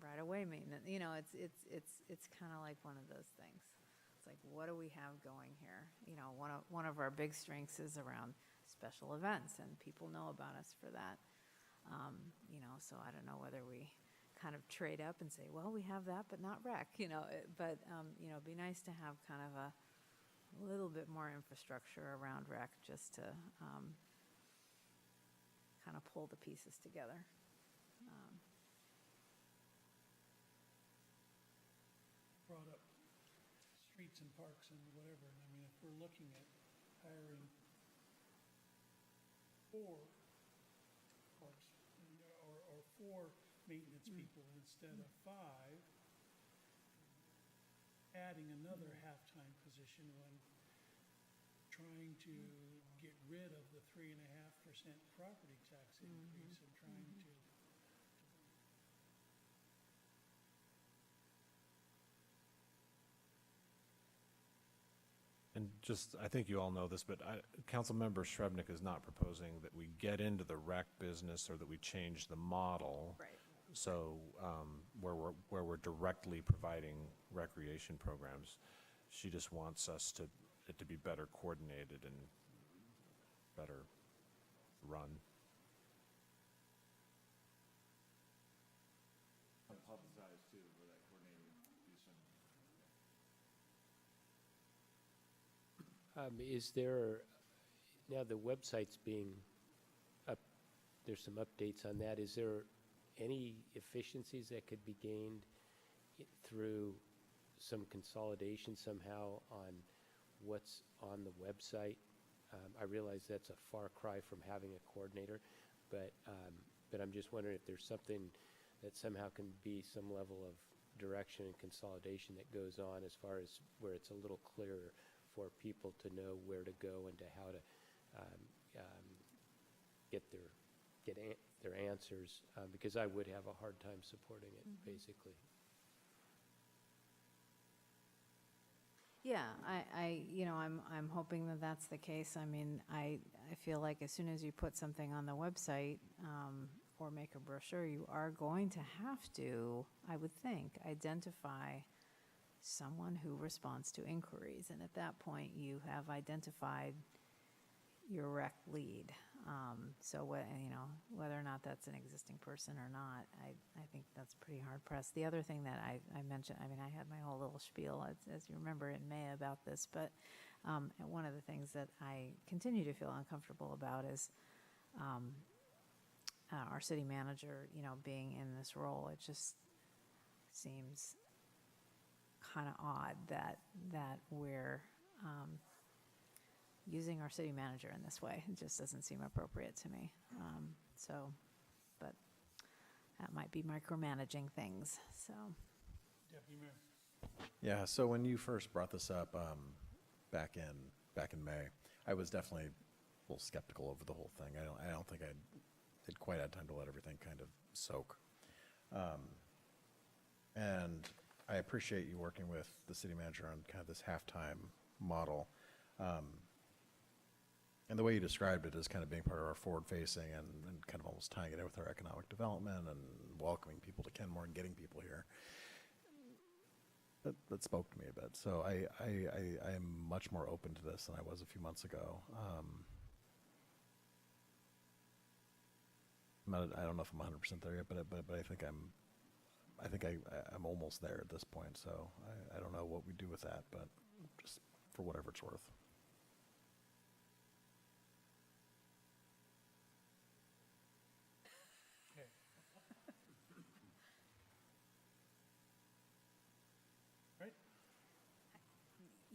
right away maintenance. You know, it's kind of like one of those things. It's like, what do we have going here? You know, one of our big strengths is around special events, and people know about us for that. You know, so I don't know whether we kind of trade up and say, well, we have that, but not rec. You know, but you know, it'd be nice to have kind of a little bit more infrastructure around rec, just to kind of pull the pieces together. Brought up streets and parks and whatever, and I mean, if we're looking at hiring 4 parks, or 4 maintenance people instead of 5, adding another half-time position when trying to get rid of the 3.5% property tax increase and trying to. And just, I think you all know this, but Councilmember Shrubnik is not proposing that we get into the rec business or that we change the model. Right. So where we're directly providing recreation programs, she just wants us it to be better coordinated and better run. Publicize too, where that coordinating piece. Is there, now the website's being up, there's some updates on that. Is there any efficiencies that could be gained through some consolidation somehow on what's on the website? I realize that's a far cry from having a coordinator, but I'm just wondering if there's something that somehow can be some level of direction and consolidation that goes on as far as where it's a little clearer for people to know where to go and to how to get their answers, because I would have a hard time supporting it, basically. Yeah, you know, I'm hoping that that's the case. I mean, I feel like as soon as you put something on the website, or make a brochure, you are going to have to, I would think, identify someone who responds to inquiries. And at that point, you have identified your rec lead. So you know, whether or not that's an existing person or not, I think that's pretty hard pressed. The other thing that I mentioned, I mean, I had my whole little spiel, as you remember, in May about this, but one of the things that I continue to feel uncomfortable about is our city manager, you know, being in this role. It just seems kind of odd that we're using our city manager in this way. It just doesn't seem appropriate to me. But that might be micromanaging things, so. Deputy Mayor. Yeah, so when you first brought this up back in May, I was definitely a little skeptical over the whole thing. I don't think I'd quite had time to let everything kind of soak. And I appreciate you working with the city manager on kind of this halftime model. And the way you described it as kind of being part of our forward-facing and kind of almost tying it in with our economic development and welcoming people to Kenmore and getting people here. That spoke to me a bit. So I am much more open to this than I was a few months ago. I don't know if I'm 100% there yet, but I think I'm almost there at this point. So I don't know what we do with that, but just for whatever it's worth.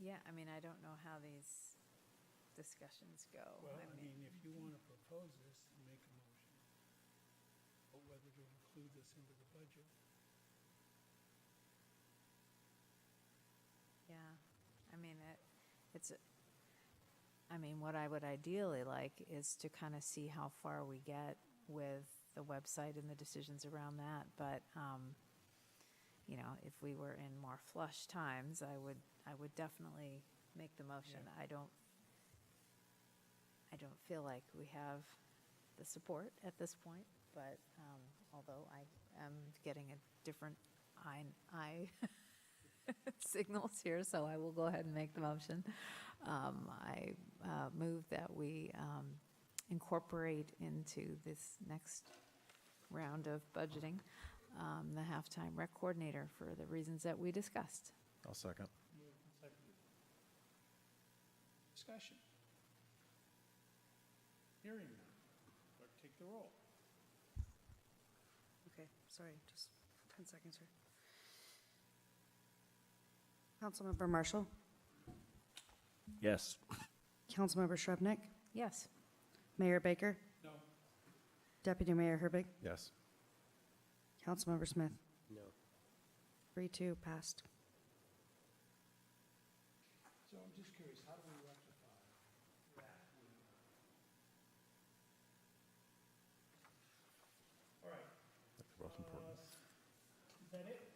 Yeah, I mean, I don't know how these discussions go. Well, I mean, if you want to propose this, make a motion. But whether to include this into the budget. Yeah, I mean, what I would ideally like is to kind of see how far we get with the website and the decisions around that. But, you know, if we were in more flush times, I would definitely make the motion. Yeah. I don't feel like we have the support at this point, but, although I am getting a different eye signals here, so I will go ahead and make the motion. I move that we incorporate into this next round of budgeting the halftime rec coordinator for the reasons that we discussed. I'll second. Moved and seconded. Discussion. Hearing none. Clerk, take the roll. Okay, sorry, just 10 seconds here. Councilmember Marshall, Yes. Councilmember Shrubnik, Yes. Mayor Baker, No. Deputy Mayor Herbig, Yes. Councilmember Smith. No. 3-2 passed. So I'm just curious, how do we rectify that? All right. That's both important. Is that it?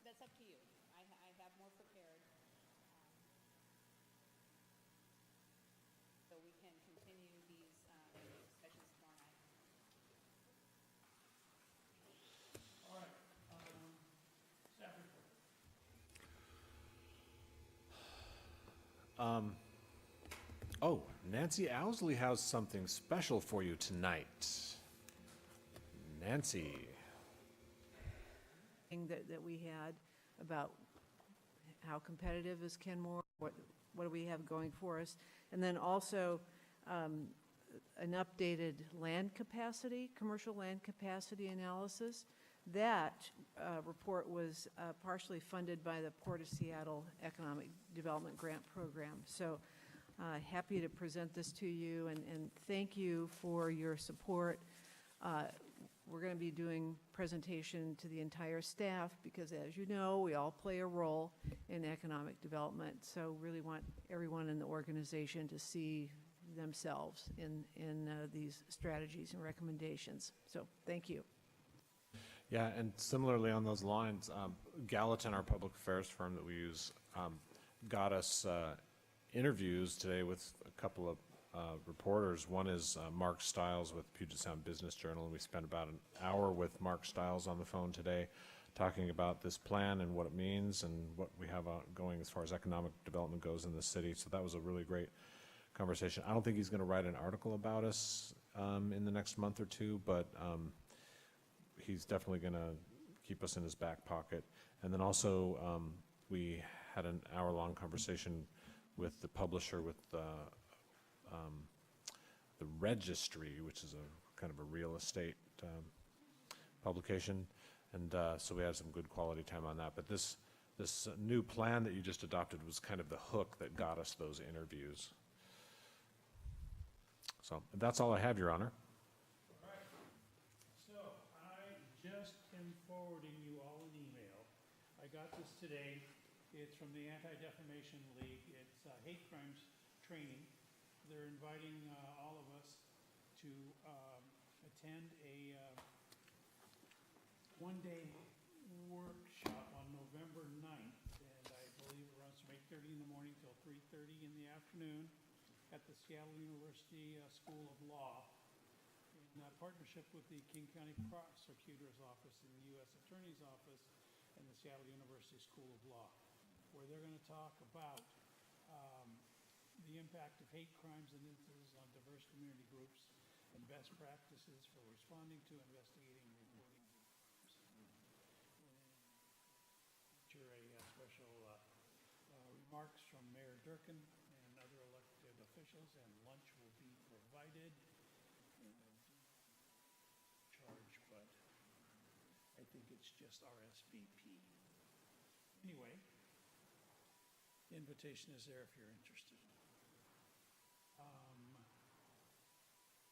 That's up to you. I have more prepared. So we can continue these discussions tomorrow night. All right. Staff report. Oh, Nancy Owsley has something special for you tonight. Nancy. Thing that we had about how competitive is Kenmore, what do we have going for us, and then also an updated land capacity, commercial land capacity analysis. That report was partially funded by the Port of Seattle Economic Development Grant Program. So happy to present this to you, and thank you for your support. We're going to be doing presentation to the entire staff because, as you know, we all play a role in economic development. So really want everyone in the organization to see themselves in these strategies and recommendations. So thank you. Yeah, and similarly on those lines, Gallatin, our public affairs firm that we use, got us interviews today with a couple of reporters. One is Mark Stiles with Puget Sound Business Journal, and we spent about an hour with Mark Stiles on the phone today talking about this plan and what it means and what we have going as far as economic development goes in the city. So that was a really great conversation. I don't think he's going to write an article about us in the next month or two, but he's definitely going to keep us in his back pocket. And then also we had an hour-long conversation with the publisher with the Registry, which is a kind of a real estate publication, and so we had some good quality time on that. But this new plan that you just adopted was kind of the hook that got us those interviews. So that's all I have, Your Honor. just am forwarding you all an email. I got this today. It's from the Anti-Defamation League. It's hate crimes training. They're inviting all of us to attend a one-day workshop on November 9th, and I believe it runs from 8:30 in the morning till 3:30 in the afternoon at the Seattle University School of Law, in partnership with the King County Prosecutor's Office and the U.S. Attorney's Office and the Seattle University School of Law, where they're going to talk about the impact of hate crimes and incidents on diverse community groups and best practices for responding to, investigating, and reporting feature a special remarks from Mayor Durkin and other elected officials, and lunch will be provided. Charge, but I think it's just RSVP. Anyway, the invitation is there if you're interested.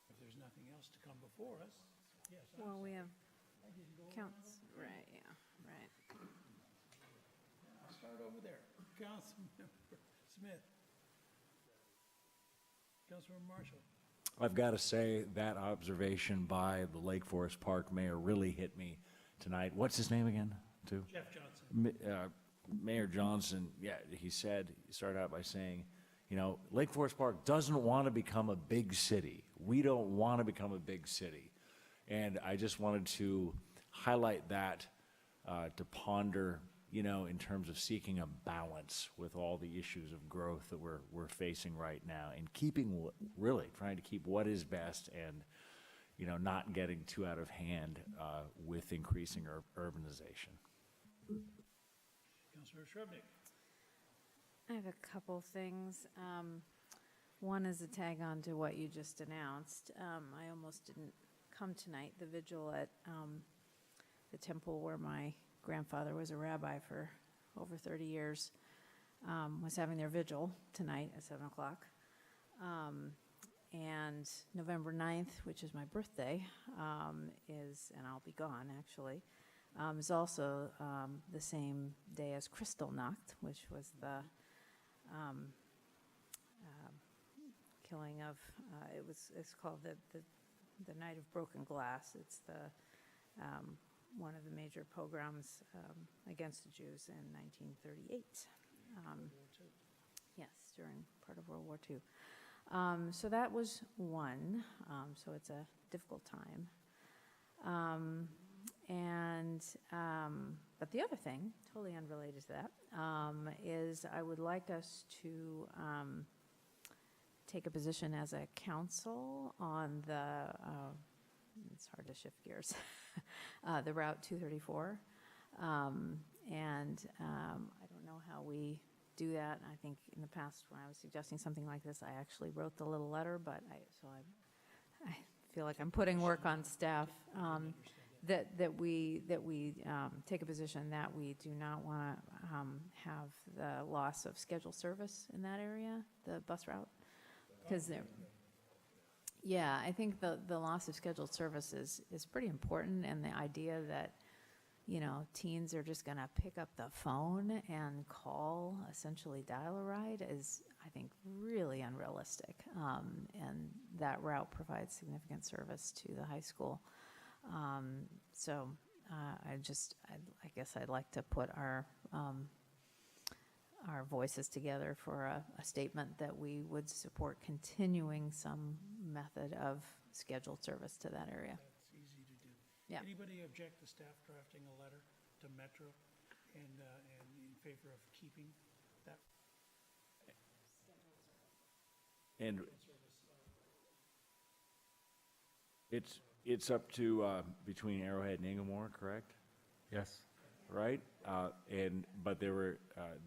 If there's nothing else to come before us, yes. I'm Well, we sorry. have I didn't go over counts, my- right, yeah, right. I'll start over there. Councilmember Smith. Councilmember Marshall. I've got to say, that observation by the Lake Forest Park mayor really hit me tonight. What's his name again, too? Jeff Johnson. Mayor Johnson, yeah, he started out by saying, you know, Lake Forest Park doesn't want to become a big city. We don't want to become a big city. And I just wanted to highlight that, to ponder, you know, in terms of seeking a balance with all the issues of growth that we're facing right now, and keeping, really trying to keep what is best, and, you know, not getting too out of hand with increasing urbanization. Councilmember Shrubnik. I have a couple things. One is a tag on to what you just announced. I almost didn't come tonight. The vigil at the temple where my grandfather was a rabbi for over 30 years was having their vigil tonight at 7 o'clock. And November 9th, which is my birthday, and I'll be gone actually, is also the same day as Kristallnacht, which was the killing of, it's called the Night of Broken Glass. It's the one of the major pogroms against the Jews in 1938. Yes, during part of World War II. So that was one. So it's a difficult time. But the other thing, totally unrelated to that, is I would like us to take a position as a council on the, it's hard to shift gears, the Route 234. I don't know how we do that. I think in the past when I was suggesting something like this, I actually wrote the little letter, but I feel like I'm putting work on staff. That we take a position that we do not want to have the loss of scheduled service in that area, the bus route, because yeah, I think the loss of scheduled service is pretty important, and the idea that, you know, teens are just going to pick up the phone and call, essentially dial a ride, is, I think, really unrealistic, and that route provides significant service to the high school. I guess I'd like to put our voices together for a statement that we would support continuing some method of scheduled service to that area. That's easy to do. Yeah. Anybody object to staff drafting a letter to Metro and in favor of keeping that And service? it's up to between Arrowhead and Inglemoor, correct? Yes. Right? But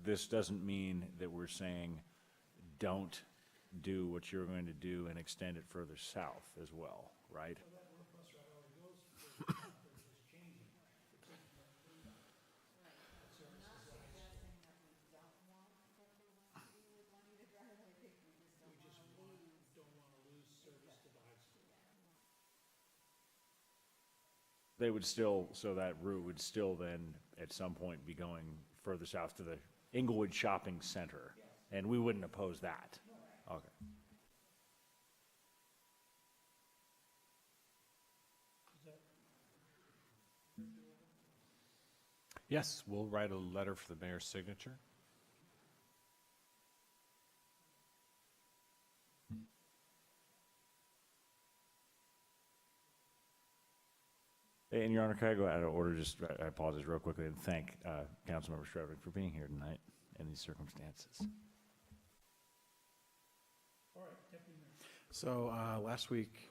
this doesn't mean that we're saying don't do what you're going to do and extend it further south as well, right? They would still, so that route would still then, at some point, be going further south to the Inglewood Shopping Center? And we wouldn't oppose that? Okay. Yes, we'll write a letter for the mayor's signature. And Your Honor, can I go out of order? Just, I apologize real quickly and thank Councilmember Strobing for being here tonight in these circumstances. So last week,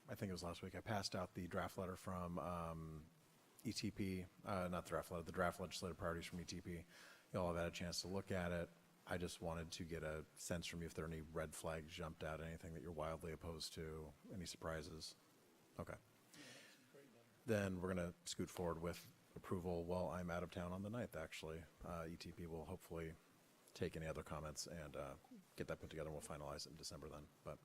I think it was last week, I passed out the draft letter from ETP, not the draft letter, the draft legislative priorities from ETP. You all have had a chance to look at it. I just wanted to get a sense from you if there are any red flags jumped out, anything that you're wildly opposed to, any surprises? Okay. Then we're going to scoot forward with approval while I'm out of town on the 9th, actually. ETP will hopefully take any other comments and get that put together, and we'll finalize it in December then. But